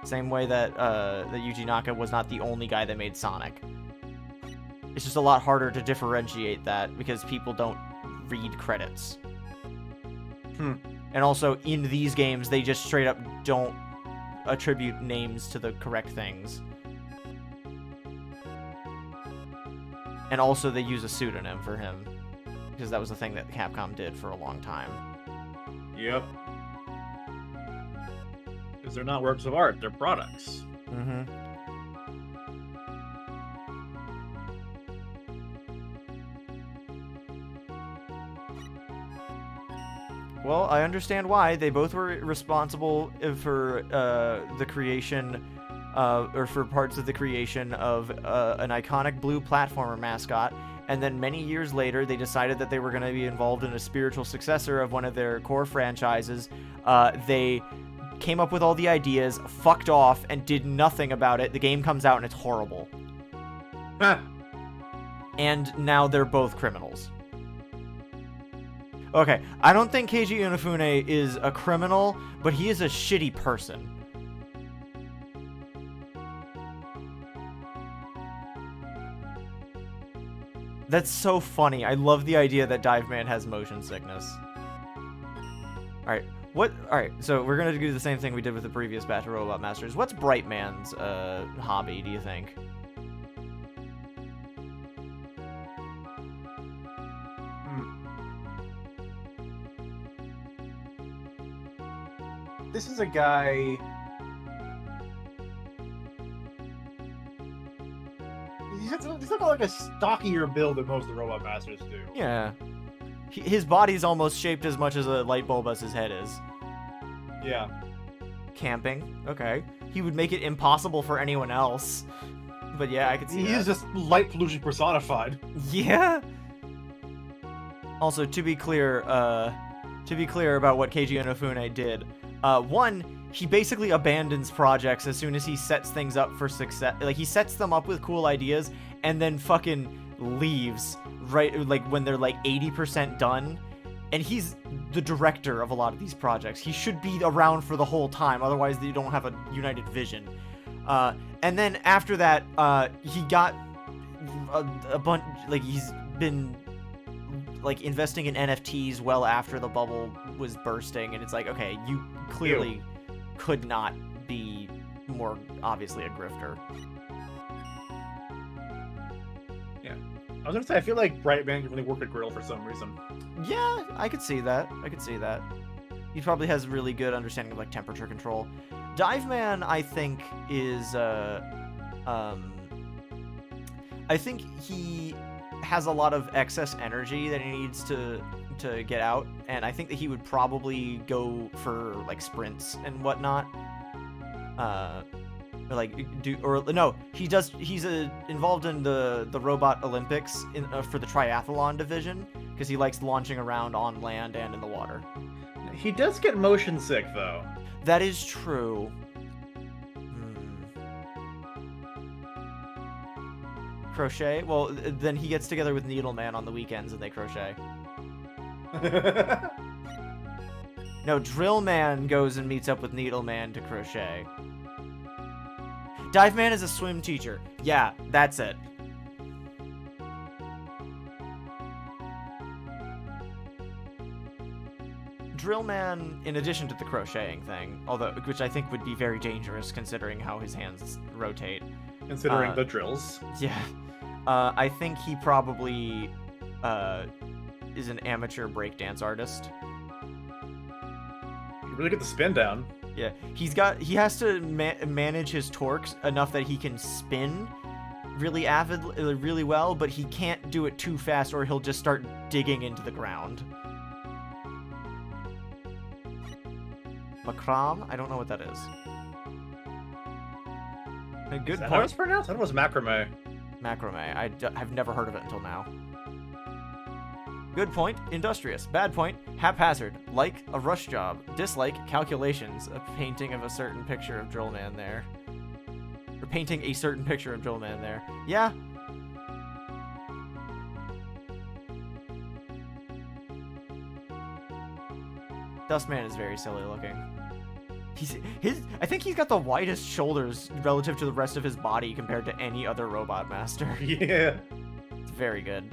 [SPEAKER 1] Same way that Yuji Naka was not the only guy that made Sonic. It's just a lot harder to differentiate that because people don't read credits. And also, in these games, they just straight up don't attribute names to the correct things. And also, they use a pseudonym for him, because that was the thing that Capcom did for a long time.
[SPEAKER 2] Yep. Because they're not works of art, they're products.
[SPEAKER 1] Mm-hmm. Well, I understand why. They both were responsible for the creation, or for parts of the creation of an iconic blue platformer mascot, and then many years later, they decided that they were going to be involved in a spiritual successor of one of their core franchises. They came up with all the ideas, fucked off, and did nothing about it. The game comes out and it's horrible. And now they're both criminals. Okay, I don't think Keiji Inafune is a criminal, but he is a shitty person. That's so funny. I love the idea that Dive Man has motion sickness. Alright, Alright, so we're gonna do the same thing we did with the previous batch of Robot Masters. What's Bright Man's hobby, do you think?
[SPEAKER 2] This is a guy... He's got like a stockier build than most of the Robot Masters do.
[SPEAKER 1] Yeah. His body's almost shaped as much as a light bulb as his head is.
[SPEAKER 2] Yeah.
[SPEAKER 1] Camping. Okay. He would make it impossible for anyone else. But yeah, I could see that.
[SPEAKER 2] He is just light pollution personified.
[SPEAKER 1] Yeah. Also, to be clear about what Keiji Inafune did, one, he basically abandons projects as soon as he sets things up for success. Like, he sets them up with cool ideas and then fucking leaves right, like, when they're like 80% done. And he's the director of a lot of these projects. He should be around for the whole time, otherwise they don't have a united vision. And then after that, he got a bunch, like, he's been like investing in NFTs well after the bubble was bursting, and it's like, okay, you clearly could not be more obviously a grifter.
[SPEAKER 2] Yeah. I was gonna say, I feel like Bright Man can really work a grill for some reason.
[SPEAKER 1] Yeah, I could see that. He probably has a really good understanding of like temperature control. Dive Man, I think, is I think he has a lot of excess energy that he needs to get out, and I think that he would probably go for like sprints and whatnot. He's involved in the Robot Olympics for the triathlon division, because he likes launching around on land and in the water.
[SPEAKER 2] He does get motion sick, though.
[SPEAKER 1] That is true. Crochet? Well, then he gets together with Needleman on the weekends and they crochet. No, Drill Man goes and meets up with Needle Man to crochet. Dive Man is a swim teacher. Yeah, that's it. Drill Man, in addition to the crocheting thing, which I think would be very dangerous considering how his hands rotate.
[SPEAKER 2] Considering the drills.
[SPEAKER 1] Yeah. I think he probably is an amateur breakdance artist.
[SPEAKER 2] You really get the spin down.
[SPEAKER 1] Yeah, he has to manage his torques enough that he can spin really well, but he can't do it too fast or he'll just start digging into the ground. Macram? I don't know what that is. A good
[SPEAKER 2] Is that
[SPEAKER 1] point.
[SPEAKER 2] how it's pronounced? I thought it was macrame.
[SPEAKER 1] Macrame. I've never heard of it until now. Good point, industrious. Bad point, haphazard. Like a rush job. Dislike, calculations. A painting of a certain picture of Drill Man there. Or painting a certain picture of Drill Man there. Yeah. Dustman is very silly looking. I think he's got the widest shoulders relative to the rest of his body compared to any other Robot Master.
[SPEAKER 2] Yeah.
[SPEAKER 1] It's very good.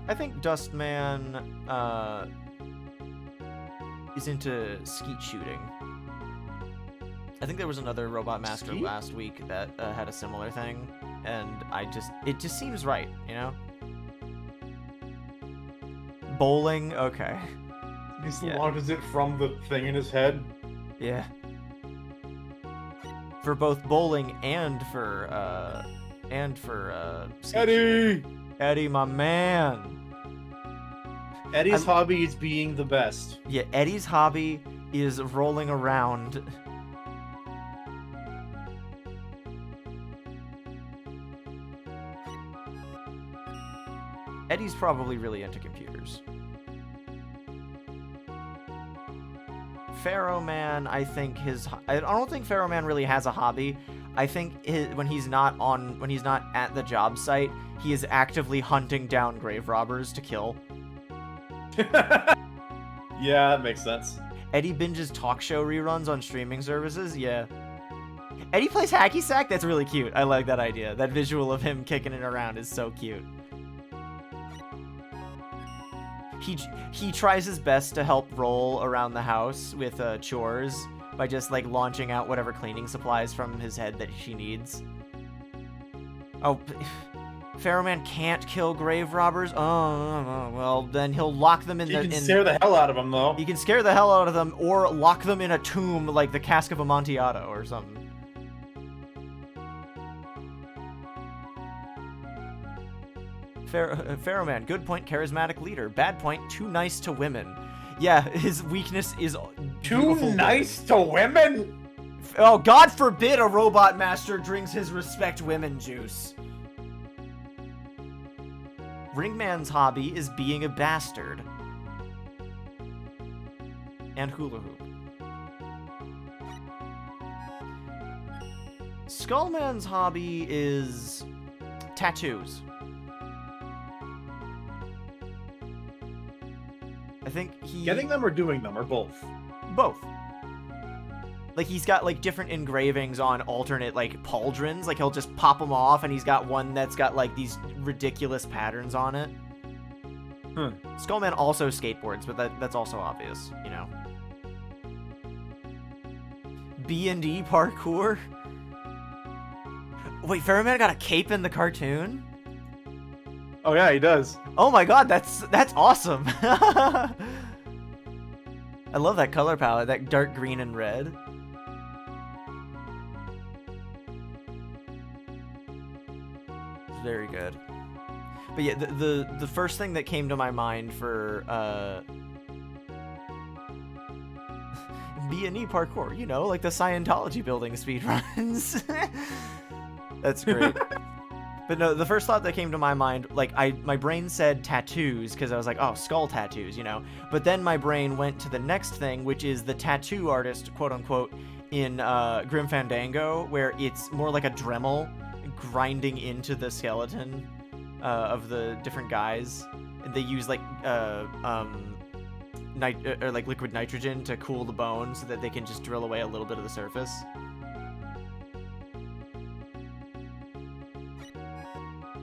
[SPEAKER 1] I think Dustman is into skeet shooting. I think there was another Robot Master
[SPEAKER 2] Skeet?
[SPEAKER 1] last week that had a similar thing, and it just seems right, you know? Bowling, okay.
[SPEAKER 2] He
[SPEAKER 1] Yeah.
[SPEAKER 2] launches it from the thing in his head.
[SPEAKER 1] Yeah. For both bowling and for skeet shooting.
[SPEAKER 2] Eddie!
[SPEAKER 1] Eddie, my man.
[SPEAKER 2] Eddie's hobby is being the best.
[SPEAKER 1] Yeah, Eddie's hobby is rolling around. Eddie's probably really into computers. Pharaoh Man, I think I don't think Pharaoh Man really has a hobby. I think when he's not at the job site, he is actively hunting down grave robbers to kill.
[SPEAKER 2] Yeah, that makes sense.
[SPEAKER 1] Eddie binges talk show reruns on streaming services. Yeah. Eddie plays hacky sack. That's really cute. I like that idea. That visual of him kicking it around is so cute. He tries his best to help roll around the house with chores by just like launching out whatever cleaning supplies from his head that she needs. Oh, Pharaoh Man can't kill grave robbers. Oh, well then he'll lock them in
[SPEAKER 2] You can scare the hell out of him, though.
[SPEAKER 1] He can scare the hell out of them or lock them in a tomb like the Cask of Amontillado or something. Pharaoh Man, good point, charismatic leader. Bad point, too nice to women. Yeah, his weakness is
[SPEAKER 3] Too
[SPEAKER 1] beautiful
[SPEAKER 3] nice to women?
[SPEAKER 1] Oh, God forbid a robot master drinks his respect women juice. Ringman's hobby is being a bastard. And hula hoop. Skullman's hobby is tattoos. I think he...
[SPEAKER 2] Getting them or doing them, or both?
[SPEAKER 1] Both. Like, he's got, like, different engravings on alternate, like, pauldrons. Like, he'll just pop them off, and he's got one that's got, like, these ridiculous patterns on it. Skullman also skateboards, but that's also obvious, you know? B&D parkour? Wait, Pharaoh Man got a cape in the cartoon?
[SPEAKER 2] Oh yeah, he does.
[SPEAKER 1] Oh my god, that's awesome. I love that color palette, that dark green and red. It's very good. But yeah, the first thing that came to my mind for B&E parkour, you know, like the Scientology building speedruns. That's great. But no, the first thought that came to my mind, like, my brain said tattoos, because I was like, oh, skull tattoos, you know? But then my brain went to the next thing, which is the tattoo artist, quote-unquote, in Grim Fandango, where it's more like a Dremel grinding into the skeleton of the different guys. they use like or like liquid nitrogen to cool the bone so that they can just drill away a little bit of the surface.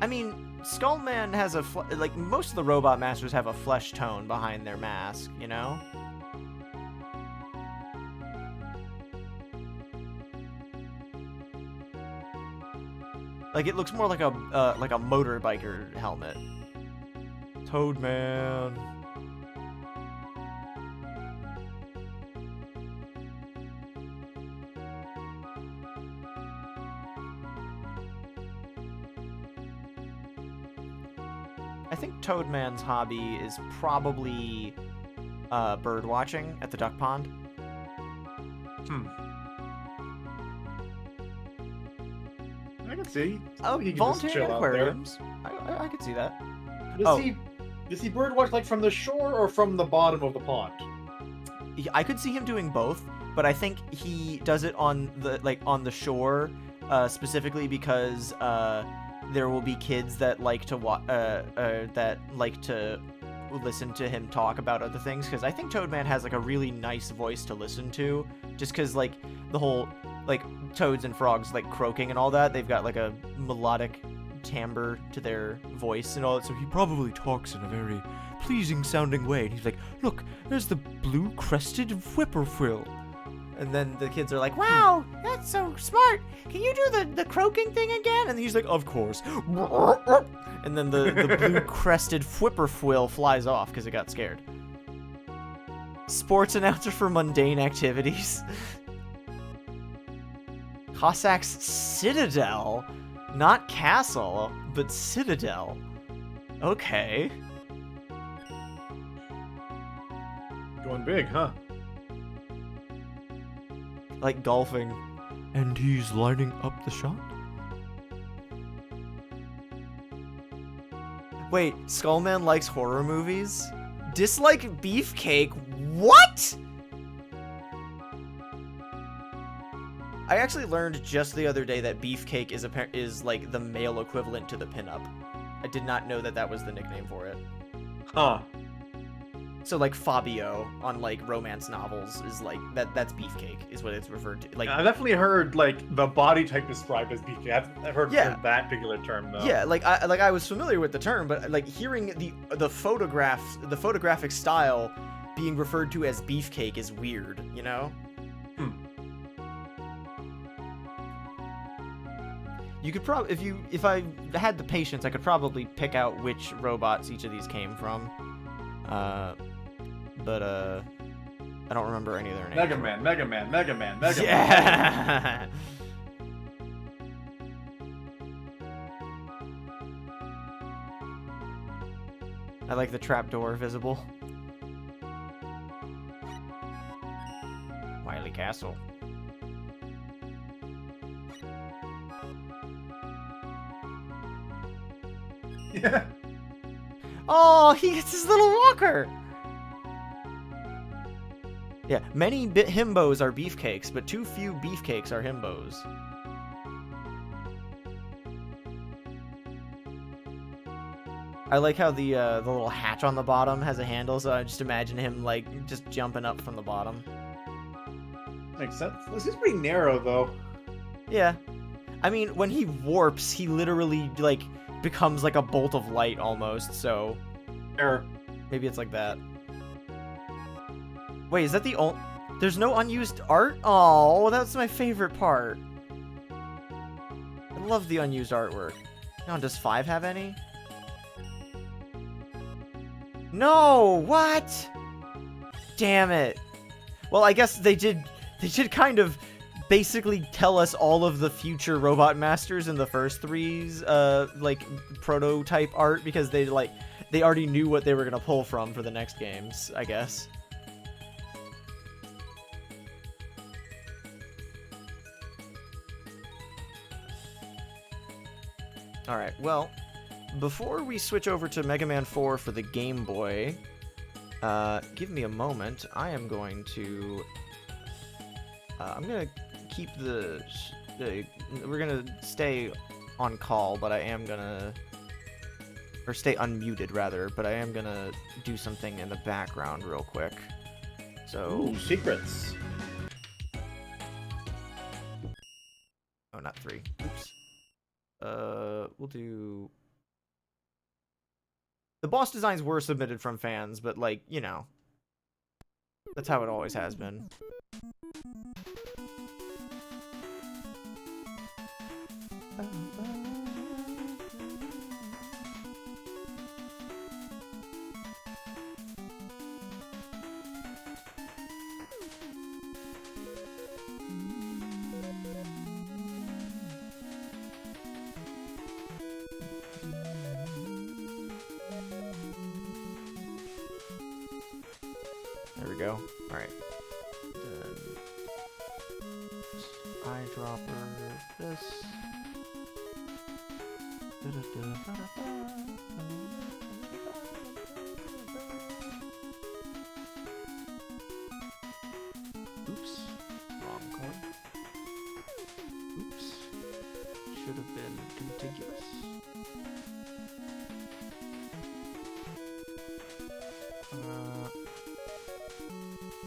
[SPEAKER 1] I mean, Skullman has a like most of the robot masters have a flesh tone behind their mask, you know? Like it looks more like a motorbiker helmet. Toadman. I think Toadman's hobby is probably bird watching at the duck pond.
[SPEAKER 2] I can see.
[SPEAKER 1] Oh,
[SPEAKER 2] He can just
[SPEAKER 1] volunteering
[SPEAKER 2] chill out there.
[SPEAKER 1] aquariums. I could see that.
[SPEAKER 2] Does he birdwatch like from the shore or from the bottom of the pond?
[SPEAKER 1] I could see him doing both, but I think he does it on the shore, specifically because there will be kids that like to listen to him talk about other things. Because I think Toadman has like a really nice voice to listen to, just because like the whole like toads and frogs like croaking and all that, they've got like a melodic timbre to their voice and all that, so he probably talks in a very pleasing sounding way, and he's like, look, there's the blue-crested whippoorwill. And then the kids are like, wow, that's so smart. Can you do the croaking thing again? And he's like, of course. And then the blue-crested whippoorwill flies off because it got scared. Sports announcer for mundane activities. Cossack's Citadel? Not castle, but citadel. Okay.
[SPEAKER 2] Going big, huh?
[SPEAKER 1] Like golfing. And he's lining up the shot? Wait, Skullman likes horror movies? Dislike Beefcake? What?! I actually learned just the other day that Beefcake is like the male equivalent to the pinup. I did not know that was the nickname for it.
[SPEAKER 2] Huh.
[SPEAKER 1] So like Fabio on like romance novels is like that's Beefcake is what it's referred to. Like
[SPEAKER 2] I've definitely heard like the body type described as beefcake. I've heard that particular term though.
[SPEAKER 1] Yeah, I was familiar with the term, but like hearing the photographic style being referred to as Beefcake is weird, you know? You could probably, if I had the patience, I could probably pick out which robots each of these came from. But I don't remember any of their names.
[SPEAKER 2] Mega Man.
[SPEAKER 1] Yeah. I like the trapdoor visible. Wily Castle.
[SPEAKER 2] Yeah.
[SPEAKER 1] Oh, he gets his little walker. Yeah, many himbos are beefcakes, but too few beefcakes are himbos. I like how the little hatch on the bottom has a handle, so I just imagine him like just jumping up from the bottom.
[SPEAKER 2] Makes sense. This is pretty narrow though.
[SPEAKER 1] Yeah. I mean, when he warps, he literally like becomes like a bolt of light almost, so maybe it's like that. Wait, is that the only... There's no unused art? Oh, that's my favorite part. I love the unused artwork. Now, does 5 have any? No! What? Damn it. Well, I guess they did kind of basically tell us all of the future Robot Masters in the first 3's, like, prototype art, because they already knew what they were gonna pull from for the next games, I guess. Alright, well, before we switch over to Mega Man 4 for the Game Boy, give me a moment. I am going to... I'm going to keep the... we're going to stay on call, but I am going to Or stay unmuted, rather, but I am gonna do something in the background real quick. So...
[SPEAKER 2] Ooh, secrets.
[SPEAKER 1] Oh, not 3. Oops. We'll do... The boss designs were submitted from fans, but, like, you know. That's how it always has been. There we go. Alright. Eyedropper, this. Oops. Wrong card. Oops. Should have been contiguous.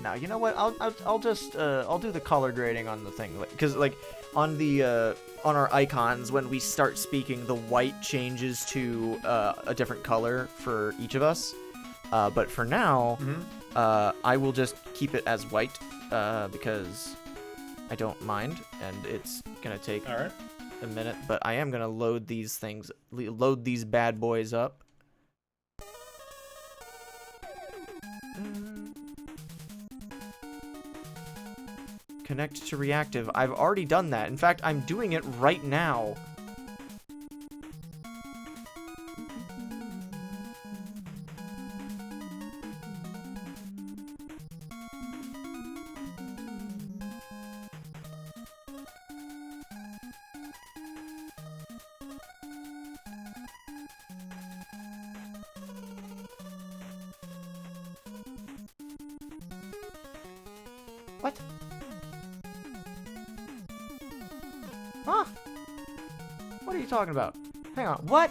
[SPEAKER 1] Now, you know what? I'll just I'll do the color grading on the thing, because like on the on our icons, when we start speaking, the white changes to a different color for each of us. But for now, I will just keep it as white because I don't mind, and it's gonna take a minute. But I am gonna load these things, load these bad boys up. Connect to reactive. I've already done that. In fact, I'm doing it right now. What? Huh? What are you talking about? Hang on, what?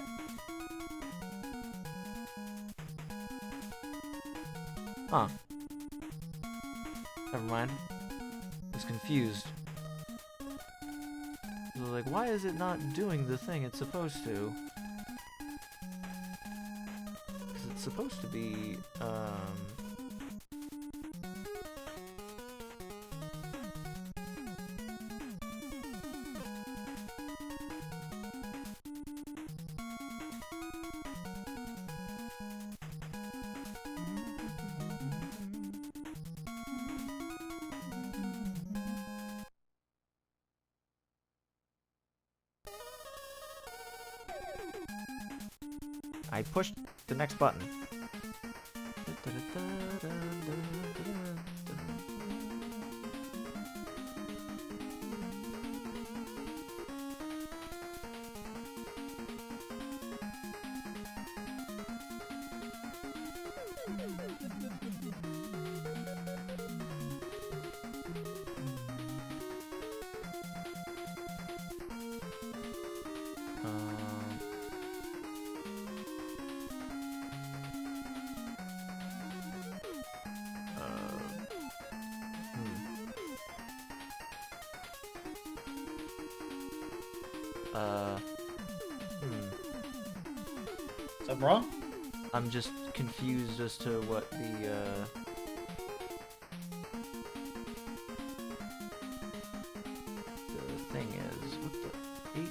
[SPEAKER 1] Huh. Never mind. I was confused. I was like, why is it not doing the thing it's supposed to? Because it's supposed to be, I pushed the next button.
[SPEAKER 2] Something wrong?
[SPEAKER 1] I'm just confused as to what the thing is. What the H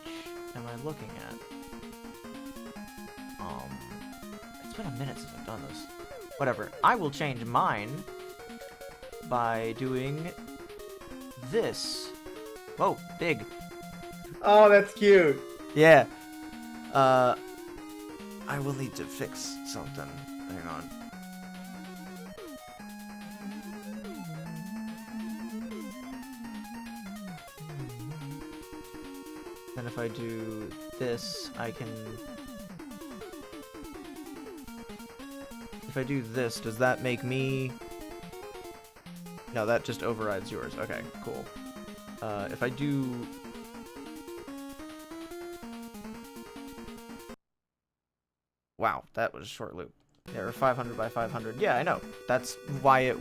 [SPEAKER 1] am I looking at? It's been a minute since I've done this. Whatever. I will change mine by doing this. Whoa, big.
[SPEAKER 2] Oh, that's cute.
[SPEAKER 1] Yeah. I will need to fix something. Hang on. Then if I do this, I can... If I do this, does that make me... No, that just overrides yours. Okay, cool. If I do... Wow, that was a short loop. Yeah, or 500 by 500. Yeah, I know. That's why it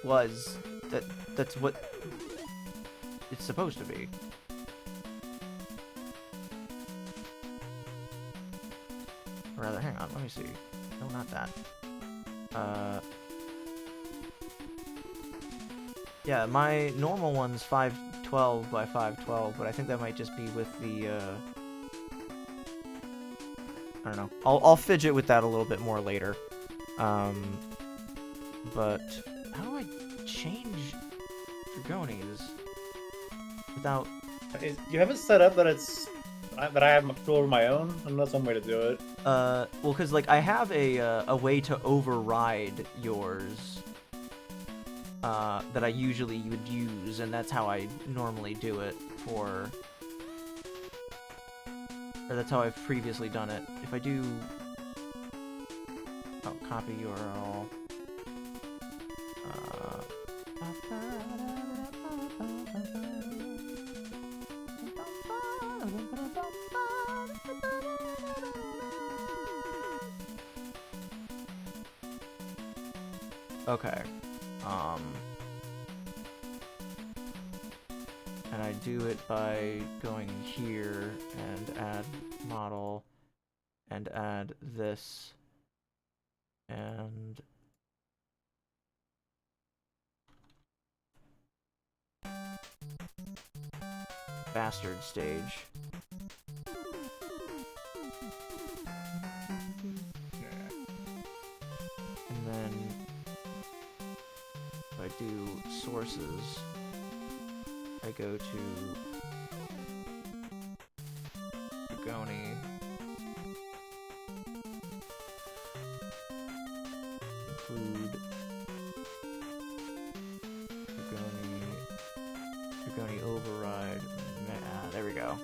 [SPEAKER 1] was. That's what it's supposed to be. Or rather, hang on, let me see. No, not that. Yeah, my normal one's 512 by 512, but I think that might just be with the, I don't know. I'll fidget with that a little bit more later. But how do I change Dragonies without...
[SPEAKER 2] Do you have it set up that it's that I have control over my own? I know that's one way to do it.
[SPEAKER 1] Well, because, like, I have a way to override yours that I usually would use, and that's how I normally do it for... Or that's how I've previously done it. If I do... Oh, copy URL. Okay. And I do it by going here and add model and add this and bastard stage. And then if I do sources, I go to Dragoni, include Dragoni override. There we go.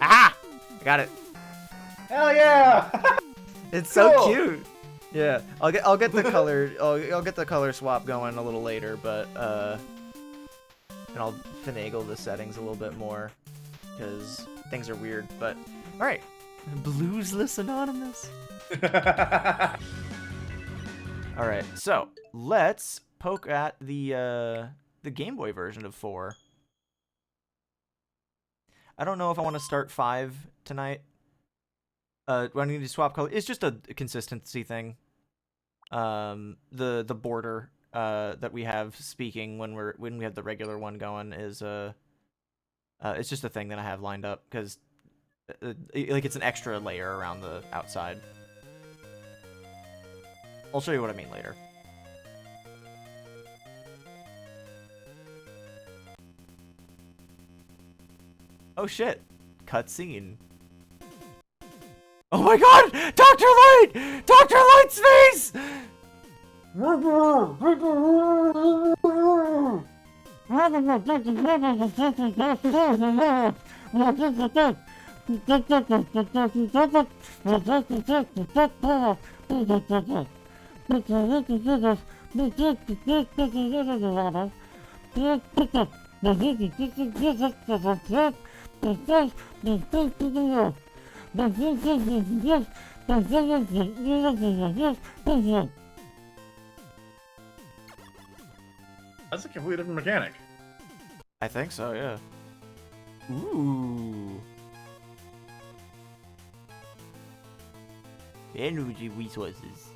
[SPEAKER 1] Aha! I got it.
[SPEAKER 2] Hell yeah!
[SPEAKER 1] It's so
[SPEAKER 2] Cool.
[SPEAKER 1] cute. Yeah, I'll get the color I'll get the color swap going a little later, but and I'll finagle the settings a little bit more because things are weird. But all right, Bluesless Anonymous. All right, so let's poke at the Game Boy version of 4. I don't know if I want to start 5 tonight. Do I need to swap color? It's just a consistency thing. The border that we have speaking when we have the regular one going is it's just a thing that I have lined up because like it's an extra layer around the outside. I'll show you what I mean later. Oh shit! Cutscene. Oh my god! Dr. Light! Dr. Light's face!
[SPEAKER 2] That's a completely different mechanic.
[SPEAKER 1] I think so, yeah. Ooh. Energy resources.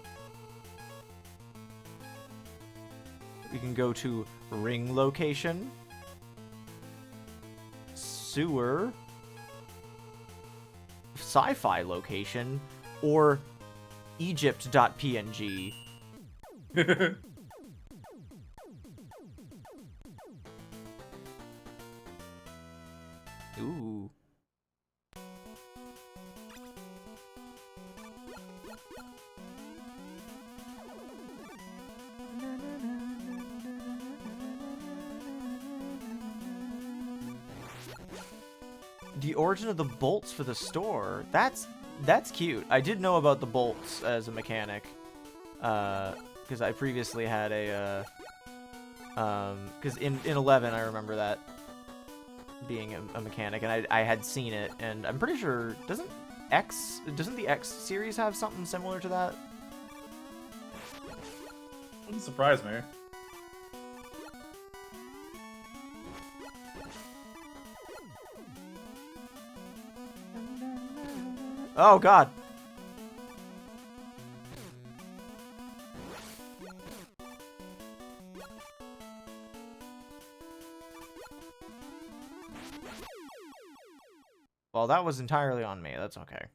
[SPEAKER 1] We can go to ring location, sewer, sci-fi location, or Egypt.png. Ooh. The origin of the bolts for the store. That's cute. I did know about the bolts as a mechanic. Because I previously had a because in 11 I remember that being a mechanic, and I had seen it, and I'm pretty sure doesn't the X series have something similar to that?
[SPEAKER 2] Wouldn't surprise me.
[SPEAKER 1] Oh God. Well, that was entirely on me. That's okay.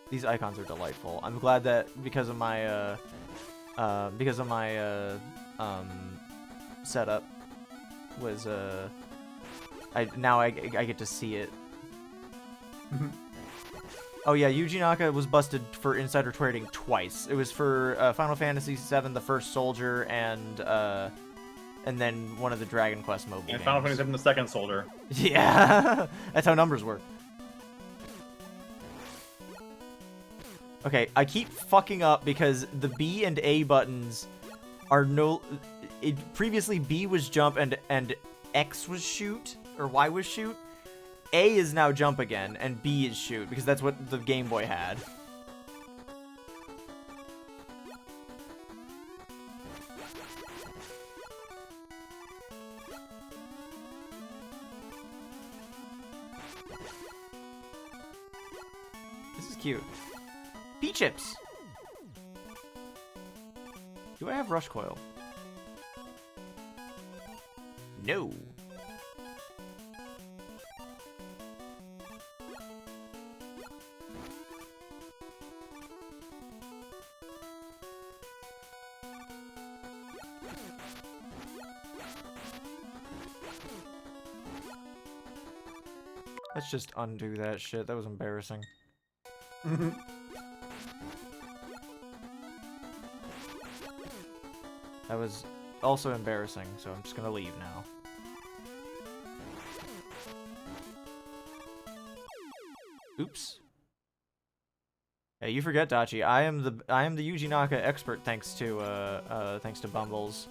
[SPEAKER 1] These icons are delightful. I'm glad that because of my setup was I get to see it. Oh yeah, Yuji Naka was busted for insider trading twice. It was for Final Fantasy VII: The First Soldier and then one of the Dragon Quest mobile games.
[SPEAKER 2] And Final Fantasy VII: The Second Soldier.
[SPEAKER 1] Yeah, that's how numbers work. Okay, I keep fucking up because the B and A buttons are previously B was jump and X was shoot, or Y was shoot. A is now jump again, and B is shoot, because that's what the Game Boy had. This is cute. P-chips! Do I have Rush Coil? No. Let's just undo that shit. That was embarrassing. That was also embarrassing, so I'm just gonna leave now. Oops. Hey, you forget, Dachi. I am the Yuji Naka expert thanks to Bumbles.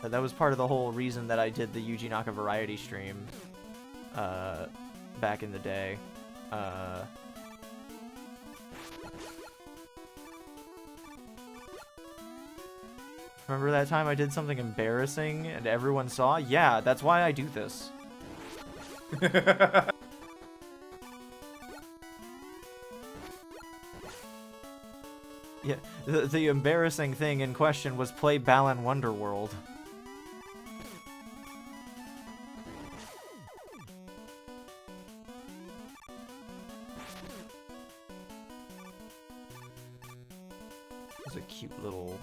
[SPEAKER 1] That was part of the whole reason that I did the Yuji Naka variety stream back in the day. Remember that time I did something embarrassing and everyone saw? Yeah, that's why I do this. Yeah, the embarrassing thing in question was play Balan Wonderworld. It's a cute little...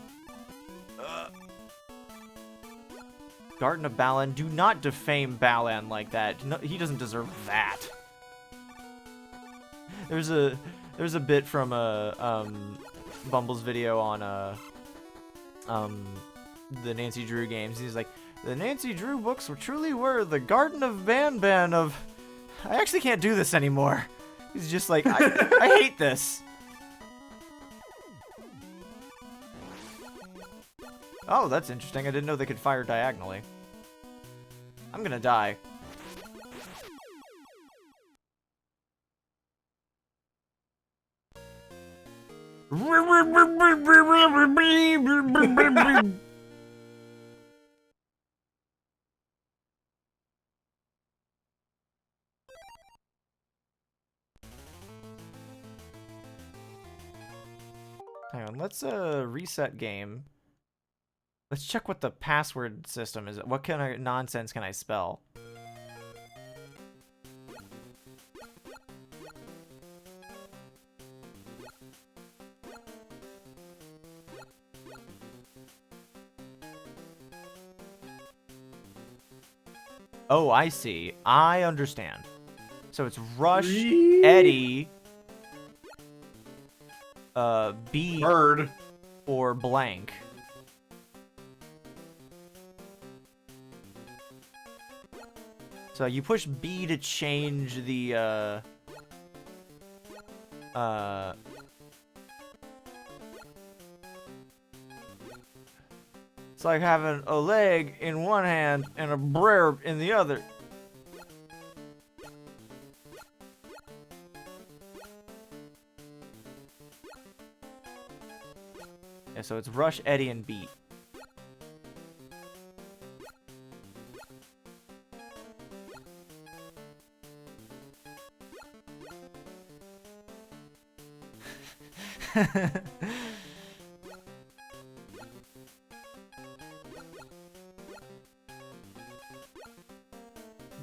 [SPEAKER 1] Garden of Balan. Do not defame Balan like that. No, he doesn't deserve that. There's a bit from Bumble's video on the Nancy Drew games. He's like, the Nancy Drew books truly were the Garden of Banban of... I actually can't do this anymore. He's just like, I hate this. Oh, that's interesting. I didn't know they could fire diagonally. I'm gonna die. Hang on, let's reset game. Let's check what the password system is. What kind of nonsense can I spell? Oh, I see. I understand. So it's Rush, Eddie, B
[SPEAKER 2] Bird.
[SPEAKER 1] or blank. So you push B to change the, it's like having a leg in one hand and a brer in the other. Yeah, so it's Rush, Eddie, and Beat.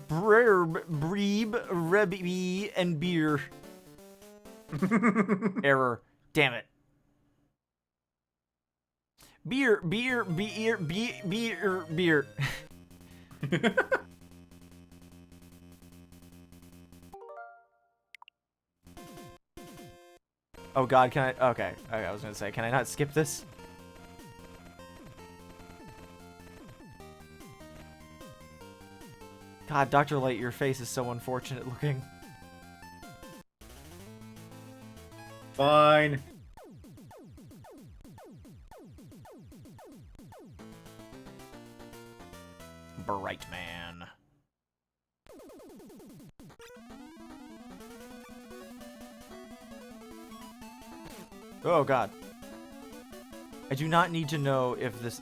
[SPEAKER 1] Breeb, Rebby, and beer. Error. Damn it. Beer. Oh god, can I? Okay, I was gonna say, can I not skip this? God, Dr. Light, your face is so unfortunate looking.
[SPEAKER 2] Fine.
[SPEAKER 1] Bright Man. Oh god. I do not need to know if this...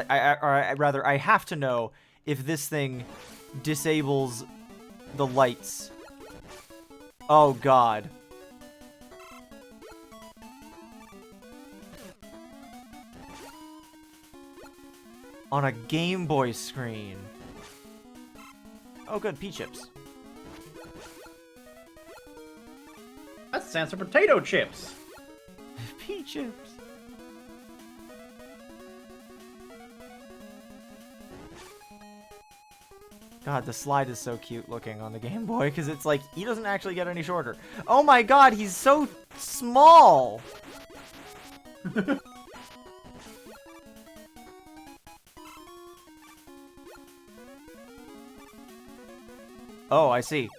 [SPEAKER 1] Rather, I have to know if this thing disables the lights. Oh god. On a Game Boy screen. Oh good, pea chips.
[SPEAKER 2] That stands for potato chips.
[SPEAKER 1] Pea chips. God, the slide is so cute looking on the Game Boy, because it's like, he doesn't actually get any shorter. Oh my god, he's so small! Oh, I see.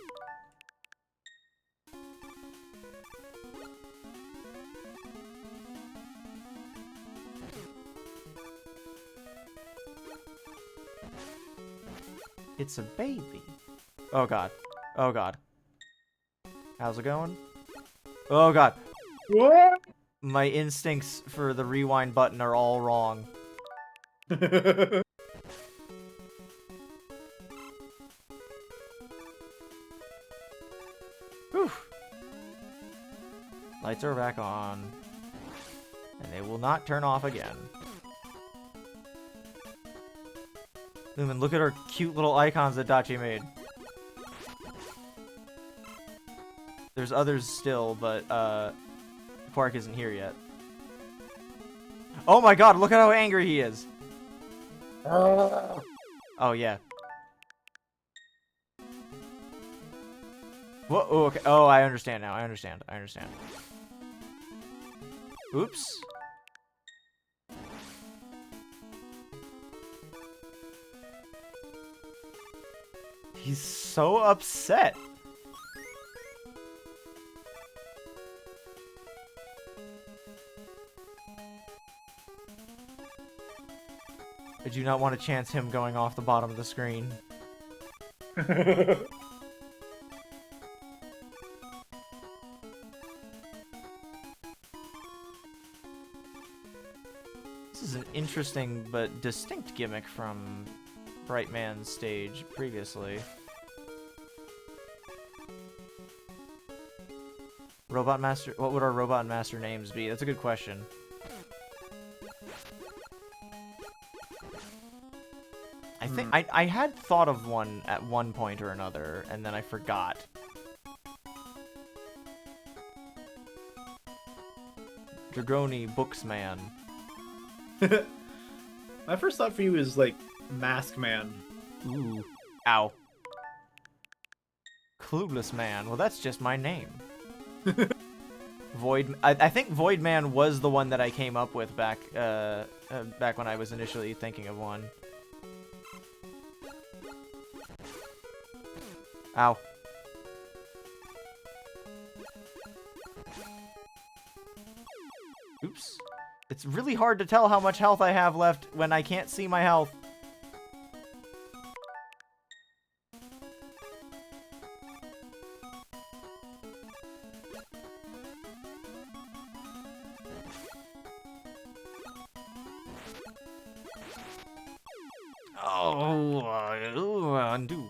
[SPEAKER 1] It's a baby. Oh god. Oh god. How's it going? Oh god.
[SPEAKER 2] What?
[SPEAKER 1] My instincts for the rewind button are all wrong. Whew. Lights are back on. And they will not turn off again. Lumen, look at our cute little icons that Dachi made. There's others still, but Quark isn't here yet. Oh my god, look at how angry he is! Oh yeah. Whoa, oh, okay. Oh, I understand now. I understand. Oops. He's so upset. I do not want to chance him going off the bottom of the screen. This is an interesting but distinct gimmick from Bright Man's stage previously. Robot Master... What would our Robot Master names be? That's a good question. I think... I had thought of one at one point or another, and then I forgot. Dragoni Booksman.
[SPEAKER 2] My first thought for you is, like, Mask Man.
[SPEAKER 1] Ooh. Ow. Clueless Man. Well, that's just my name. I think Void Man was the one that I came up with back back when I was initially thinking of one. Ow. Oops. It's really hard to tell how much health I have left when I can't see my health. Oh, undo.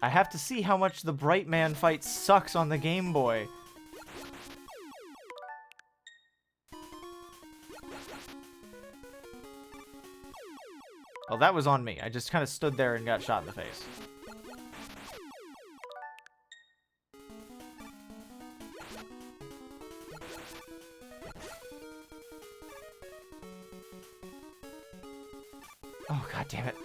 [SPEAKER 1] I have to see how much the Bright Man fight sucks on the Game Boy. Well, that was on me. I just kind of stood there and got shot in the face. Oh, god damn it.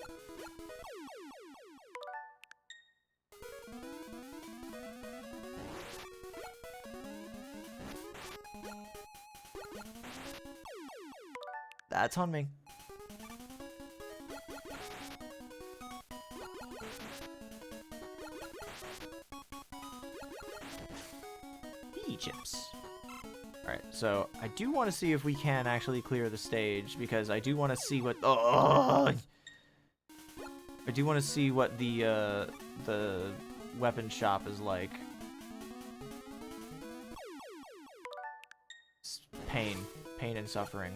[SPEAKER 1] That's on me. Chips. Alright, so I do want to see if we can actually clear the stage, because I do want to see what... I do want to see what the weapon shop is like. It's pain. Pain and suffering.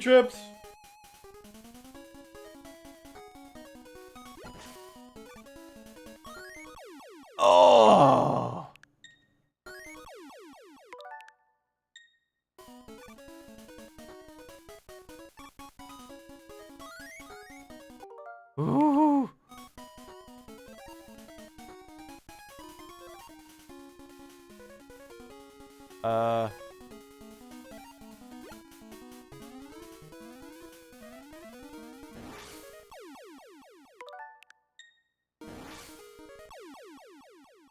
[SPEAKER 2] Chips!
[SPEAKER 1] Oh! Ooh!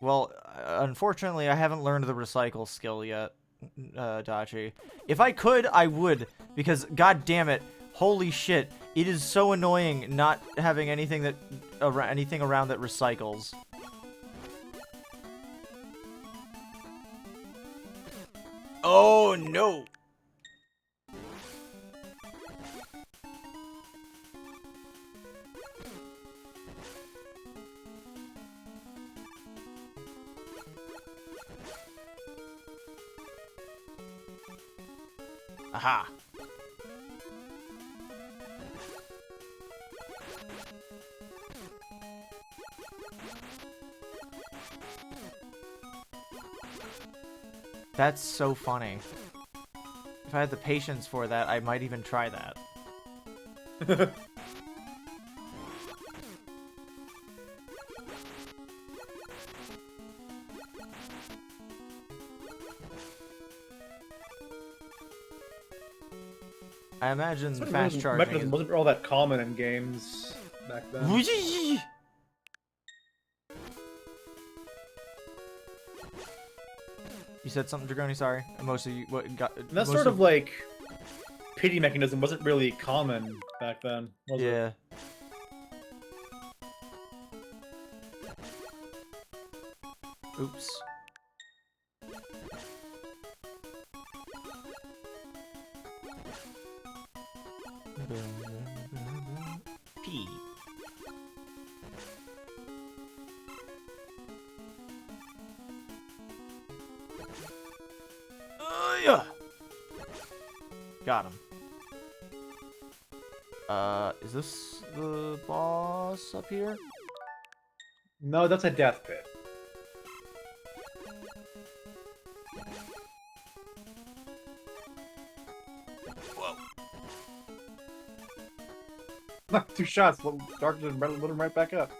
[SPEAKER 1] Well, unfortunately, I haven't learned the recycle skill yet, Dachi. If I could, I would, because god damn it, holy shit, it is so annoying not having anything that anything around that recycles. Oh no. Aha. That's so funny. If I had the patience for that, I might even try that. I imagine fast charging
[SPEAKER 2] mechanism wasn't all that common in games back then.
[SPEAKER 1] You said something, Dragoni? Sorry. Most of you, what got?
[SPEAKER 2] And that sort of like pity mechanism wasn't really common back then, was it?
[SPEAKER 1] Yeah. Oops. P. Yeah. Got him. Is this the boss up here?
[SPEAKER 2] No, that's a death pit.
[SPEAKER 1] Whoa.
[SPEAKER 2] 2 shots, dark and let him right back up.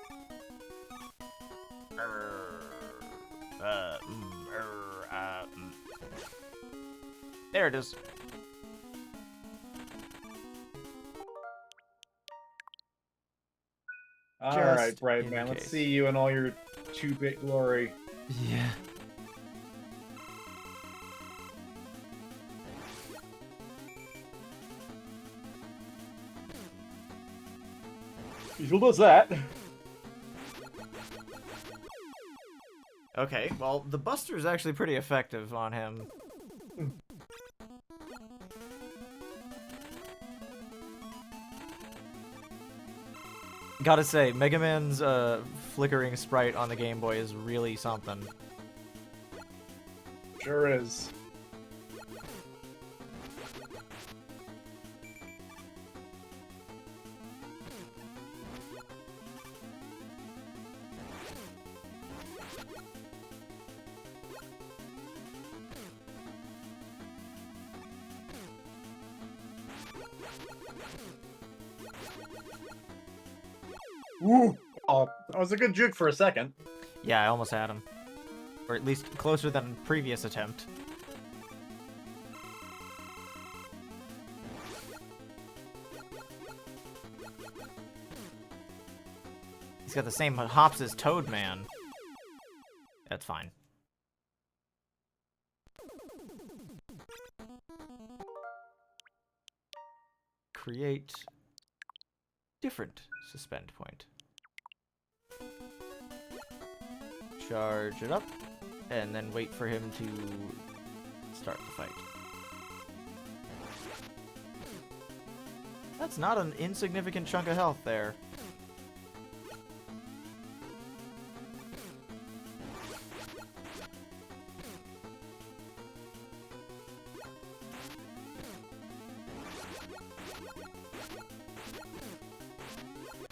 [SPEAKER 1] There it is.
[SPEAKER 2] Alright,
[SPEAKER 1] Just
[SPEAKER 2] Bright
[SPEAKER 1] in
[SPEAKER 2] Man, let's
[SPEAKER 1] case.
[SPEAKER 2] see you in all your 2-bit glory.
[SPEAKER 1] Yeah.
[SPEAKER 2] Usual does that.
[SPEAKER 1] Okay, well, the Buster is actually pretty effective on him. Gotta say, Mega Man's flickering sprite on the Game Boy is really something.
[SPEAKER 2] Sure is. Ooh! Oh, that was a good juke for a second.
[SPEAKER 1] Yeah, I almost had him. Or at least closer than previous attempt. He's got the same hops as Toad Man. That's fine. Create different suspend point. Charge it up, and then wait for him to start the fight. That's not an insignificant chunk of health there.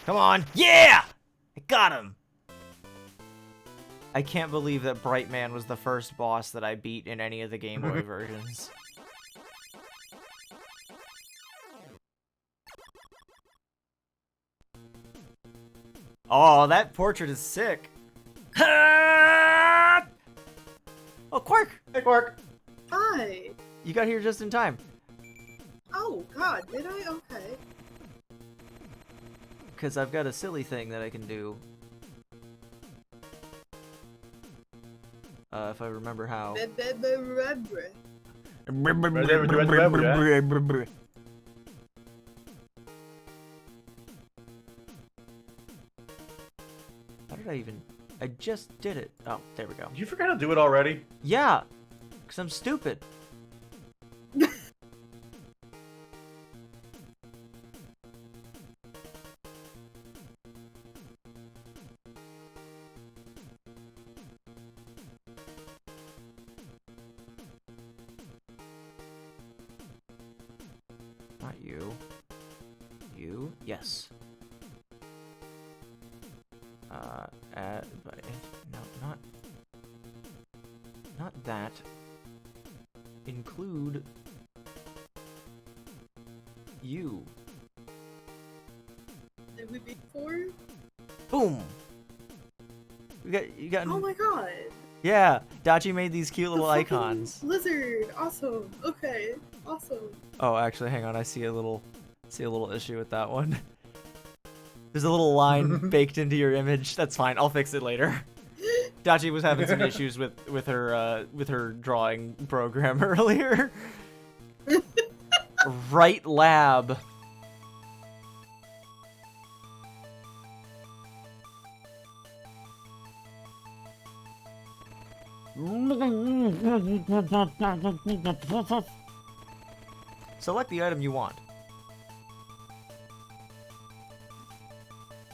[SPEAKER 1] Come on. Yeah! I got him! I can't believe that Bright Man was the first boss that I beat in any of the Game Boy versions. Oh, that portrait is sick. Oh, Quark!
[SPEAKER 2] Hey, Quark!
[SPEAKER 5] Hi.
[SPEAKER 1] You got here just in time.
[SPEAKER 5] Oh, God, did I? Okay.
[SPEAKER 1] Because I've got a silly thing that I can do. If I remember how. How did I even... I just did it. Oh, there we go.
[SPEAKER 2] Did you forget how to do it already?
[SPEAKER 1] Yeah! Because I'm stupid. Not you. You? Yes. But no, not that. Include you.
[SPEAKER 5] Did we beat 4?
[SPEAKER 1] Boom. You got.
[SPEAKER 5] Oh my God.
[SPEAKER 1] Yeah, Dachi made these cute little
[SPEAKER 5] The fucking
[SPEAKER 1] icons.
[SPEAKER 5] Lizard. Awesome. Okay. Awesome.
[SPEAKER 1] Oh, actually, hang on. I see a little issue with that one. There's a little line baked into your image. That's fine. I'll fix it later. Dachi was having some issues with her drawing program earlier. Right lab. Select the item you want.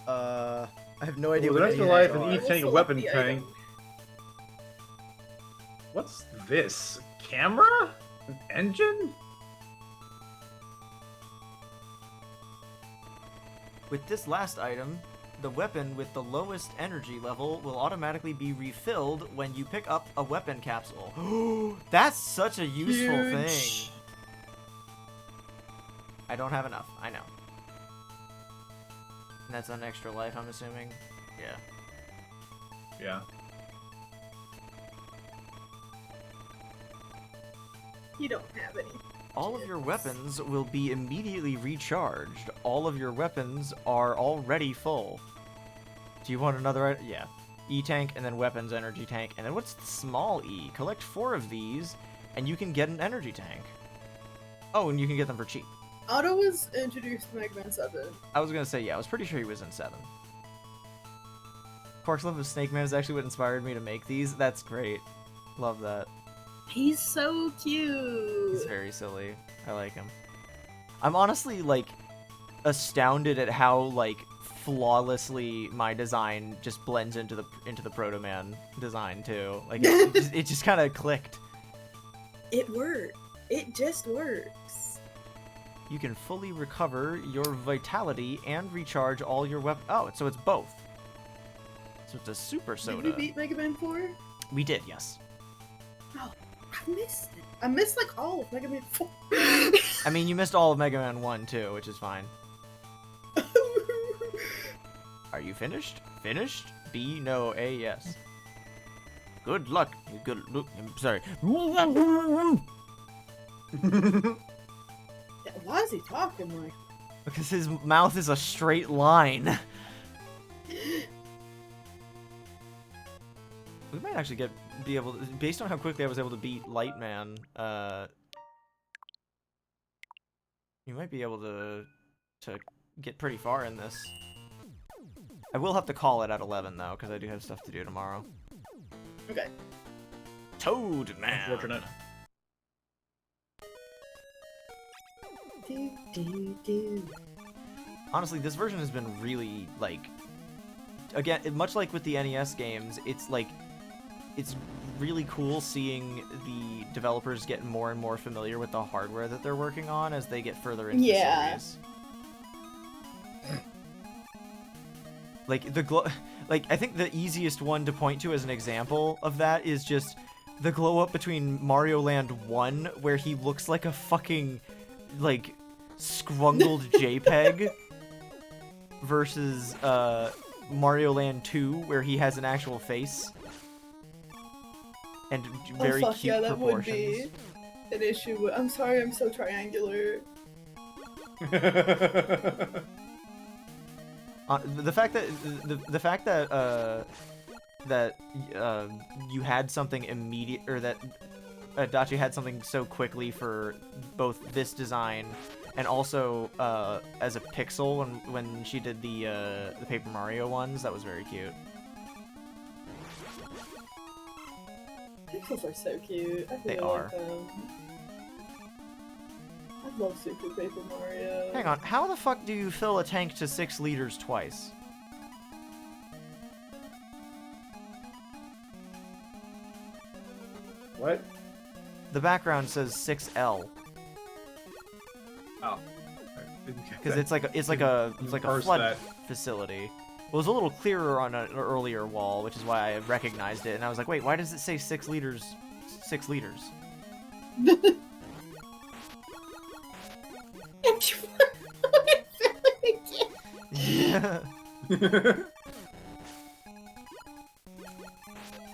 [SPEAKER 1] I have no idea
[SPEAKER 2] The
[SPEAKER 1] what
[SPEAKER 2] rest
[SPEAKER 1] it
[SPEAKER 2] of
[SPEAKER 1] is.
[SPEAKER 2] life
[SPEAKER 5] I
[SPEAKER 2] and
[SPEAKER 5] will
[SPEAKER 2] eating a
[SPEAKER 5] select
[SPEAKER 2] weapon
[SPEAKER 5] the
[SPEAKER 2] tank.
[SPEAKER 5] item.
[SPEAKER 2] What's this? Camera? An engine?
[SPEAKER 1] With this last item, the weapon with the lowest energy level will automatically be refilled when you pick up a weapon capsule. That's such a useful thing.
[SPEAKER 5] Huge.
[SPEAKER 1] I don't have enough. I know. And that's an extra life, I'm assuming. Yeah.
[SPEAKER 2] Yeah.
[SPEAKER 5] You don't have any.
[SPEAKER 1] All of your weapons will be immediately recharged. All of your weapons are already full. Do you want another? Yeah. E-tank, and then weapons energy tank. And then what's the small E? Collect 4 of these, and you can get an energy tank. Oh, and you can get them for cheap.
[SPEAKER 5] Otto was introduced to Mega Man 7.
[SPEAKER 1] I was gonna say, yeah, I was pretty sure he was in 7. Quark's love of Snake Man is actually what inspired me to make these. That's great. Love that.
[SPEAKER 5] He's so cute.
[SPEAKER 1] He's very silly. I like him. I'm honestly, like, astounded at how, like, flawlessly my design just blends into the Proto Man design, too. Like, it just kind of clicked.
[SPEAKER 5] It worked. It just works.
[SPEAKER 1] You can fully recover your vitality and recharge all your weapons. Oh, so it's both. So it's a super soda.
[SPEAKER 5] Did we beat Mega Man 4?
[SPEAKER 1] We did, yes.
[SPEAKER 5] Oh, I missed it. I missed like all of Mega Man 4.
[SPEAKER 1] I mean, you missed all of Mega Man 1 too, which is fine. Are you finished? Finished? B, no, A, yes. Good luck. Good look. I'm sorry.
[SPEAKER 5] Why is he talking like?
[SPEAKER 1] Because his mouth is a straight line. We might actually be able to, based on how quickly I was able to beat Lightman, you might be able to get pretty far in this. I will have to call it at 11 though, because I do have stuff to do tomorrow.
[SPEAKER 5] Okay.
[SPEAKER 1] Toad Man.
[SPEAKER 2] Unfortunate.
[SPEAKER 1] Honestly, this version has been really, like, again, much like with the NES games, it's like, it's really cool seeing the developers get more and more familiar with the hardware that they're working on as they get further into the series. Like, I think the easiest one to point to as an example of that is just the glow up between Mario Land 1, where he looks like a fucking, like, scrungled JPEG, versus Mario Land 2, where he has an actual face. And very
[SPEAKER 5] oh, fuck
[SPEAKER 1] cute
[SPEAKER 5] yeah, that
[SPEAKER 1] proportions.
[SPEAKER 5] would be an issue. I'm sorry, I'm so triangular.
[SPEAKER 1] The fact that you had something immediate, or that Dachi had something so quickly for both this design and also as a pixel when she did the Paper Mario ones, that was very cute.
[SPEAKER 5] Pixels are so cute. I really
[SPEAKER 1] They
[SPEAKER 5] like
[SPEAKER 1] are.
[SPEAKER 5] them. I love Super Paper Mario.
[SPEAKER 1] Hang on, how the fuck do you fill a tank to 6 liters twice?
[SPEAKER 2] What?
[SPEAKER 1] The background says 6L.
[SPEAKER 2] Oh.
[SPEAKER 1] Because it's like a
[SPEAKER 2] Parse
[SPEAKER 1] flood
[SPEAKER 2] that.
[SPEAKER 1] facility. Well, it was a little clearer on an earlier wall, which is why I recognized it, and I was like, wait, why does it say 6 liters? 6 liters. Yeah.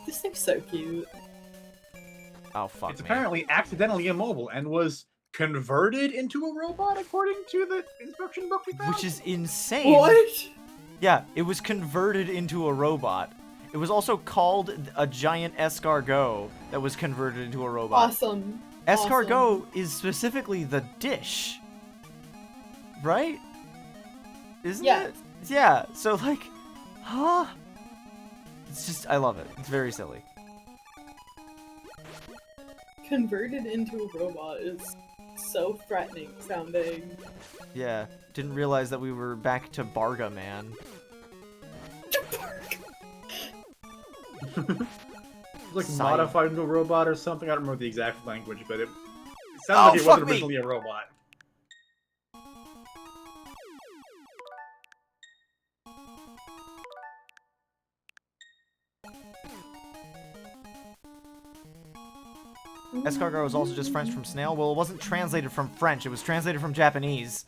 [SPEAKER 5] This thing's so cute.
[SPEAKER 1] Oh, fuck
[SPEAKER 2] It's
[SPEAKER 1] me.
[SPEAKER 2] apparently accidentally immobile and was converted into a robot according to the instruction book we found.
[SPEAKER 1] Which is insane.
[SPEAKER 5] What?
[SPEAKER 1] Yeah, it was converted into a robot. It was also called a giant escargot that was converted into a robot.
[SPEAKER 5] Awesome.
[SPEAKER 1] Escargot is specifically the dish. Right? Isn't
[SPEAKER 5] Yeah.
[SPEAKER 1] it? Yeah, so like, huh? It's just, I love it. It's very silly.
[SPEAKER 5] Converted into a robot is so threatening sounding.
[SPEAKER 1] Yeah, didn't realize that we were back to Barga Man.
[SPEAKER 2] Like
[SPEAKER 1] Side.
[SPEAKER 2] modified into a robot or something. I don't remember the exact language, but it sounds
[SPEAKER 1] Oh,
[SPEAKER 2] like it
[SPEAKER 1] fuck
[SPEAKER 2] wasn't
[SPEAKER 1] me!
[SPEAKER 2] originally a robot.
[SPEAKER 1] Escargot was also just French from snail. Well, it wasn't translated from French. It was translated from Japanese.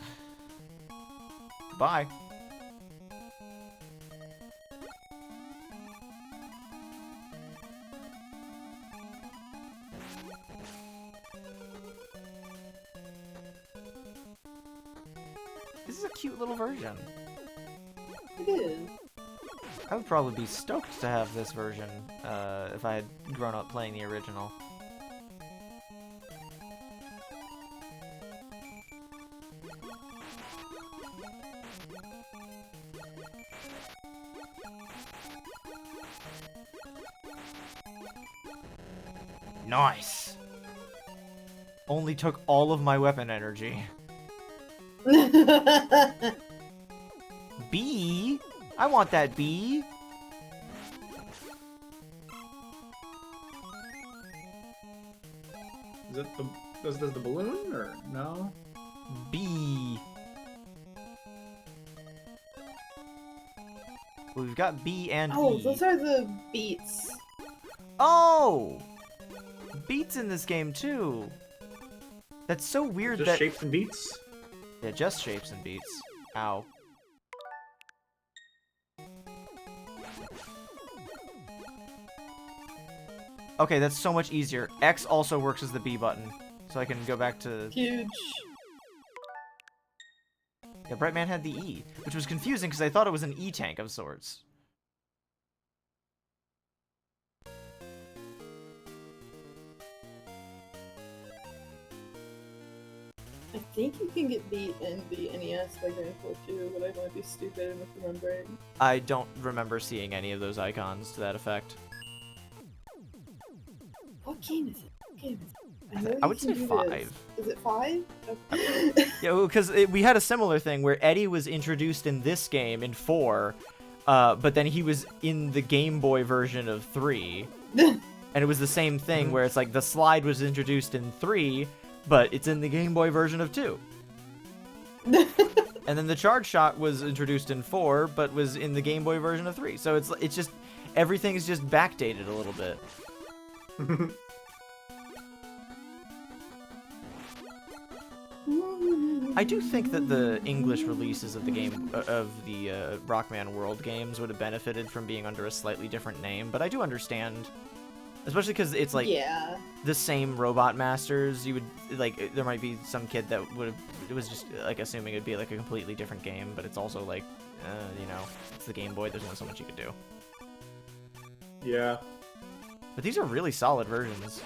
[SPEAKER 1] Bye. This is a cute little version.
[SPEAKER 5] It is.
[SPEAKER 1] I would probably be stoked to have this version if I had grown up playing the original. Nice! Only took all of my weapon energy. Bee? I want that bee!
[SPEAKER 2] Is it the balloon or no?
[SPEAKER 1] Bee. Well, we've got B and
[SPEAKER 5] Oh,
[SPEAKER 1] E.
[SPEAKER 5] those are the beats.
[SPEAKER 1] Oh! Beats in this game too. That's so weird
[SPEAKER 2] Just
[SPEAKER 1] that
[SPEAKER 2] shapes and beats.
[SPEAKER 1] yeah, just shapes and beats. Ow. Okay, that's so much easier. X also works as the B button, so I can go back to.
[SPEAKER 5] Huge.
[SPEAKER 1] Yeah, Brightman had the E, which was confusing because I thought it was an E tank of sorts.
[SPEAKER 5] I think you can get beat in the NES by Grand Theft too, but I might be stupid in remembering.
[SPEAKER 1] I don't remember seeing any of those icons to that effect.
[SPEAKER 5] What game is it? What game is it?
[SPEAKER 1] I
[SPEAKER 5] know
[SPEAKER 1] would
[SPEAKER 5] you
[SPEAKER 1] say
[SPEAKER 5] can do
[SPEAKER 1] 5.
[SPEAKER 5] this. Is it 5? Okay.
[SPEAKER 1] Yeah, because we had a similar thing where Eddie was introduced in this game in 4, but then he was in the Game Boy version of 3. And it was the same thing where it's like the slide was introduced in 3, but it's in the Game Boy version of 2. And then the charge shot was introduced in 4, but was in the Game Boy version of 3. So it's just everything is just backdated a little bit. I do think that the English releases of the game of the Rockman World games would have benefited from being under a slightly different name, but I do understand, especially because it's like
[SPEAKER 5] Yeah.
[SPEAKER 1] the same robot masters. You would like there might be some kid that would have it was just like assuming it'd be like a completely different game, but it's also like you know, it's the Game Boy. There's only so much you could do.
[SPEAKER 2] Yeah.
[SPEAKER 1] But these are really solid versions.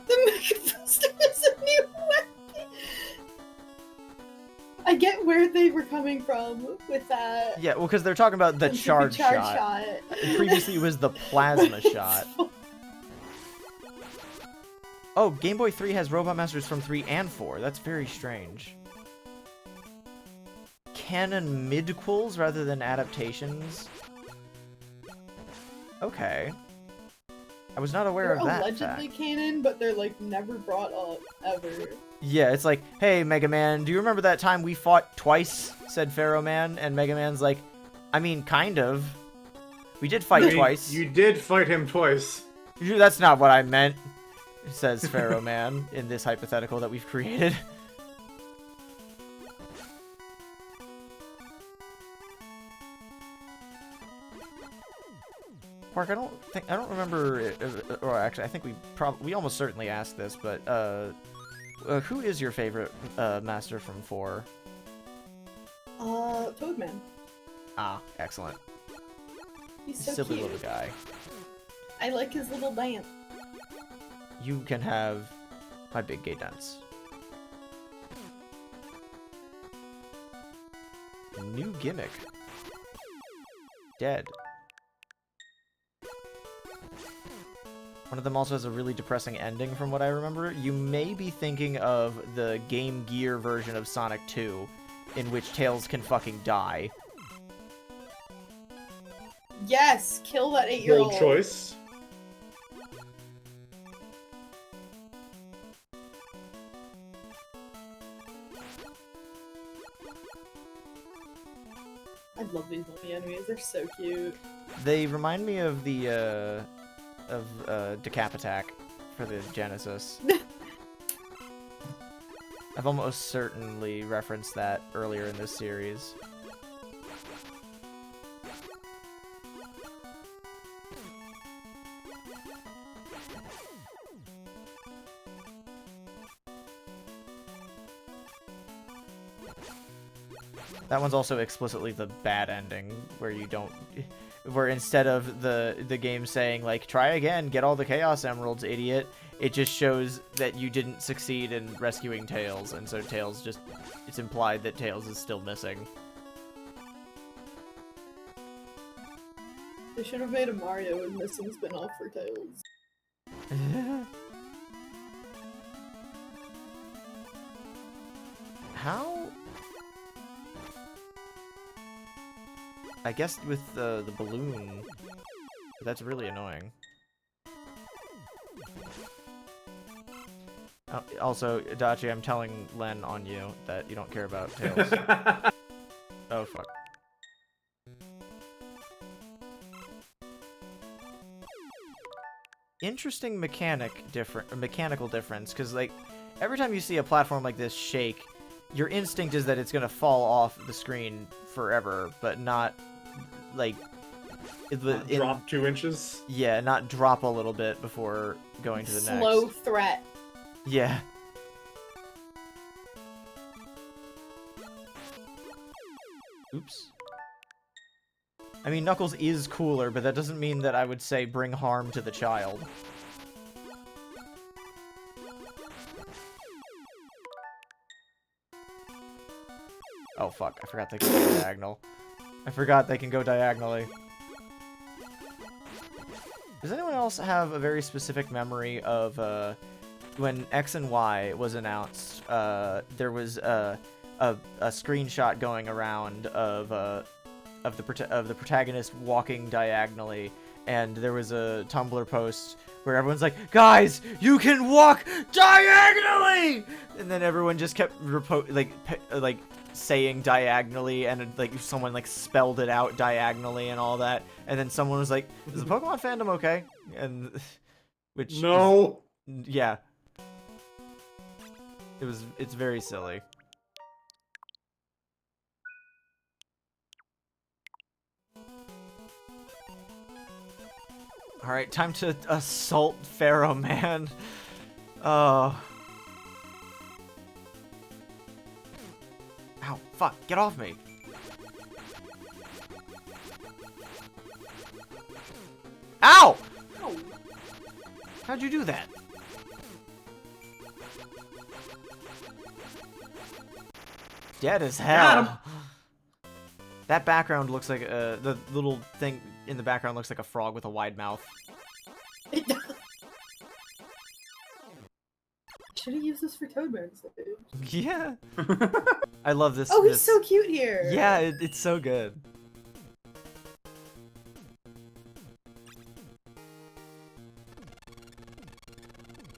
[SPEAKER 5] The Mega Booster is a new weapon! I get where they were coming from with that.
[SPEAKER 1] Yeah, well, because they're talking about the charge shot.
[SPEAKER 5] shot.
[SPEAKER 1] Previously, it was the plasma shot. Oh, Game Boy 3 has Robot Masters from 3 and 4. That's very strange. Canon midquels rather than adaptations? Okay. I was not aware
[SPEAKER 5] They're
[SPEAKER 1] of that
[SPEAKER 5] allegedly
[SPEAKER 1] fact.
[SPEAKER 5] canon, but they're like never brought up ever.
[SPEAKER 1] Yeah, it's like, hey, Mega Man, do you remember that time we fought twice? Said Pharaoh Man, and Mega Man's like, I mean, kind of. We did fight twice.
[SPEAKER 2] You did fight him twice.
[SPEAKER 1] That's not what I meant, says Pharaoh Man in this hypothetical that we've created. Park, I don't remember, or actually, I think we almost certainly asked this, but who is your favorite master from 4?
[SPEAKER 5] Toadman.
[SPEAKER 1] Ah, excellent.
[SPEAKER 5] He's so
[SPEAKER 1] Silly
[SPEAKER 5] cute.
[SPEAKER 1] little guy.
[SPEAKER 5] I like his little dance.
[SPEAKER 1] You can have my big gay dance. New gimmick. Dead. One of them also has a really depressing ending from what I remember. You may be thinking of the Game Gear version of Sonic 2, in which Tails can fucking die.
[SPEAKER 5] Yes, kill that 8-year-old.
[SPEAKER 2] Bold choice.
[SPEAKER 5] I love these little enemies. They're so cute.
[SPEAKER 1] They remind me of the, Decap Attack for the Genesis. I've almost certainly referenced that earlier in this series. That one's also explicitly the bad ending, where you don't... Where instead of the game saying, like, try again, get all the Chaos Emeralds, idiot, it just shows that you didn't succeed in rescuing Tails, and so Tails just... It's implied that Tails is still missing.
[SPEAKER 5] They should have made a Mario and missing spin-off for Tails.
[SPEAKER 1] How? I guess with the balloon, but that's really annoying. Also, Dachi, I'm telling Len on you that you don't care about Tails. Oh, fuck. Interesting mechanical difference, because, like, every time you see a platform like this shake, your instinct is that it's gonna fall off the screen forever, but not, like...
[SPEAKER 2] Drop 2 inches?
[SPEAKER 1] Yeah, not drop a little bit before going to the next.
[SPEAKER 5] Slow threat.
[SPEAKER 1] Yeah. Oops. I mean, Knuckles is cooler, but that doesn't mean that I would say bring harm to the child. Oh fuck, I forgot they can go diagonal. I forgot they can go diagonally. Does anyone else have a very specific memory of, when X and Y was announced, there was, a screenshot going around of the protagonist walking diagonally, and there was a Tumblr post where everyone's like, "Guys, you can walk diagonally!" And then everyone just kept saying diagonally, and like someone like spelled it out diagonally and all that, and then someone was like, "Is the Pokemon fandom okay?" And which
[SPEAKER 2] no,
[SPEAKER 1] yeah, it's very silly. Alright, time to assault Pharaoh Man. Oh. Ow, fuck, get off me. Ow!
[SPEAKER 5] Ow.
[SPEAKER 1] How'd you do that? Dead as hell. That background looks like the little thing in the background looks like a frog with a wide mouth.
[SPEAKER 5] It does. Should have used this for Toadman stage.
[SPEAKER 1] Yeah. I love this.
[SPEAKER 5] Oh, he's so cute here.
[SPEAKER 1] Yeah, it's so good.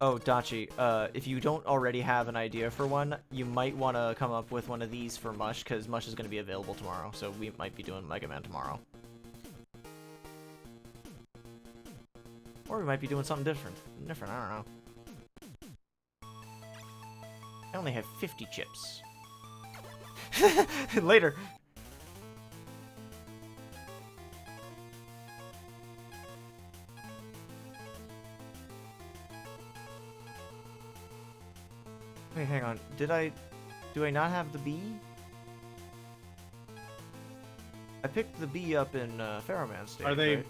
[SPEAKER 1] Oh, Dachi, if you don't already have an idea for one, you might want to come up with one of these for Mush, because Mush is going to be available tomorrow, so we might be doing Mega Man tomorrow. Or we might be doing something different. I don't know. I only have 50 chips. Later. Wait, hang on. Do I not have the bee? I picked the bee up in Pharaoh Man stage.
[SPEAKER 2] Are they?
[SPEAKER 1] Right?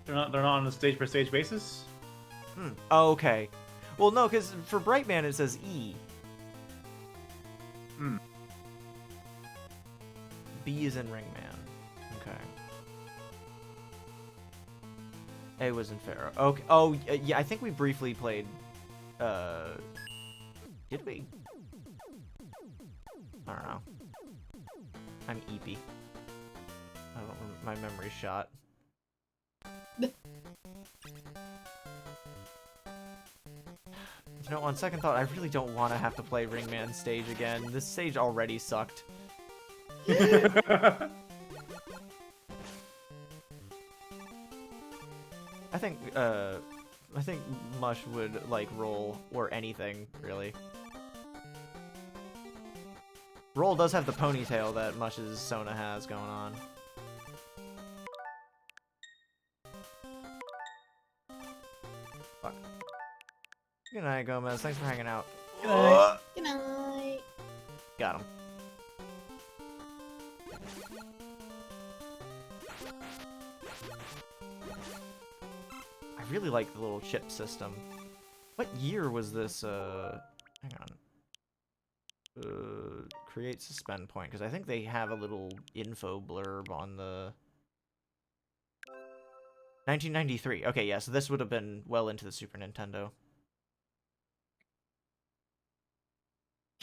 [SPEAKER 2] They're not on a stage per stage basis.
[SPEAKER 1] Oh, okay. Well, no, because for Brightman it says E. B is in Ringman. Okay. A was in Pharaoh. Okay. Oh, yeah. I think we briefly played. Did we? I don't know. I'm Eepy. I don't. My memory's shot. You know, on second thought, I really don't want to have to play Ringman stage again. This stage already sucked.
[SPEAKER 2] I
[SPEAKER 1] think Mush would like Roll or anything, really. Roll does have the ponytail that Mush's Sona has going on. Fuck. Good night, Gomez. Thanks for hanging out.
[SPEAKER 5] Good night.
[SPEAKER 1] Got him. I really like the little chip system. What year was this, hang on. Create suspend point, because I think they have a little info blurb on the... 1993. Okay, yeah, so this would have been well into the Super Nintendo.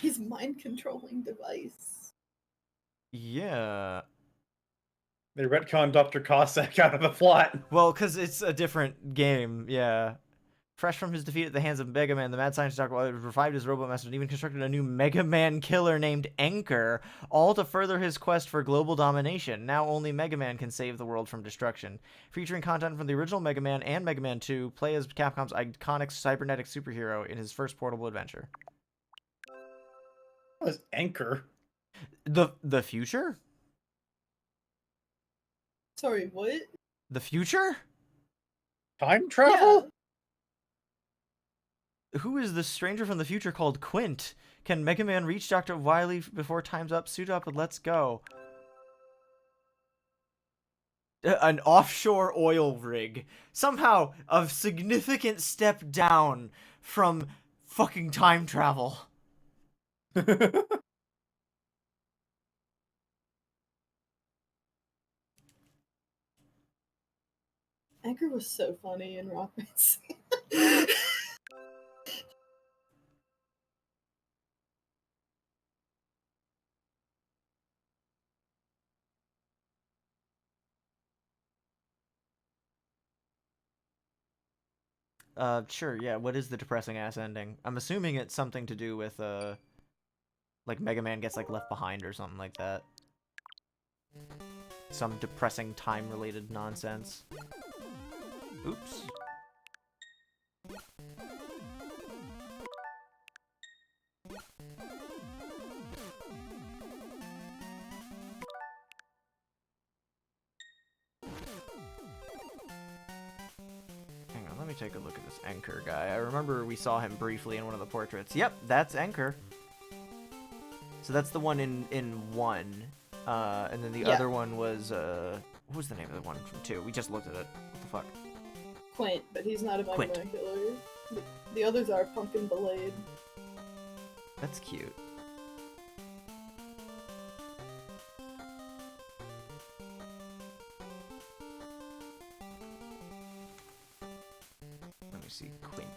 [SPEAKER 5] His mind-controlling device.
[SPEAKER 1] Yeah.
[SPEAKER 2] They retconned Dr. Cossack out of the plot.
[SPEAKER 1] Well, because it's a different game, yeah. Fresh from his defeat at the hands of Mega Man, the mad scientist Dr. Wily revived his robot master and even constructed a new Mega Man killer named Anchor, all to further his quest for global domination. Now only Mega Man can save the world from destruction. Featuring content from the original Mega Man and Mega Man 2, play as Capcom's iconic cybernetic superhero in his first portable adventure.
[SPEAKER 2] What was Anchor?
[SPEAKER 1] The future?
[SPEAKER 5] Sorry, what?
[SPEAKER 1] The future?
[SPEAKER 2] Time travel?
[SPEAKER 1] Who is the stranger from the future called Quint? Can Mega Man reach Dr. Wily before time's up? Suit up and let's go. An offshore oil rig. Somehow a significant step down from fucking time travel.
[SPEAKER 5] Anchor was so funny in Rock Band.
[SPEAKER 1] Sure, yeah, what is the depressing ass ending? I'm assuming it's something to do with, like Mega Man gets, like, left behind or something like that. Some depressing time-related nonsense. Oops. Hang on, let me take a look at this Anchor guy. I remember we saw him briefly in one of the portraits. Yep, that's Anchor. So that's the one in 1. And then the
[SPEAKER 5] Yeah.
[SPEAKER 1] other one was, what was the name of the one from 2? We just looked at it. What the fuck?
[SPEAKER 5] Quint, but he's not a Mega
[SPEAKER 1] Quint.
[SPEAKER 5] Man killer. The others are Pumpkin Blade.
[SPEAKER 1] That's cute. Let me see, Quint.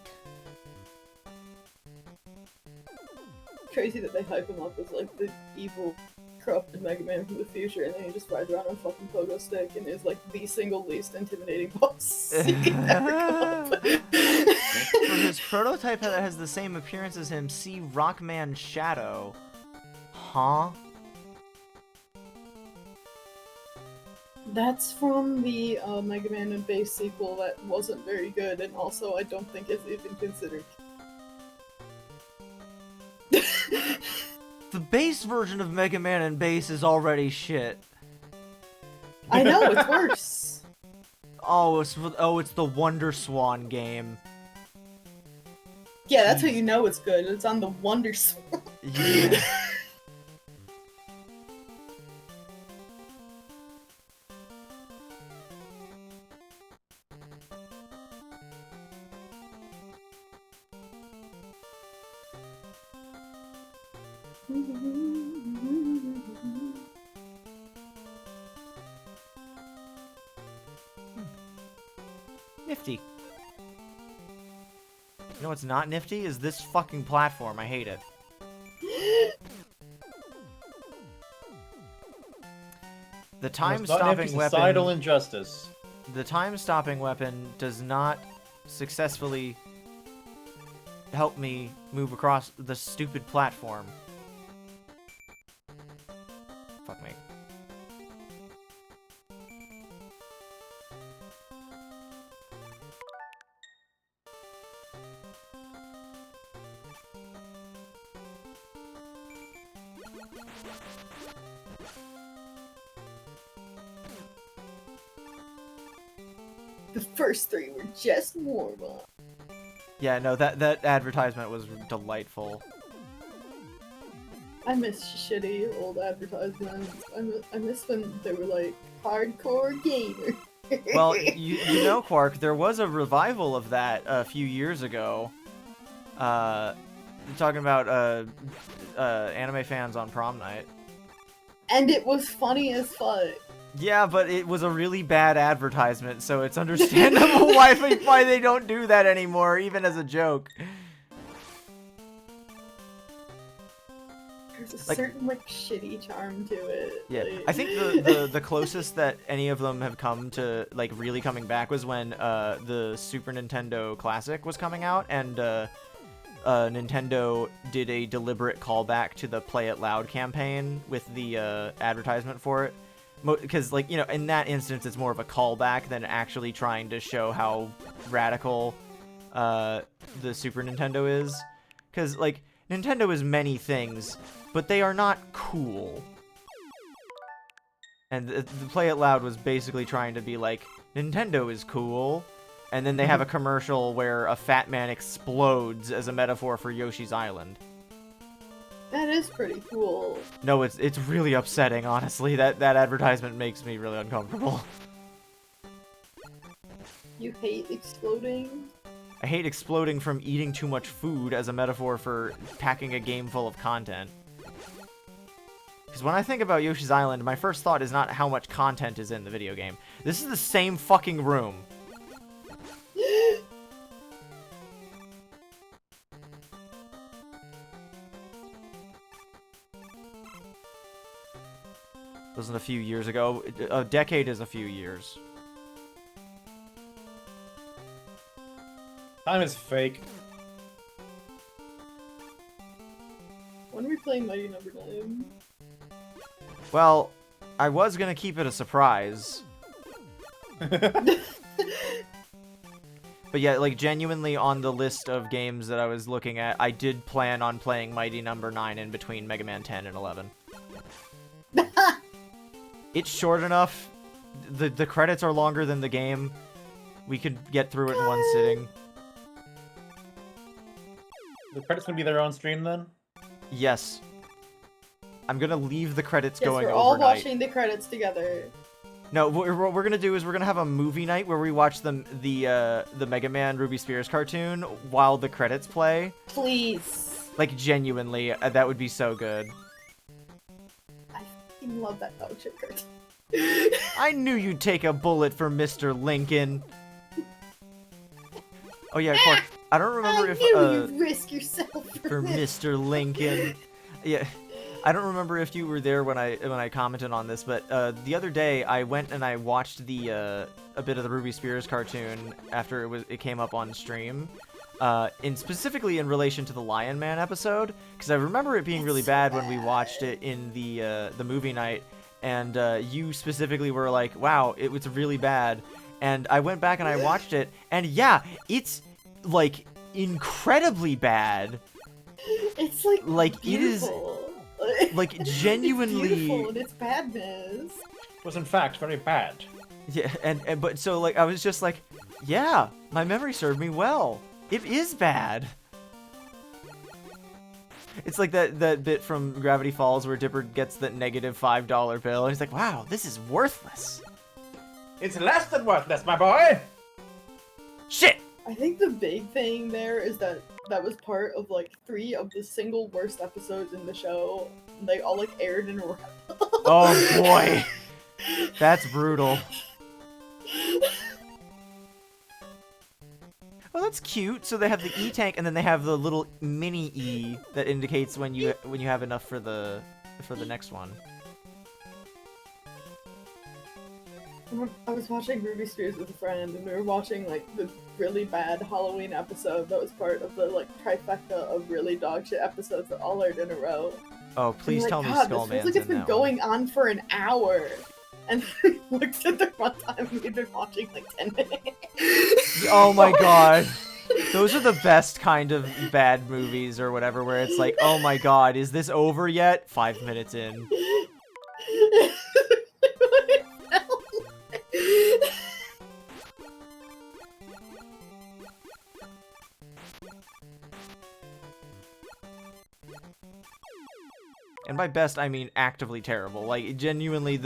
[SPEAKER 5] Crazy that they hype him up as like the evil, corrupted Mega Man from the future, and then he just rides around on a fucking pogo stick and is like the single least intimidating boss you can ever come up with.
[SPEAKER 1] For his prototype that has the same appearance as him, see Rockman Shadow. Huh?
[SPEAKER 5] That's from the Mega Man and Base sequel that wasn't very good, and also I don't think it's even considered.
[SPEAKER 1] The base version of Mega Man and Base is already shit.
[SPEAKER 5] I know, it's worse.
[SPEAKER 1] Oh, it's the Wonder Swan game.
[SPEAKER 5] Yeah, that's how you know it's good. It's on the Wonder Swan.
[SPEAKER 1] Yeah. Nifty. You know what's not nifty? Is this fucking platform. I hate it. The time-stopping
[SPEAKER 2] Societal
[SPEAKER 1] weapon...
[SPEAKER 2] injustice.
[SPEAKER 1] The time-stopping weapon does not successfully help me move across the stupid platform. Fuck me.
[SPEAKER 5] The first three were just warm-up.
[SPEAKER 1] Yeah, no, that advertisement was delightful.
[SPEAKER 5] I miss shitty old advertisements. I miss when they were like hardcore gamer.
[SPEAKER 1] Well, you know, Quark, there was a revival of that a few years ago. Talking about anime fans on prom night.
[SPEAKER 5] And it was funny as fuck.
[SPEAKER 1] Yeah, but it was a really bad advertisement, so it's understandable why they don't do that anymore, even as a joke.
[SPEAKER 5] There's a certain like shitty charm to it.
[SPEAKER 1] Yeah,
[SPEAKER 5] like...
[SPEAKER 1] I think the closest that any of them have come to like really coming back was when the Super Nintendo Classic was coming out, and Nintendo did a deliberate callback to the Play It Loud campaign with the advertisement for it. Because, like, you know, in that instance, it's more of a callback than actually trying to show how radical the Super Nintendo is. Because, like, Nintendo is many things, but they are not cool. And the Play It Loud was basically trying to be like, Nintendo is cool. And then they have a commercial where a fat man explodes as a metaphor for Yoshi's Island.
[SPEAKER 5] That is pretty cool.
[SPEAKER 1] No, it's really upsetting, honestly. That advertisement makes me really uncomfortable.
[SPEAKER 5] You hate exploding?
[SPEAKER 1] I hate exploding from eating too much food as a metaphor for packing a game full of content. Because when I think about Yoshi's Island, my first thought is not how much content is in the video game. This is the same fucking room. Wasn't a few years ago. A decade is a few years.
[SPEAKER 2] Time is fake.
[SPEAKER 5] When are we playing Mighty Number 9?
[SPEAKER 1] Well, I was gonna keep it a surprise. But yeah, like, genuinely on the list of games that I was looking at, I did plan on playing Mighty Number 9 in between Mega Man 10 and 11. It's short enough. The credits are longer than the game. We could get through it in one sitting.
[SPEAKER 2] The credits gonna be their own stream then?
[SPEAKER 1] Yes. I'm gonna leave the credits
[SPEAKER 5] Yes,
[SPEAKER 1] going
[SPEAKER 5] we're all
[SPEAKER 1] overnight.
[SPEAKER 5] watching the credits together.
[SPEAKER 1] No, what we're gonna do is we're gonna have a movie night where we watch the Mega Man Ruby Spears cartoon while the credits play.
[SPEAKER 5] Please.
[SPEAKER 1] Like, genuinely, that would be so good.
[SPEAKER 5] I fucking love that dog shit cartoon.
[SPEAKER 1] I knew you'd take a bullet for Mr. Lincoln. Oh yeah, Clark, I don't remember
[SPEAKER 5] I
[SPEAKER 1] if
[SPEAKER 5] knew you'd risk yourself
[SPEAKER 1] for Mr. Lincoln. Yeah. I don't remember if you were there when I commented on this, but the other day I went and I watched a bit of the Ruby Spears cartoon after it came up on stream, specifically in relation to the Lion Man episode, because I remember it being really bad when we watched it in the movie night, and you specifically were like, "Wow, it was really bad," and I went back and I watched it, and yeah, it's like incredibly bad.
[SPEAKER 5] It's like beautiful.
[SPEAKER 1] It is like genuinely
[SPEAKER 5] it's beautiful in its badness.
[SPEAKER 2] Was in fact very bad.
[SPEAKER 1] Yeah, but so like I was just like, yeah, my memory served me well. It is bad. It's like that bit from Gravity Falls where Dipper gets that negative $5 bill and he's like, wow, this is worthless.
[SPEAKER 3] It's less than worthless, my boy!
[SPEAKER 1] Shit!
[SPEAKER 5] I think the big thing there is that was part of like 3 of the single worst episodes in the show. They all like aired in a row.
[SPEAKER 1] Oh boy. That's brutal. Oh, that's cute. So they have the E-tank and then they have the little mini E that indicates when you have enough for the next one.
[SPEAKER 5] I was watching Ruby Spears with a friend, and we were watching like the really bad Halloween episode that was part of the like trifecta of really dog shit episodes that all aired in a row.
[SPEAKER 1] Oh, please tell me
[SPEAKER 5] God,
[SPEAKER 1] Skullman's
[SPEAKER 5] this feels like it's been going on for an hour. And we looked at the runtime, we've been watching like 10 minutes.
[SPEAKER 1] Oh my god. Those are the best kind of bad movies or whatever, where it's like, oh my god, is this over yet? 5 minutes in. by best, I mean actively terrible. Like, genuinely,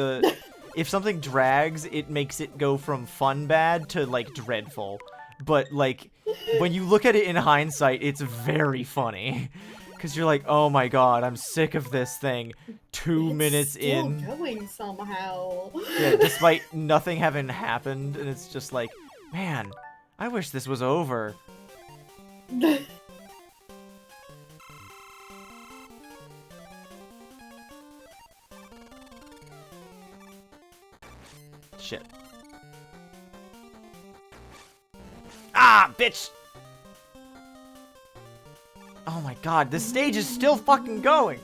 [SPEAKER 1] if something drags, it makes it go from fun bad to, like, dreadful. But, like, when you look at it in hindsight, it's very funny. Because you're like, oh my god, I'm sick of this thing. 2 minutes in.
[SPEAKER 5] It's still going somehow.
[SPEAKER 1] Yeah, despite nothing having happened, and it's just like, man, I wish this was over. Shit. Ah, bitch! Oh my god, this stage is still fucking going!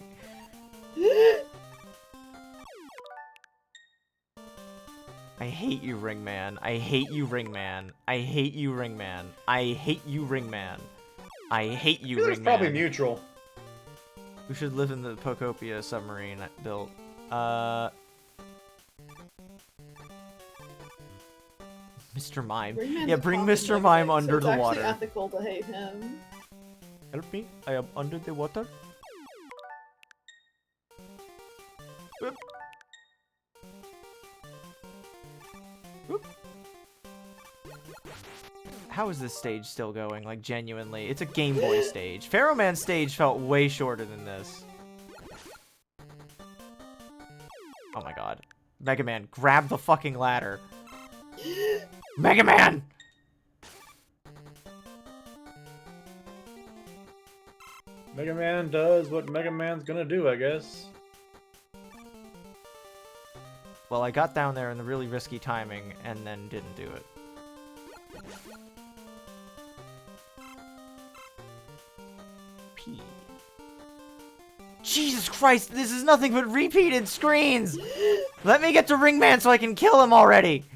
[SPEAKER 1] I hate you, Ringman. I hate you, Ringman. I hate you, Ringman. I hate you, Ringman. I hate you, Ringman.
[SPEAKER 2] It's probably mutual.
[SPEAKER 1] We should live in the Pocopia submarine built. Mr. Mime.
[SPEAKER 5] Ringman's
[SPEAKER 1] Yeah,
[SPEAKER 5] a
[SPEAKER 1] bring
[SPEAKER 5] common
[SPEAKER 1] Mr. Mime
[SPEAKER 5] nickname,
[SPEAKER 1] under
[SPEAKER 5] so
[SPEAKER 1] the
[SPEAKER 5] it's
[SPEAKER 1] water.
[SPEAKER 5] actually ethical to hate him.
[SPEAKER 1] Help me, I am under the water. Whoop. Whoop. How is this stage still going? Like, genuinely. It's a Game Boy stage. Pharaoh Man stage felt way shorter than this. Oh my god. Mega Man, grab the fucking ladder. Mega Man!
[SPEAKER 2] Mega Man does what Mega Man's gonna do, I guess.
[SPEAKER 1] Well, I got down there in the really risky timing and then didn't do it. P. Jesus Christ, this is nothing but repeated screens! Let me get to Ringman so I can kill him already!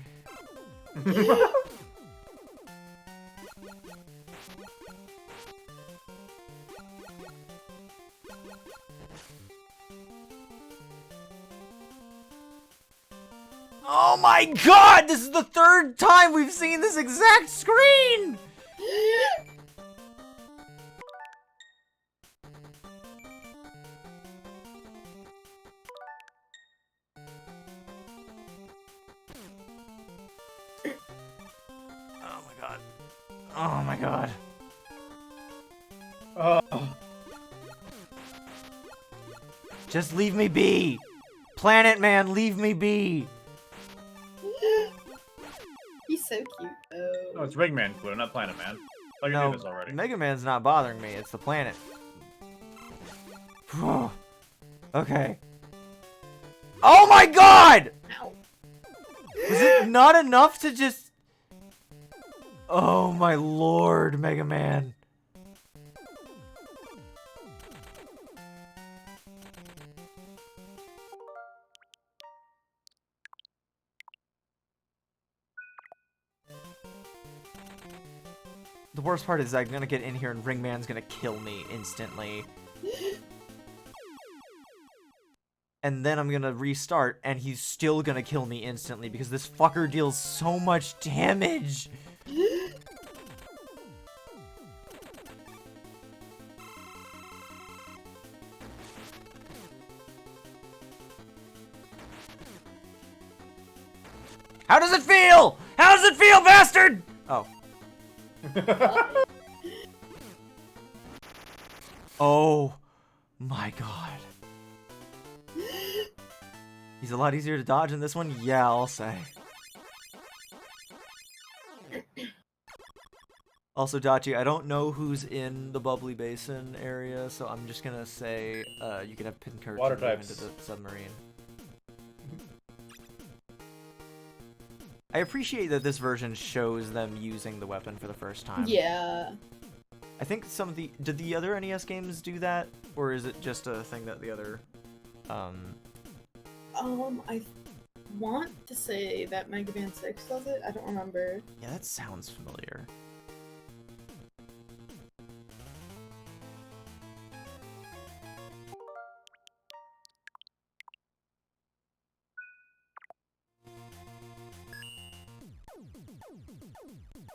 [SPEAKER 1] Oh my god! This is the 3rd time we've seen this exact screen! Oh my god. Oh my god. Just leave me be! Planet Man, leave me be!
[SPEAKER 5] He's so cute, though.
[SPEAKER 2] No, it's Ringman, Clue, not Planet Man. I
[SPEAKER 1] No,
[SPEAKER 2] knew this already.
[SPEAKER 1] Mega Man's not bothering me, it's the planet. Okay. Oh my god!
[SPEAKER 5] Ow.
[SPEAKER 1] Was it not enough to just... Oh my lord, Mega Man. The worst part is I'm gonna get in here and Ringman's gonna kill me instantly. And then I'm gonna restart and he's still gonna kill me instantly because this fucker deals so much damage. How does it feel? How does it feel, bastard? Oh. Oh my god. He's a lot easier to dodge in this one? Yeah, I'll say. Also, Dachi, I don't know who's in the Bubbly Basin area, so I'm just gonna say you can have Pincurchin
[SPEAKER 2] Water
[SPEAKER 1] move
[SPEAKER 2] types.
[SPEAKER 1] into the submarine. I appreciate that this version shows them using the weapon for the first time.
[SPEAKER 5] Yeah.
[SPEAKER 1] I think some of the... Did the other NES games do that? Or is it just a thing that the other...
[SPEAKER 5] I want to say that Mega Man 6 does it. I don't remember.
[SPEAKER 1] Yeah, that sounds familiar.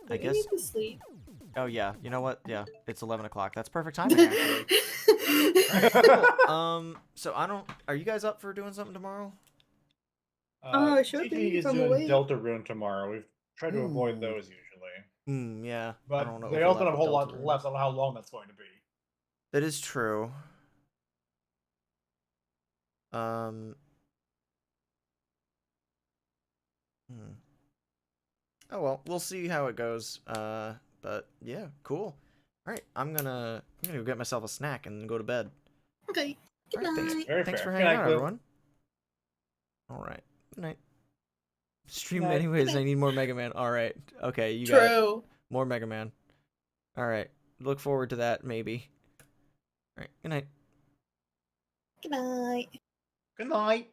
[SPEAKER 1] I
[SPEAKER 5] Like,
[SPEAKER 1] guess...
[SPEAKER 5] I need to sleep.
[SPEAKER 1] Oh, yeah. You know what? Yeah. It's 11 o'clock. That's perfect timing, actually. Cool. So I don't. Are you guys up for doing something tomorrow?
[SPEAKER 5] Oh, sure
[SPEAKER 2] TT
[SPEAKER 5] thing,
[SPEAKER 2] is
[SPEAKER 5] if I'm
[SPEAKER 2] doing
[SPEAKER 5] awake.
[SPEAKER 2] Delta Rune tomorrow. We've tried to avoid
[SPEAKER 1] Ooh.
[SPEAKER 2] those usually.
[SPEAKER 1] Yeah. I
[SPEAKER 2] But
[SPEAKER 1] don't know.
[SPEAKER 2] they also don't have a whole
[SPEAKER 1] Delta
[SPEAKER 2] lot
[SPEAKER 1] Rune.
[SPEAKER 2] left. I don't know how long that's going to be.
[SPEAKER 1] That is true. Hmm. Oh well, we'll see how it goes. But yeah, cool. All right, I'm gonna go get myself a snack and go to bed.
[SPEAKER 5] Okay.
[SPEAKER 1] All right, thanks.
[SPEAKER 2] Very
[SPEAKER 1] Thanks
[SPEAKER 2] fair.
[SPEAKER 1] for
[SPEAKER 2] Good
[SPEAKER 1] hanging
[SPEAKER 2] night,
[SPEAKER 1] out,
[SPEAKER 2] Clue.
[SPEAKER 1] everyone. All right. Good night. Stream
[SPEAKER 2] night.
[SPEAKER 1] anyways. I need more Mega Man. All right. Okay, you got it.
[SPEAKER 5] True.
[SPEAKER 1] More Mega Man. All right. Look forward to that maybe. All right. Good night.
[SPEAKER 5] Good night.
[SPEAKER 2] Good night.